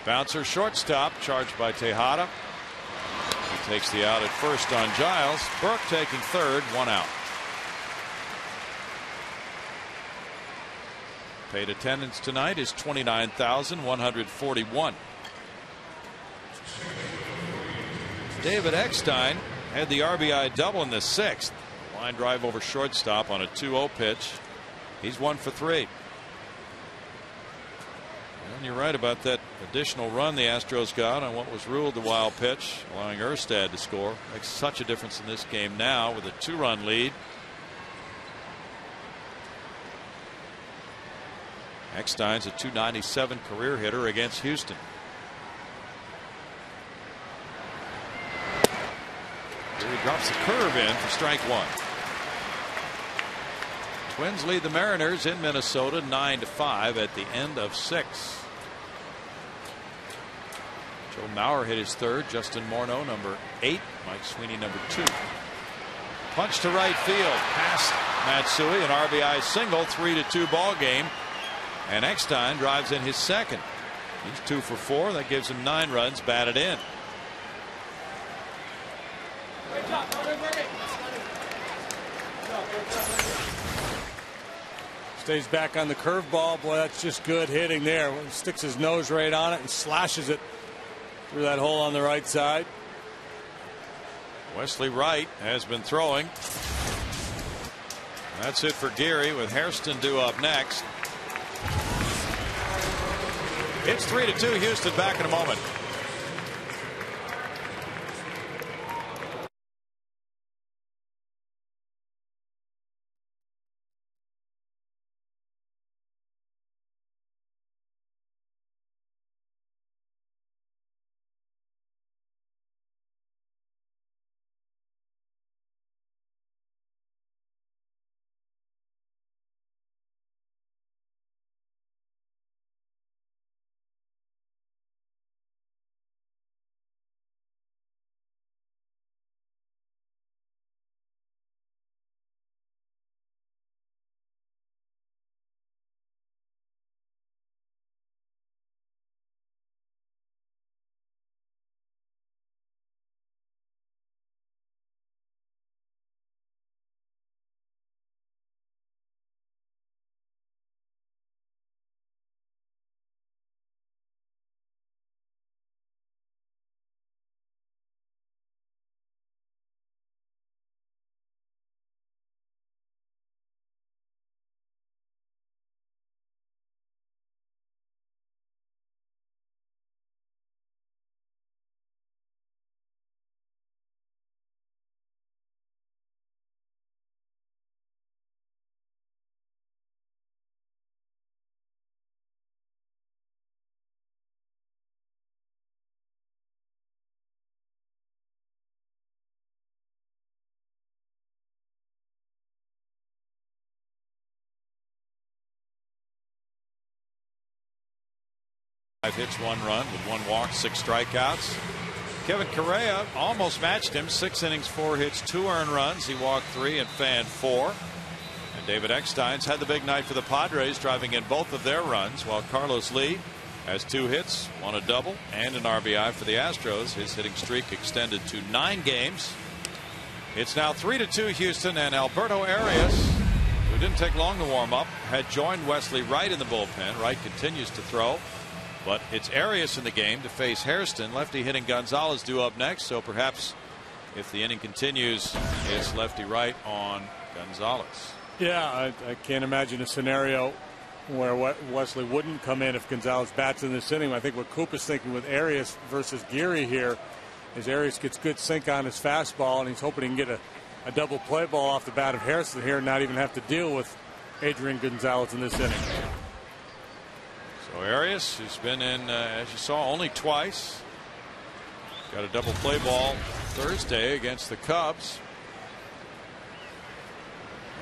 Bouncer shortstop, charged by Tejada. He takes the out at first on Giles. Burke taking third, 1 out. Paid attendance tonight is 29,141. David Eckstein had the RBI double in the 6th. Line drive over shortstop on a 2-0 pitch. He's 1 for 3. And you're right about that additional run the Astros got on what was ruled the wild pitch, allowing Erstad to score. Makes such a difference in this game now with a 2-run lead. Eckstein's a .297 career hitter against Houston. Here he drops the curve in for strike 1. Twins lead the Mariners in Minnesota 9-5 at the end of 6. Joe Mauer hit his 3rd. Justin Morneau number 8. Mike Sweeney number 2. Punch to right field past Matsui, an RBI single, 3-2 ball game. And Eckstein drives in his 2nd. He's 2 for 4. That gives him 9 runs batted in. Stays back on the curveball. Boy, that's just good hitting there. Sticks his nose right on it and slashes it through that hole on the right side. Wesley Wright has been throwing. That's it for Geary, with Hairston due up next. It's 3-2 Houston. Back in a moment. 5 hits, 1 run with 1 walk, 6 strikeouts. Kevin Correa almost matched him. 6 innings, 4 hits, 2 earned runs. He walked 3 and fanned 4. And David Eckstein's had the big night for the Padres, driving in both of their runs, while Carlos Lee has 2 hits, 1 a double, and an RBI for the Astros. His hitting streak extended to 9 games. It's now 3-2 Houston, and Alberto Arias, who didn't take long to warm up, had joined Wesley Wright in the bullpen. Wright continues to throw, but it's Arias in the game to face Hairston. Lefty hitting Gonzalez due up next, so perhaps if the inning continues, it's lefty Wright on Gonzalez. Yeah, I can't imagine a scenario where Wesley wouldn't come in if Gonzalez bats in this inning. I think what Coop is thinking with Arias versus Geary here is Arias gets good sink on his fastball, and he's hoping he can get a double play ball off the bat of Hairston here and not even have to deal with Adrian Gonzalez in this inning. So Arias, who's been in, as you saw, only twice, got a double play ball Thursday against the Cubs.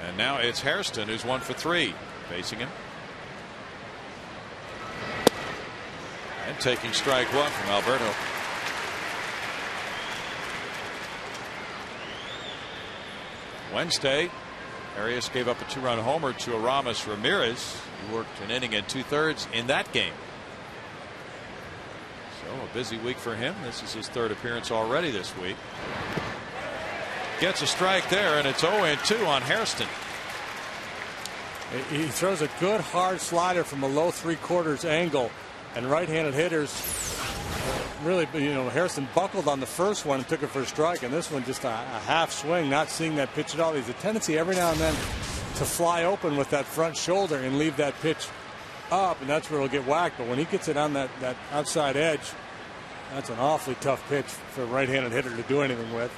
And now it's Hairston, who's 1 for 3 facing him. And taking strike 1 from Alberto. Wednesday, Arias gave up a 2-run homer to Aramis Ramirez, who worked an inning and 2/3 in that game. So a busy week for him. This is his 3rd appearance already this week. Gets a strike there, and it's 0-2 on Hairston. He throws a good hard slider from a low 3/4 angle, and right-handed hitters really, Hairston buckled on the first one and took it for a strike, and this one just a half swing, not seeing that pitch at all. There's a tendency every now and then to fly open with that front shoulder and leave that pitch up, and that's where it'll get whacked. But when he gets it on that outside edge, that's an awfully tough pitch for a right-handed hitter to do anything with.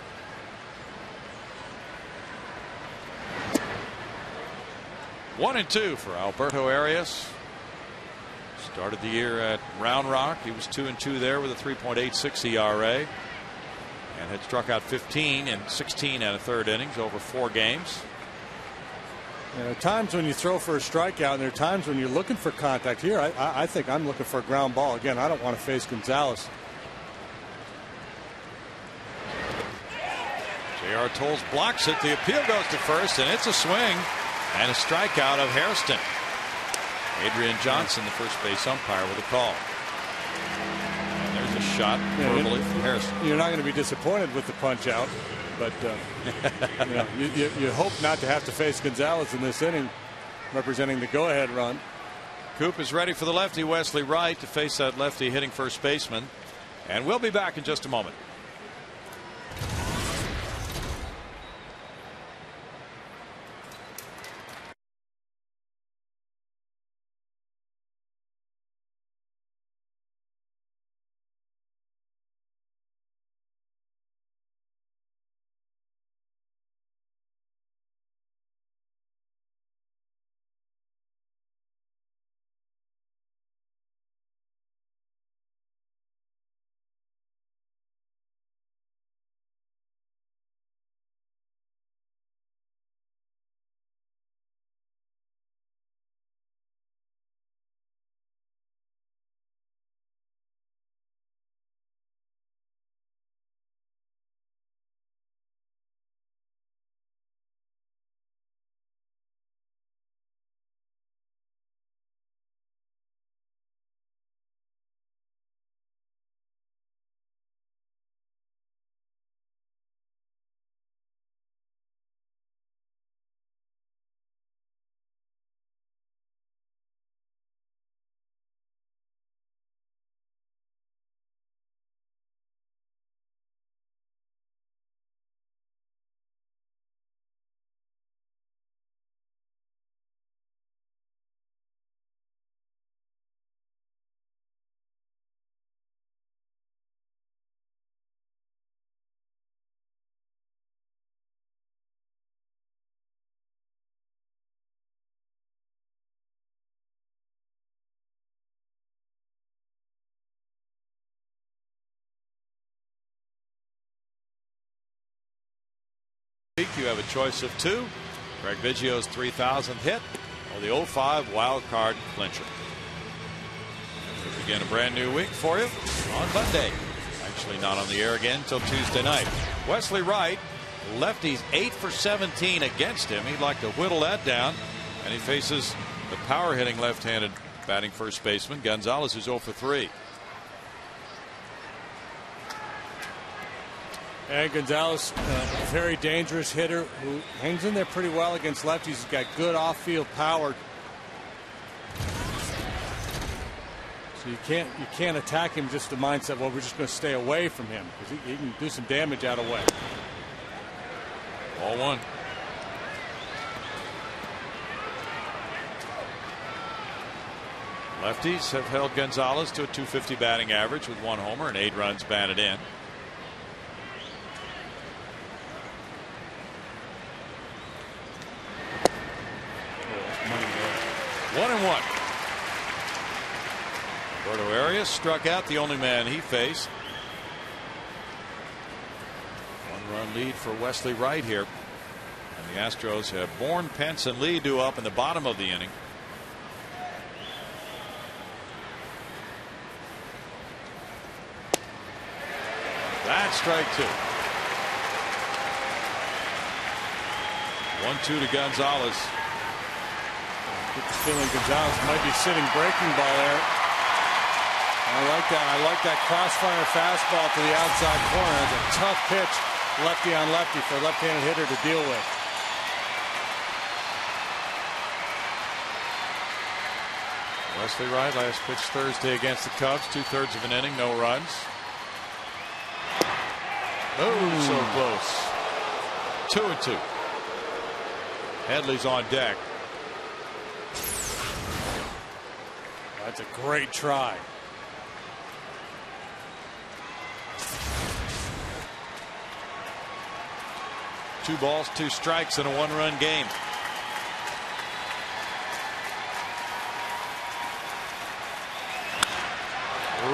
One and 2 for Alberto Arias. Started the year at Round Rock. He was 2-2 there with a 3.86 ERA, and had struck out 15 and 16 out of 3rd innings over 4 games. There are times when you throw for a strikeout, and there are times when you're looking for contact. Here, I think I'm looking for a ground ball. Again, I don't want to face Gonzalez. J.R. Tolles blocks it. The appeal goes to first, and it's a swing and a strikeout of Hairston. Adrian Johnson, the first base umpire, with a call. And there's a shot verbally from Hairston. You're not going to be disappointed with the punch out, but you hope not to have to face Gonzalez in this inning, representing the go-ahead run. Coop is ready for the lefty Wesley Wright to face that lefty hitting first baseman, and we'll be back in just a moment. You have a choice of 2. Greg Biggio's 3,000th hit, or the 05 wild card clincher. We Again, a brand new week for you on Monday. Actually not on the air again until Tuesday night. Wesley Wright, lefties 8 for 17 against him. He'd like to whittle that down, and he faces the power hitting left-handed batting first baseman Gonzalez, who's 0 for 3. And Gonzalez, a very dangerous hitter who hangs in there pretty well against lefties. He's got good off-field power. So you can't attack him just the mindset, well, we're just going to stay away from him, because he can do some damage out of way. Ball 1. Lefties have held Gonzalez to a .250 batting average with 1 homer and 8 runs batted in. One and one. Roberto Arias struck out the only man he faced. 1-run lead for Wesley Wright here. And the Astros have Bourne, Pence, and Lee due up in the bottom of the inning. That's strike 2. 1-2 to Gonzalez. Get the feeling Gonzalez might be sitting breaking ball there. I like that. I like that crossfire fastball to the outside corner. It's a tough pitch, lefty on lefty, for a left-handed hitter to deal with. Wesley Wright last pitch Thursday against the Cubs, 2/3 of an inning, no runs. Oh, so close. 2-2. Headley's on deck. That's a great try. Two balls, 2 strikes in a 1-run game.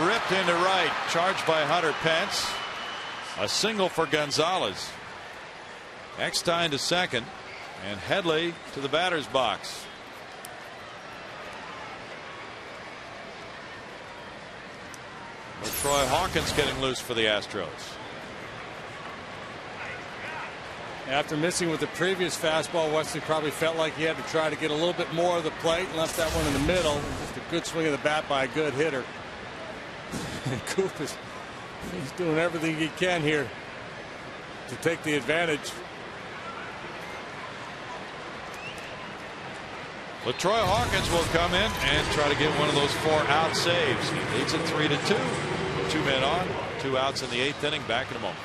Ripped into right, charged by Hunter Pence. A single for Gonzalez. Eckstein to second, and Headley to the batter's box. Troy Hawkins getting loose for the Astros. After missing with the previous fastball, Wesley probably felt like he had to try to get a little bit more of the plate and left that one in the middle. Just a good swing of the bat by a good hitter. And Coop he's doing everything he can here to take the advantage. LaTroy Hawkins will come in and try to get one of those 4-out saves. He leads it 3-2. 2 men on, 2 outs in the 8th inning. Back in a moment.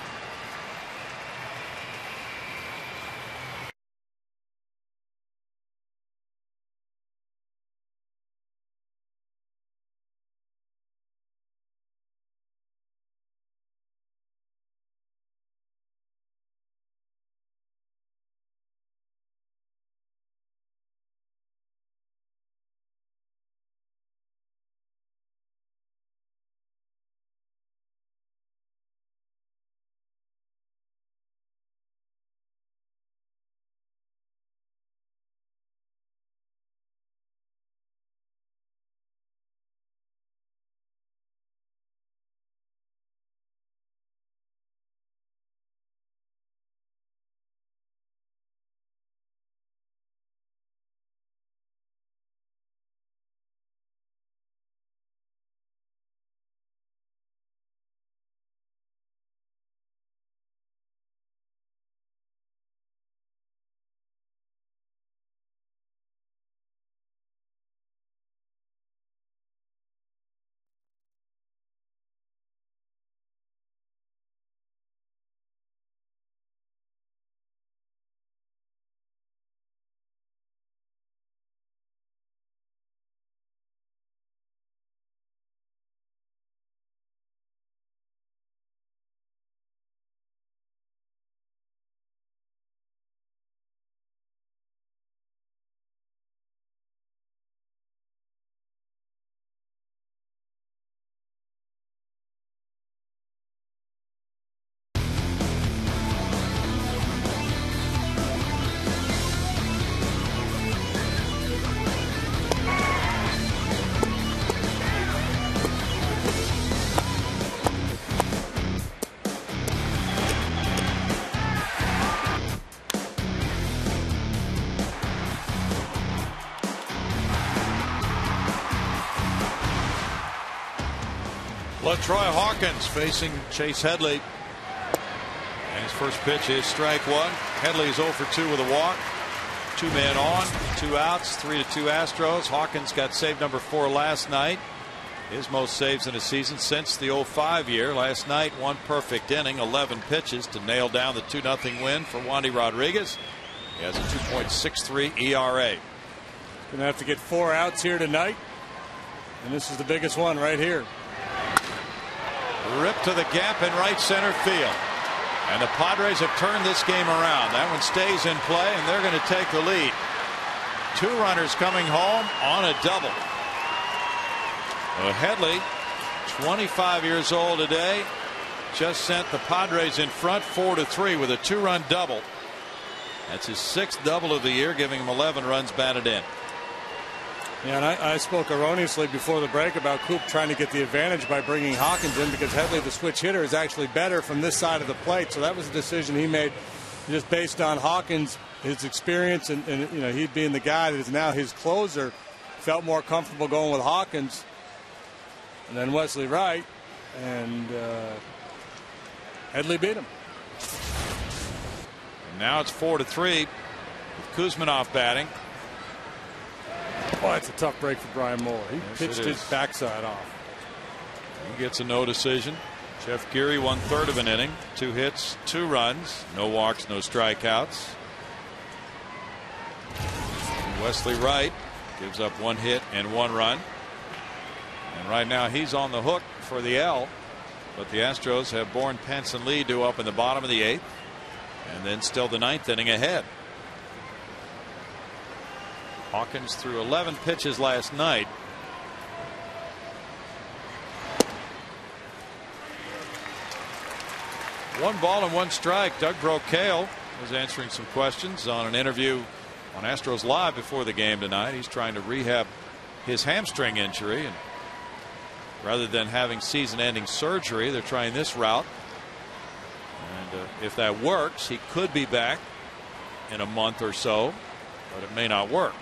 LaTroy Hawkins facing Chase Headley. And his first pitch is strike one. Headley is 0 for 2 with a walk. 2 men on, 2 outs, 3-2 Astros. Hawkins got save number 4 last night. His most saves in a season since the 05 year. Last night, 1 perfect inning, 11 pitches to nail down the 2-0 win for Wandy Rodriguez. He has a 2.63 ERA. Going to have to get 4 outs here tonight. And this is the biggest one right here. Ripped to the gap in right center field. And the Padres have turned this game around. That one stays in play, and they're going to take the lead. 2 runners coming home on a double. Well, Headley, 25 years old today, just sent the Padres in front 4-3 with a 2-run double. That's his 6th double of the year, giving him 11 runs batted in. Yeah, and I spoke erroneously before the break about Coop trying to get the advantage by bringing Hawkins in, because Headley, the switch hitter, is actually better from this side of the plate. So that was a decision he made just based on Hawkins, his experience, and you know, he being the guy that is now his closer, felt more comfortable going with Hawkins. And then Wesley Wright, and Headley beat him. And now it's 4-3 with Kuzminoff batting. Boy, it's a tough break for Brian Moore. He pitched his backside off. He gets a no decision. Jeff Geary 1/3 of an inning, 2 hits, 2 runs, no walks, no strikeouts. And Wesley Wright gives up 1 hit and 1 run. And right now he's on the hook for the L. But the Astros have Bourne, Pence, and Lee due up in the bottom of the 8th. And then still the 9th inning ahead. Hawkins threw 11 pitches last night. One ball and 1 strike. Doug Brocail was answering some questions on an interview on Astros Live before the game tonight. He's trying to rehab his hamstring injury, and rather than having season-ending surgery, they're trying this route. And if that works, he could be back in a month or so, but it may not work.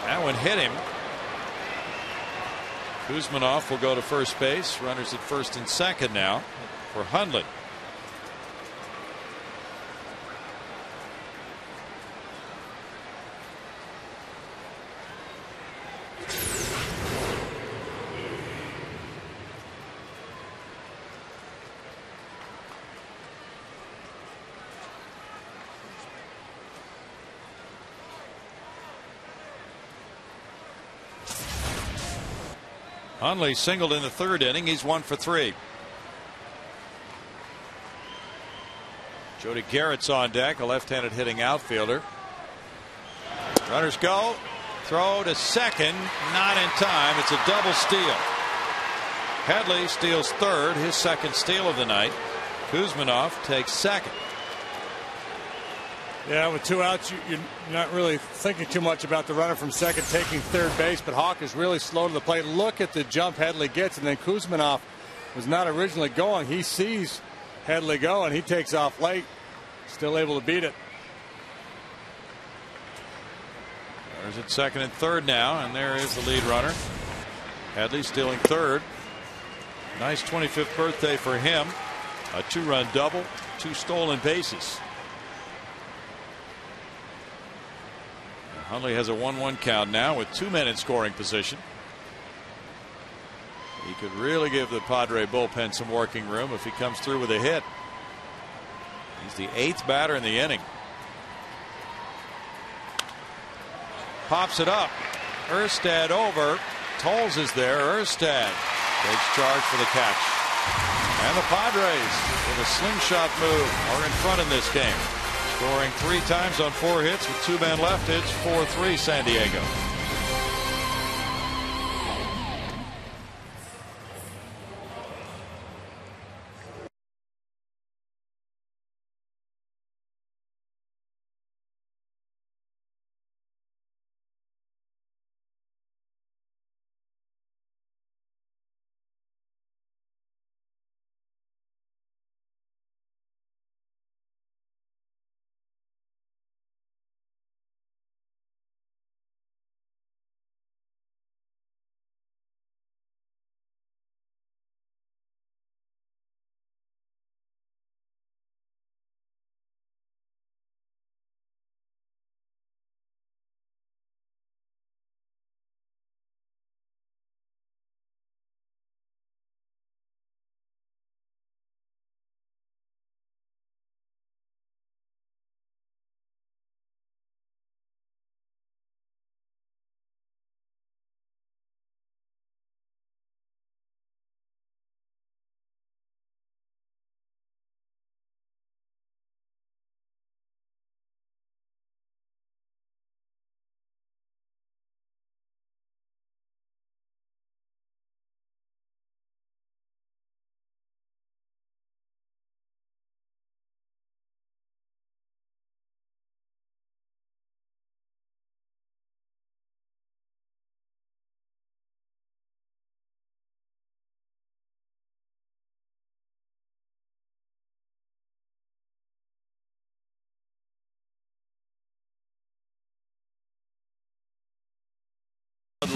That one hit him. Kuzminoff will go to first base. Runners at first and second now for Hundley. Hundley singled in the 3rd inning. He's 1 for 3. Jody Garrett's on deck, a left-handed hitting outfielder. Runners go. Throw to second. Not in time. It's a double steal. Headley steals 3rd, his 2nd steal of the night. Kuzminoff takes 2nd. Yeah, with 2 outs, you're not really thinking too much about the runner from second taking 3rd base, but Hawk is really slow to the plate. Look at the jump Headley gets, and then Kuzminoff was not originally going. He sees Headley go, and he takes off late. Still able to beat it. There's at 2nd and 3rd now, and there is the lead runner. Headley stealing 3rd. Nice 25th birthday for him. A 2-run double, 2 stolen bases. Hundley has a 1-1 count now with 2 men in scoring position. He could really give the Padre bullpen some working room if he comes through with a hit. He's the 8th batter in the inning. Pops it up. Erstad over. Tolles is there. Erstad takes charge for the catch. And the Padres, with a slingshot move, are in front in this game. Scoring 3 times on 4 hits with 2 men left. It's 4-3 San Diego.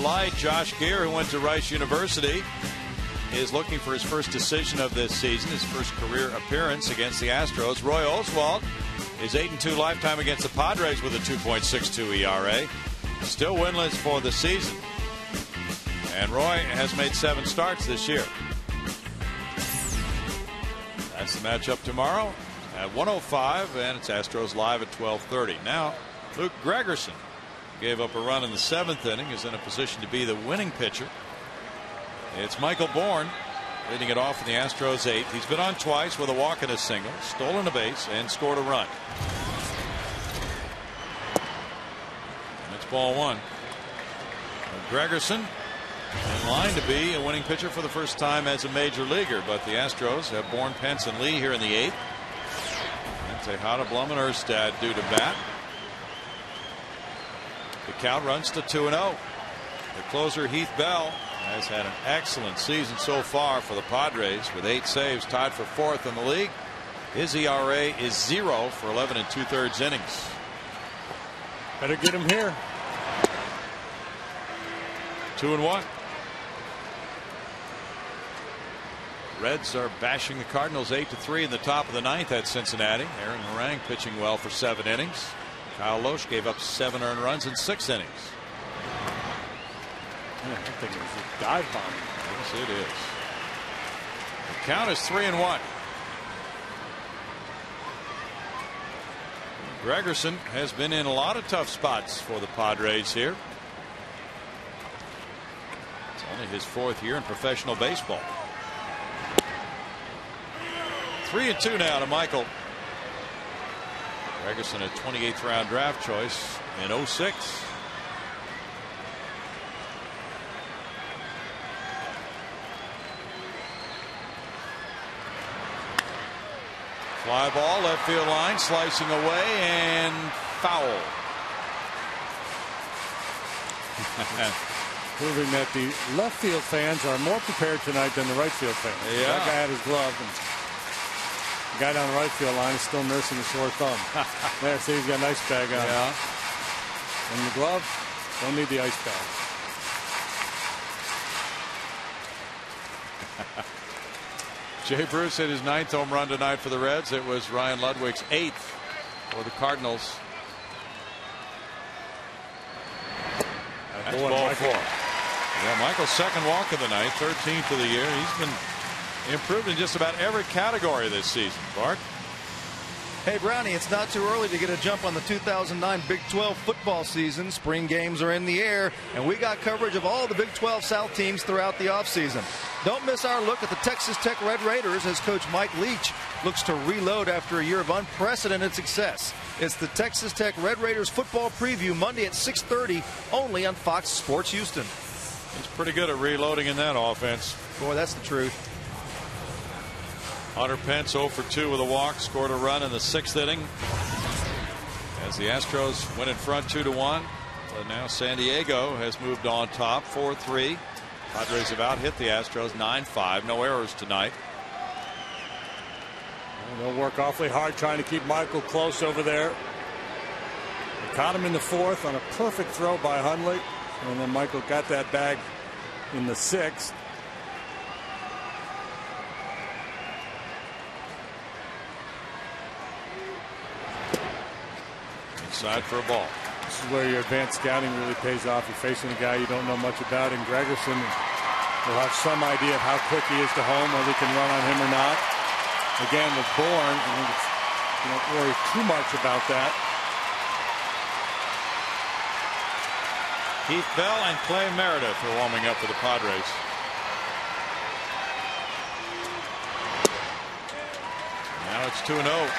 Light. Josh Gere, who went to Rice University, is looking for his first decision of this season, his first career appearance against the Astros. Roy Oswalt is 8-2 lifetime against the Padres with a 2.62 ERA. Still winless for the season. And Roy has made 7 starts this year. That's the matchup tomorrow at 1:05, and it's Astros live at 12:30. Now, Luke Gregerson gave up a run in the 7th inning, is in a position to be the winning pitcher. It's Michael Bourne leading it off in the Astros 8th. He's been on twice with a walk and a single, stolen a base, and scored a run. And it's ball 1. And Gregerson in line to be a winning pitcher for the first time as a major leaguer, but the Astros have Bourne, Pence, and Lee here in the 8th. And Tejada, Blum, and Erstad due to bat. The count runs to 2-0. The closer, Heath Bell, has had an excellent season so far for the Padres with 8 saves, tied for 4th in the league. His ERA is 0 for 11 2/3 innings. Better get him here. 2-1. Reds are bashing the Cardinals 8-3 in the top of the 9th at Cincinnati. Aaron Harang pitching well for 7 innings. Kyle Loesch gave up 7 earned runs in 6 innings. Yeah, I think it was a dive bomb. Yes, it is. The count is 3-1. Gregerson has been in a lot of tough spots for the Padres here. It's only his 4th year in professional baseball. 3-2 now to Michael. Gregerson, a 28th round draft choice in 06. Fly ball, left field line, slicing away, and foul. Proving that the left field fans are more prepared tonight than the right field fans. Yeah. That guy had his glove. And the guy down the right field line is still nursing a sore thumb. There, see, he's got an ice bag on. Yeah. And the glove, don't need the ice bag. Jay Bruce hit his 9th home run tonight for the Reds. It was Ryan Ludwig's 8th for the Cardinals. That's ball 4. Yeah, Michael's 2nd walk of the night, 13th of the year. He's been improved in just about every category this season. Bart? Hey, Brownie, it's not too early to get a jump on the 2009 Big 12 football season. Spring games are in the air, and we got coverage of all the Big 12 South teams throughout the offseason. Don't miss our look at the Texas Tech Red Raiders as Coach Mike Leach looks to reload after a year of unprecedented success. It's the Texas Tech Red Raiders football preview Monday at 6:30 only on Fox Sports Houston. He's pretty good at reloading in that offense. Boy, that's the truth. Hunter Pence 0 for 2 with a walk, scored a run in the 6th inning as the Astros went in front 2-1. But now San Diego has moved on top 4-3. Padres have out hit the Astros 9-5. No errors tonight. They'll work awfully hard trying to keep Michael close over there. They caught him in the 4th on a perfect throw by Hundley, and then Michael got that bag in the 6th. Inside for a ball. This is where your advanced scouting really pays off. You're facing a guy you don't know much about, and Gregerson will have some idea of how quick he is to home, whether he can run on him or not. Again, with Bourne, you don't worry too much about that. Heath Bell and Clay Meredith are warming up for the Padres. Now it's 2-0.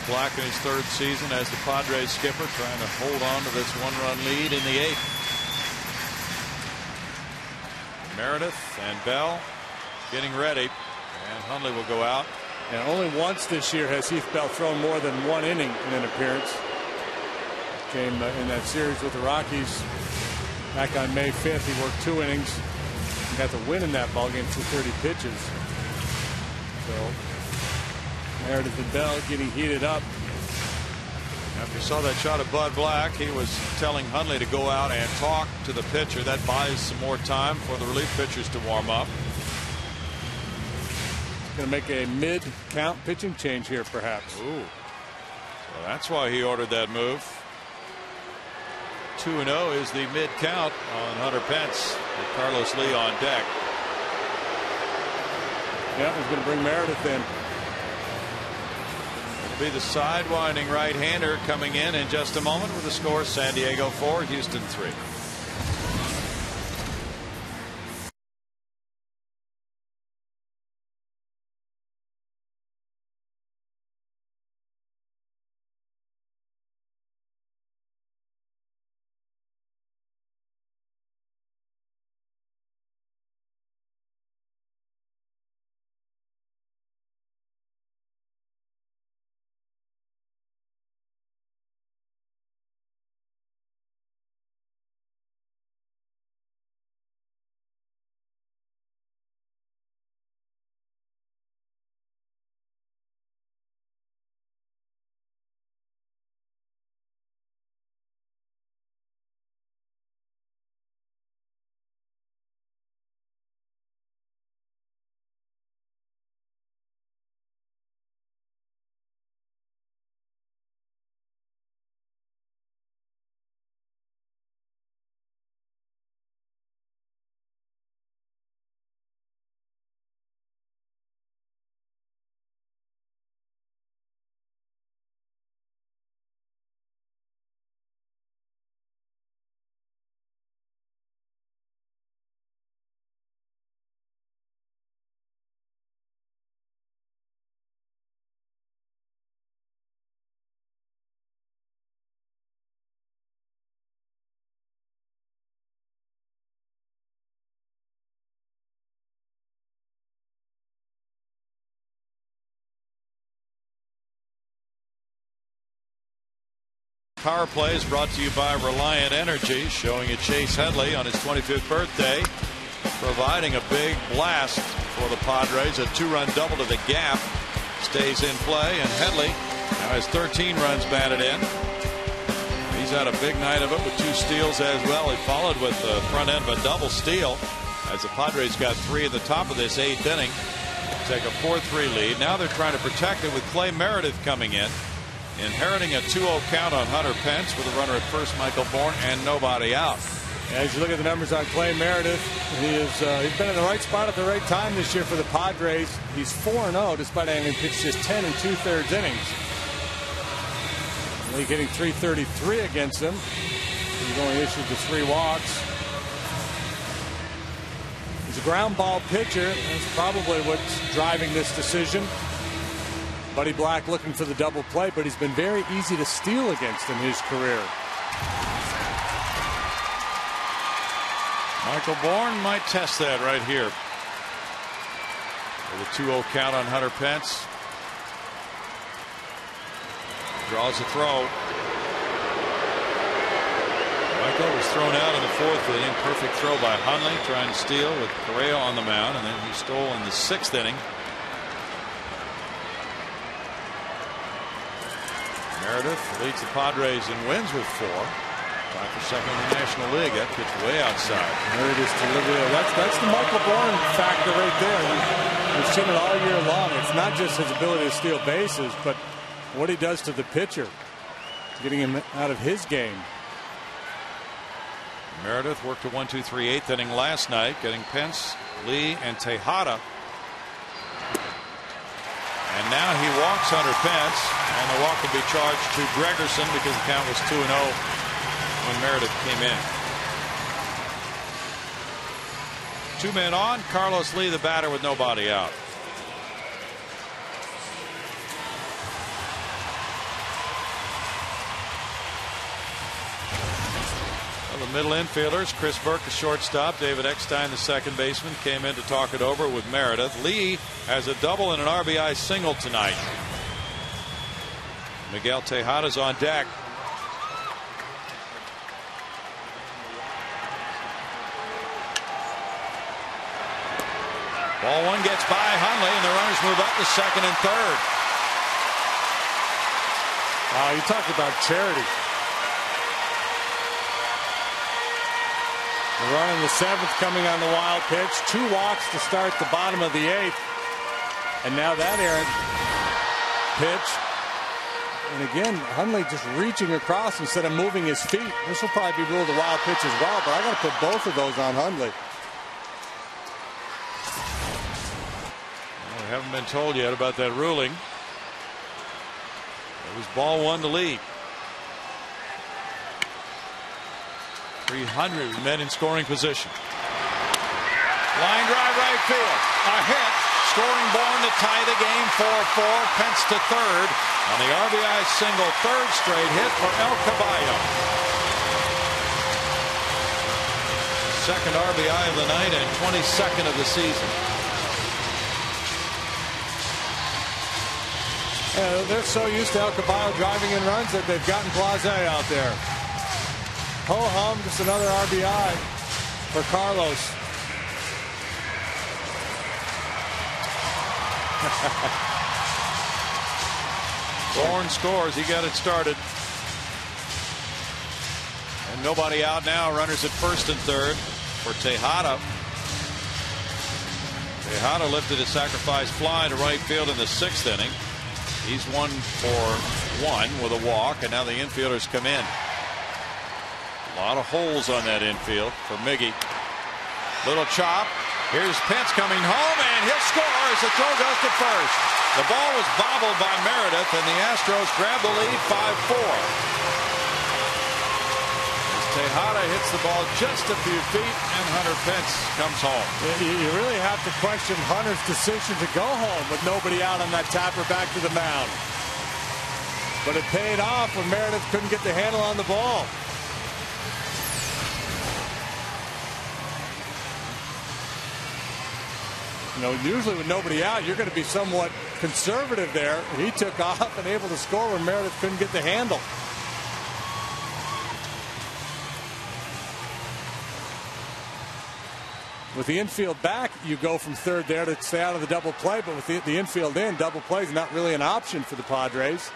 Black in his 3rd season as the Padres skipper, trying to hold on to this 1-run lead in the 8th. Meredith and Bell getting ready, and Hundley will go out. And only once this year has Heath Bell thrown more than 1 inning in an appearance. Came in that series with the Rockies back on May 5th. He worked 2 innings and got the win in that ballgame through 30 pitches. So Meredith and Bell getting heated up After he saw that shot of Bud Black, he was telling Hundley to go out and talk to the pitcher. That buys some more time for the relief pitchers to warm up. Going to make a mid-count pitching change here, perhaps. Ooh. So that's why he ordered that move. 2-0 is the mid-count on Hunter Pence with Carlos Lee on deck. Yeah, he's going to bring Meredith in. It'll be the sidewinding right-hander coming in just a moment with the score: San Diego 4, Houston 3. Power play is brought to you by Reliant Energy, showing you Chase Headley on his 25th birthday, providing a big blast for the Padres. A 2-run double to the gap stays in play, and Headley now has 13 runs batted in. He's had a big night of it with 2 steals as well. He followed with the front end of a double steal as the Padres got 3 in the top of this 8th inning. Take a 4-3 lead. Now they're trying to protect it with Clay Meredith coming in. Inheriting a 2-0 count on Hunter Pence with a runner at first, Michael Bourne, and nobody out. As you look at the numbers on Clay Meredith, he's been in the right spot at the right time this year for the Padres. He's 4-0 despite having pitched just 10 2/3 innings. League hitting .333 against him. He's only issued the 3 walks. He's a ground ball pitcher. That's probably what's driving this decision. Buddy Black looking for the double play, but he's been very easy to steal against in his career. Michael Bourne might test that right here. With a 2-0 count on Hunter Pence. Draws a throw. Michael was thrown out in the 4th inning. Perfect throw by Hundley, trying to steal with Correa on the mound, and then he stole in the 6th inning. Meredith leads the Padres in wins with 4. Tied for second in the National League. That pitch way outside. Meredith's delivery. That's the Michael Bourne factor right there. We've seen it all year long. It's not just his ability to steal bases, but what he does to the pitcher, getting him out of his game. Meredith worked a 1-2-3 8th inning last night, getting Pence, Lee, and Tejada. And now he walks Hunter Pence, and the walk will be charged to Gregerson because the count was 2-0 when Meredith came in. 2 men on. Carlos Lee, the batter, with nobody out. Well, the middle infielders, Chris Burke, the shortstop, David Eckstein, the second baseman, came in to talk it over with Meredith. Lee has a double and an RBI single tonight. Miguel Tejada's on deck. Ball 1 gets by Hundley, and the runners move up to second and third. You talked about charity. The run in the 7th coming on the wild pitch. 2 walks to start the bottom of the 8th. And now that errant pitch. And again, Hundley just reaching across instead of moving his feet. This will probably be ruled a wild pitch as well, but I got to put both of those on Hundley. Well, we haven't been told yet about that ruling. It was ball 1 to lead. 300 men in scoring position. Line drive right field. A hit. Scoring Bourne to tie the game 4-4. Pence to third on the RBI single. 3rd straight hit for El Caballo. 2nd RBI of the night and 22nd of the season. They're so used to El Caballo driving in runs that they've gotten Blase out there. Ho-hum, just another RBI for Carlos. Bourne scores. He got it started. And nobody out now. Runners at 1st and 3rd for Tejada. Tejada lifted a sacrifice fly to right field in the 6th inning. He's 1 for 1 with a walk, and now the infielders come in. A lot of holes on that infield for Miggy. Little chop. Here's Pence coming home, and he'll score as the throw goes to first. The ball was bobbled by Meredith, and the Astros grab the lead 5-4. As Tejada hits the ball just a few feet, and Hunter Pence comes home. You really have to question Hunter's decision to go home with nobody out on that tapper back to the mound. But it paid off when Meredith couldn't get the handle on the ball. You know, usually with nobody out, you're going to be somewhat conservative there. He took off and able to score when Meredith couldn't get the handle. With the infield back, you go from 3rd there to stay out of the double play. But with the infield in, double play is not really an option for the Padres.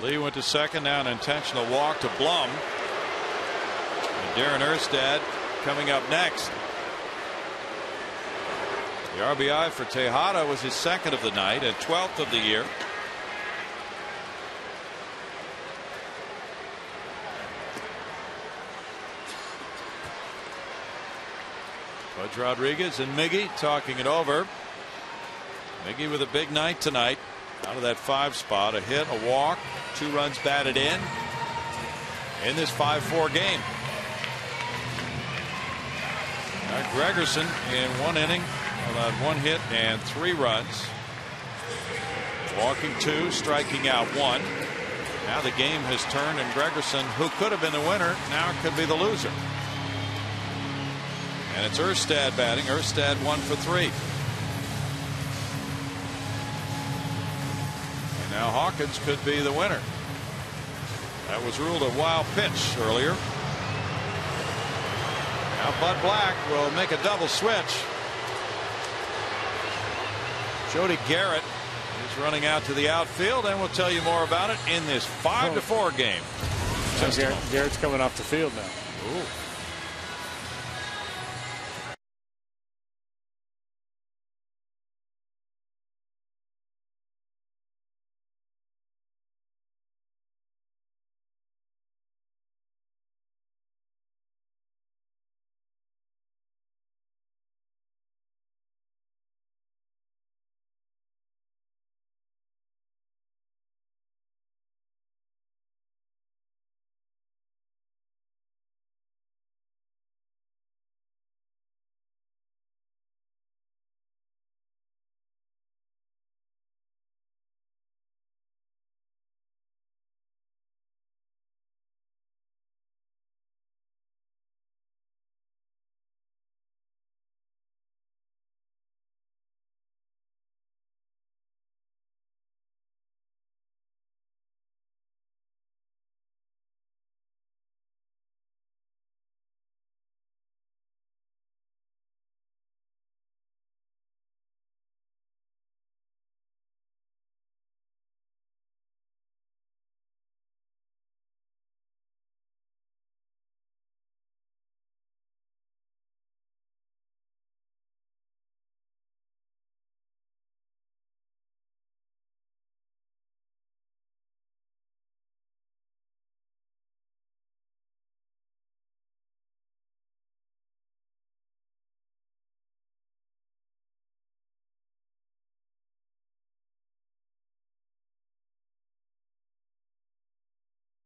Lee went to 2nd. Now an intentional walk to Blum. And Darren Erstad coming up next. The RBI for Tejada was his 2nd of the night and 12th of the year. Pudge Rodriguez and Miggy talking it over. Miggy with a big night tonight. Out of that 5 spot, a hit, a walk, 2 runs batted in this 5-4 game. Gregerson in 1 inning allowed 1 hit and 3 runs. Walking 2, striking out 1. Now the game has turned, and Gregerson, who could have been the winner, now could be the loser. And it's Erstad batting. Erstad 1 for 3. And now Hawkins could be the winner. That was ruled a wild pitch earlier. Now Bud Black will make a double switch. Jody Garrett is running out to the outfield, and we'll tell you more about it in this 5-4 game. Garrett's coming off the field now. Ooh.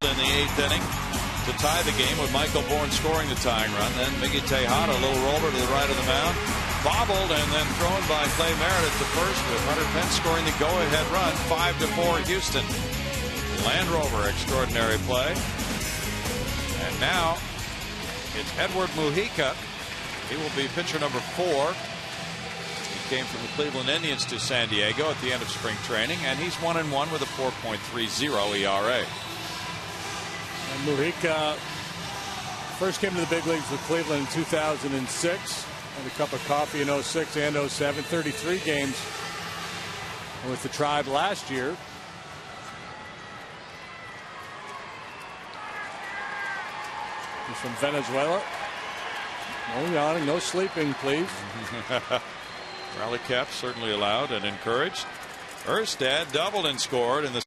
in the 8th inning to tie the game with Michael Bourne scoring the tying run. Then Miggy Tejada, a little roller to the right of the mound, bobbled and then thrown by Clay Meredith to first, with Hunter Pence scoring the go-ahead run. 5-4 Houston. Land Rover extraordinary play. And now it's Edward Mujica. He will be pitcher number 4. He came from the Cleveland Indians to San Diego at the end of spring training, and he's 1-1 with a 4.30 ERA. And Mujica first came to the big leagues with Cleveland in 2006. Had a cup of coffee in 06 and 07. 33 games with the Tribe last year. He's from Venezuela. No yawning, no sleeping, please. Rally cap certainly allowed and encouraged. Erstad doubled and scored in the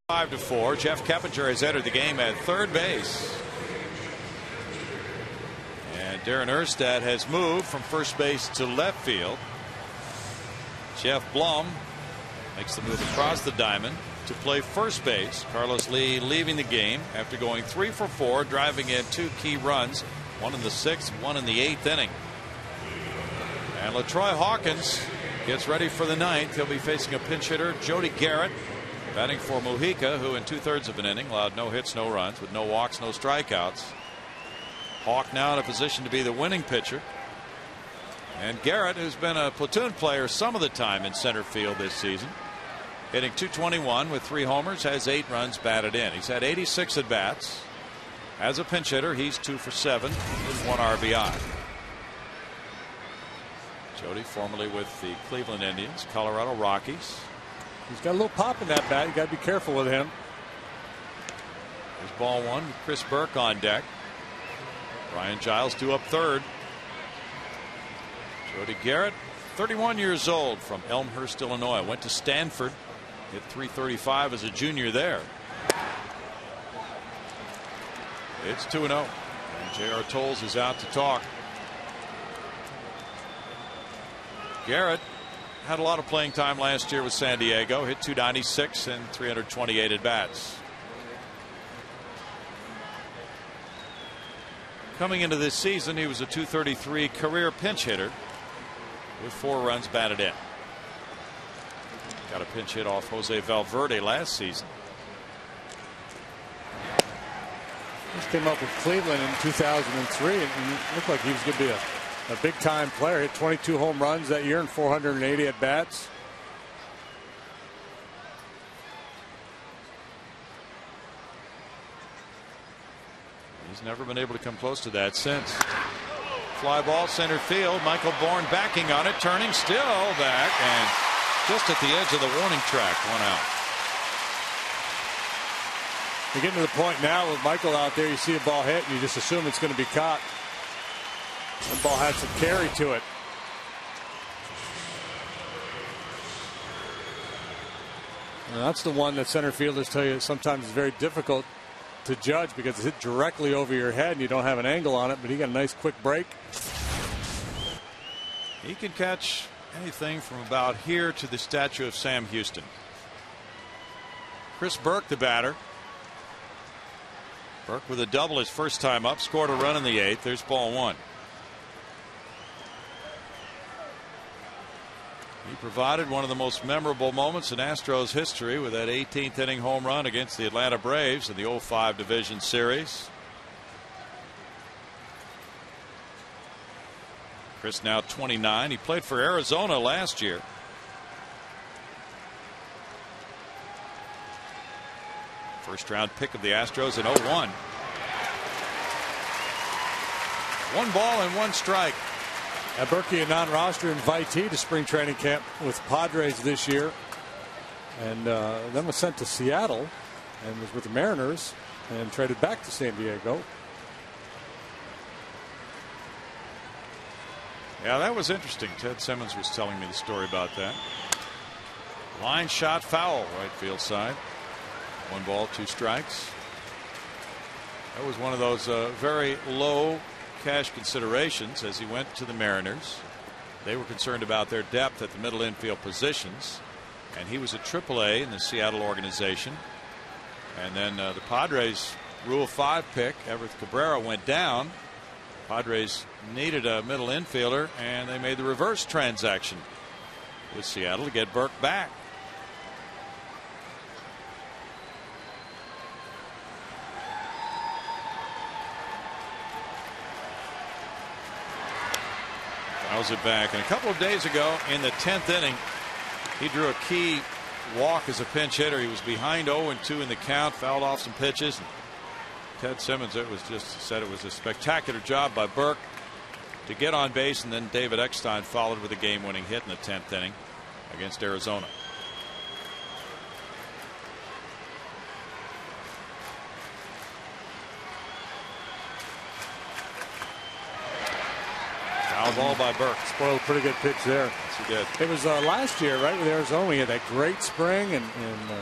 5-4. Jeff Keppinger has entered the game at third base. And Darren Erstad has moved from first base to left field. Jeff Blum makes the move across the diamond to play first base. Carlos Lee leaving the game after going 3 for 4, driving in 2 key runs, one in the 6th, one in the 8th inning. And LaTroy Hawkins gets ready for the 9th. He'll be facing a pinch hitter, Jody Garrett, batting for Mujica, who in 2/3 of an inning allowed no hits, no runs, with no walks, no strikeouts. Hawk now in a position to be the winning pitcher. And Garrett, who's been a platoon player some of the time in center field this season, hitting .221 with 3 homers, has 8 runs batted in. He's had 86 at bats. As a pinch hitter, he's 2 for 7 with 1 RBI. Jody, formerly with the Cleveland Indians, Colorado Rockies. He's got a little pop in that bat. You got to be careful with him. There's ball 1. Chris Burke on deck. Brian Giles due up third. Jody Garrett, 31 years old, from Elmhurst, Illinois. Went to Stanford. Hit .335 as a junior there. It's 2-0. And J.R. Tolles is out to talk. Garrett had a lot of playing time last year with San Diego. Hit .296 and 328 at bats. Coming into this season, he was a .233 career pinch hitter with 4 runs batted in. Got a pinch hit off Jose Valverde last season. Just came up with Cleveland in 2003 and looked like he was going to be a big time player. Hit 22 home runs that year and 480 at bats. He's never been able to come close to that since. Fly ball center field. Michael Bourne backing on it, turning, still back, and just at the edge of the warning track, 1 out. You're getting to the point now with Michael out there, you see a ball hit and you just assume it's going to be caught. The ball had some carry to it. And that's the one that center fielders tell you sometimes is very difficult to judge because it's hit directly over your head and you don't have an angle on it, but he got a nice quick break. He can catch anything from about here to the statue of Sam Houston. Chris Burke, the batter. Burke with a double his first time up, scored a run in the 8th. There's ball 1. He provided one of the most memorable moments in Astros history with that 18th inning home run against the Atlanta Braves in the 05 Division Series. Chris now 29. He played for Arizona last year. First round pick of the Astros in 01. 1 ball and 1 strike. Berkey, a non-roster invitee to spring training camp with Padres this year, and then was sent to Seattle and was with the Mariners and traded back to San Diego. Yeah, that was interesting. Ted Simmons was telling me the story about that. Line shot foul, right field side. 1 ball, 2 strikes. That was one of those very low cash considerations as he went to the Mariners. They were concerned about their depth at the middle infield positions, and he was a AAA in the Seattle organization. And then the Padres Rule 5 pick, Everett Cabrera, went down. Padres needed a middle infielder, and they made the reverse transaction with Seattle to get Burke back. Fouls it back, and a couple of days ago in the 10th inning, he drew a key walk as a pinch hitter. He was behind 0-2 in the count, fouled off some pitches. Ted Simmons said it was a spectacular job by Burke to get on base, and then David Eckstein followed with a game-winning hit in the 10th inning against Arizona. Fouled ball by Burke. Spoiled a pretty good pitch there. Yes, he did. It was last year, right, with Arizona. We had that great spring, and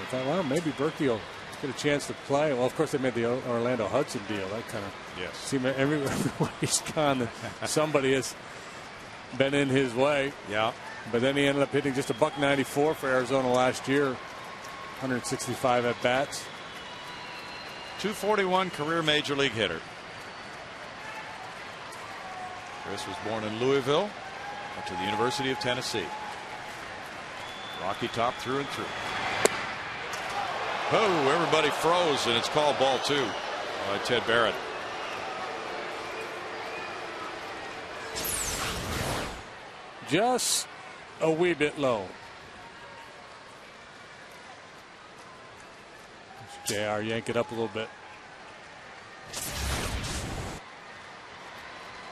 thought, well, maybe Berkey will get a chance to play. Well, of course, they made the Orlando Hudson deal. That kind of seemed everywhere he's gone, somebody has been in his way. Yeah. But then he ended up hitting just a .194 for Arizona last year, 165 at bats. 241 career major league hitter. Chris was born in Louisville, went to the University of Tennessee. Rocky Top through and through. Oh, everybody froze, and it's called ball 2 by Ted Barrett. Just a wee bit low. JR yank it up a little bit.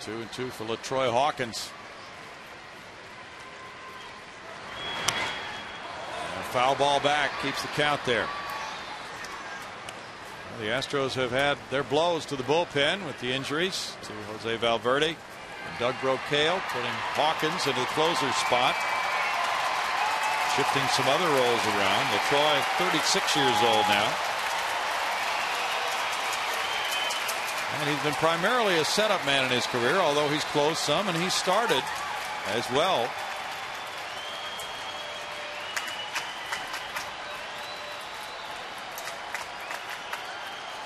2-2 for LaTroy Hawkins. And a foul ball back keeps the count there. Well, the Astros have had their blows to the bullpen with the injuries to Jose Valverde and Doug Brocail, putting Hawkins into the closer's spot, shifting some other roles around. LaTroy, 36 years old now. And he's been primarily a setup man in his career, although he's closed some and he's started as well.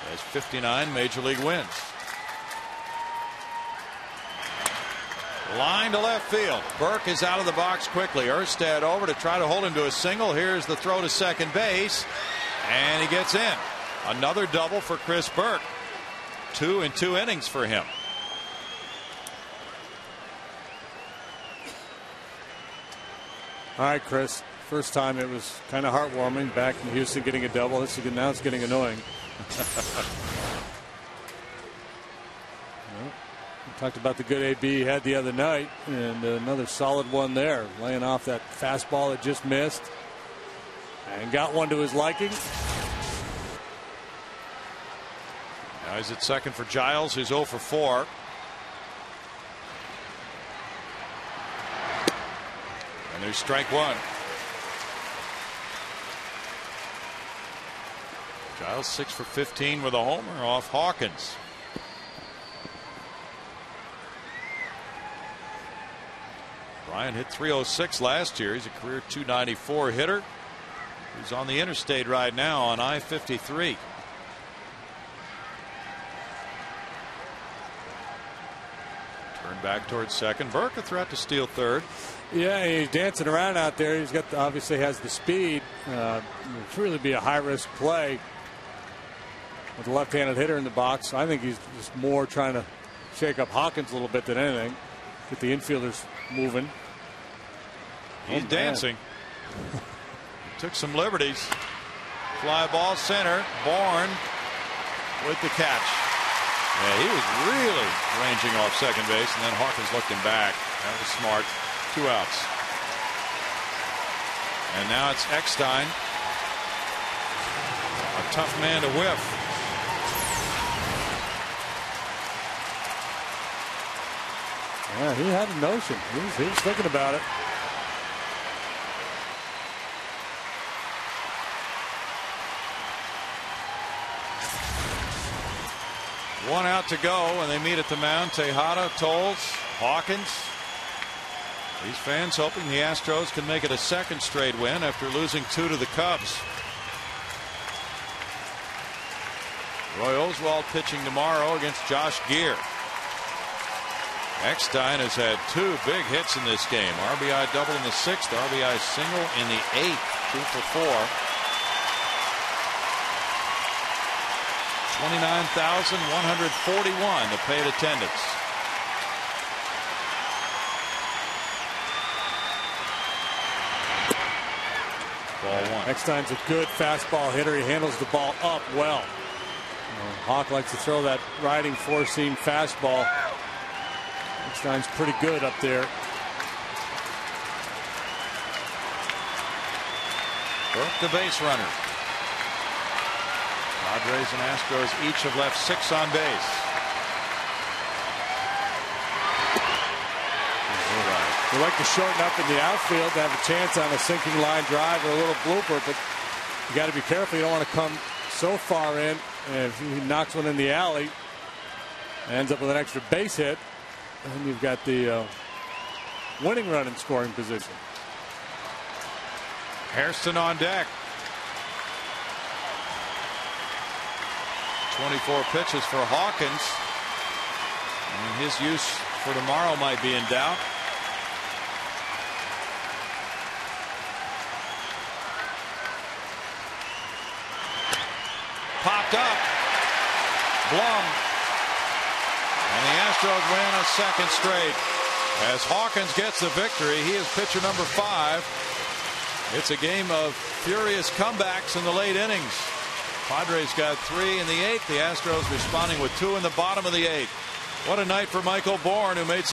He has 59 major league wins. Line to left field. Burke is out of the box quickly. Erstad over to try to hold him to a single. Here's the throw to second base, and he gets in. Another double for Chris Burke. 2 in 2 innings for him. All right, Chris. First time it was kind of heartwarming. Back in Houston getting a double. Now it's getting annoying. Well, we talked about the good AB he had the other night, and another solid one there, laying off that fastball that just missed and got one to his liking. Now he's at second for Giles, who's 0 for 4. And there's strike one. Giles 6 for 15 with a homer off Hawkins. Ryan hit .306 last year. He's a career .294 hitter. He's on the interstate right now on I-53. Turn back towards second. Burke a threat to steal third. Yeah, he's dancing around out there. He's got obviously has the speed. It'd really be a high risk play with a left-handed hitter in the box. I think he's just more trying to shake up Hawkins a little bit than anything. Get the infielders moving. He's dancing. Took some liberties. Fly ball center. Bourne with the catch. Yeah, he was really ranging off second base, and then Hawkins looked him back. That was smart. 2 outs. And now it's Eckstein. A tough man to whiff. Yeah, he had a notion. He was thinking about it. One out to go, and they meet at the mound. Tejada, Tolles, Hawkins. These fans hoping the Astros can make it a second straight win after losing 2 to the Cubs. Roy Oswalt pitching tomorrow against Josh Geer. Eckstein has had 2 big hits in this game. RBI double in the 6th, RBI single in the 8th. 2 for 4. 29,141 the paid attendance. Ball 1. Eckstein's a good fastball hitter. He handles the ball up well. Hawk likes to throw that riding 4-seam fastball. Eckstein's pretty good up there. Burke the base runner. Padres and Astros each have left 6 on base. They like to shorten up in the outfield to have a chance on a sinking line drive or a little blooper, but you got to be careful. You don't want to come so far in, and if he knocks one in the alley, ends up with an extra base hit, and you've got the winning run in scoring position. Hairston on deck. 24 pitches for Hawkins, and his use for tomorrow might be in doubt. Popped up. Blum. And the Astros win a second straight. As Hawkins gets the victory, he is pitcher number 5. It's a game of furious comebacks in the late innings. Padres got 3 in the 8th. The Astros responding with 2 in the bottom of the 8th. What a night for Michael Bourne, who made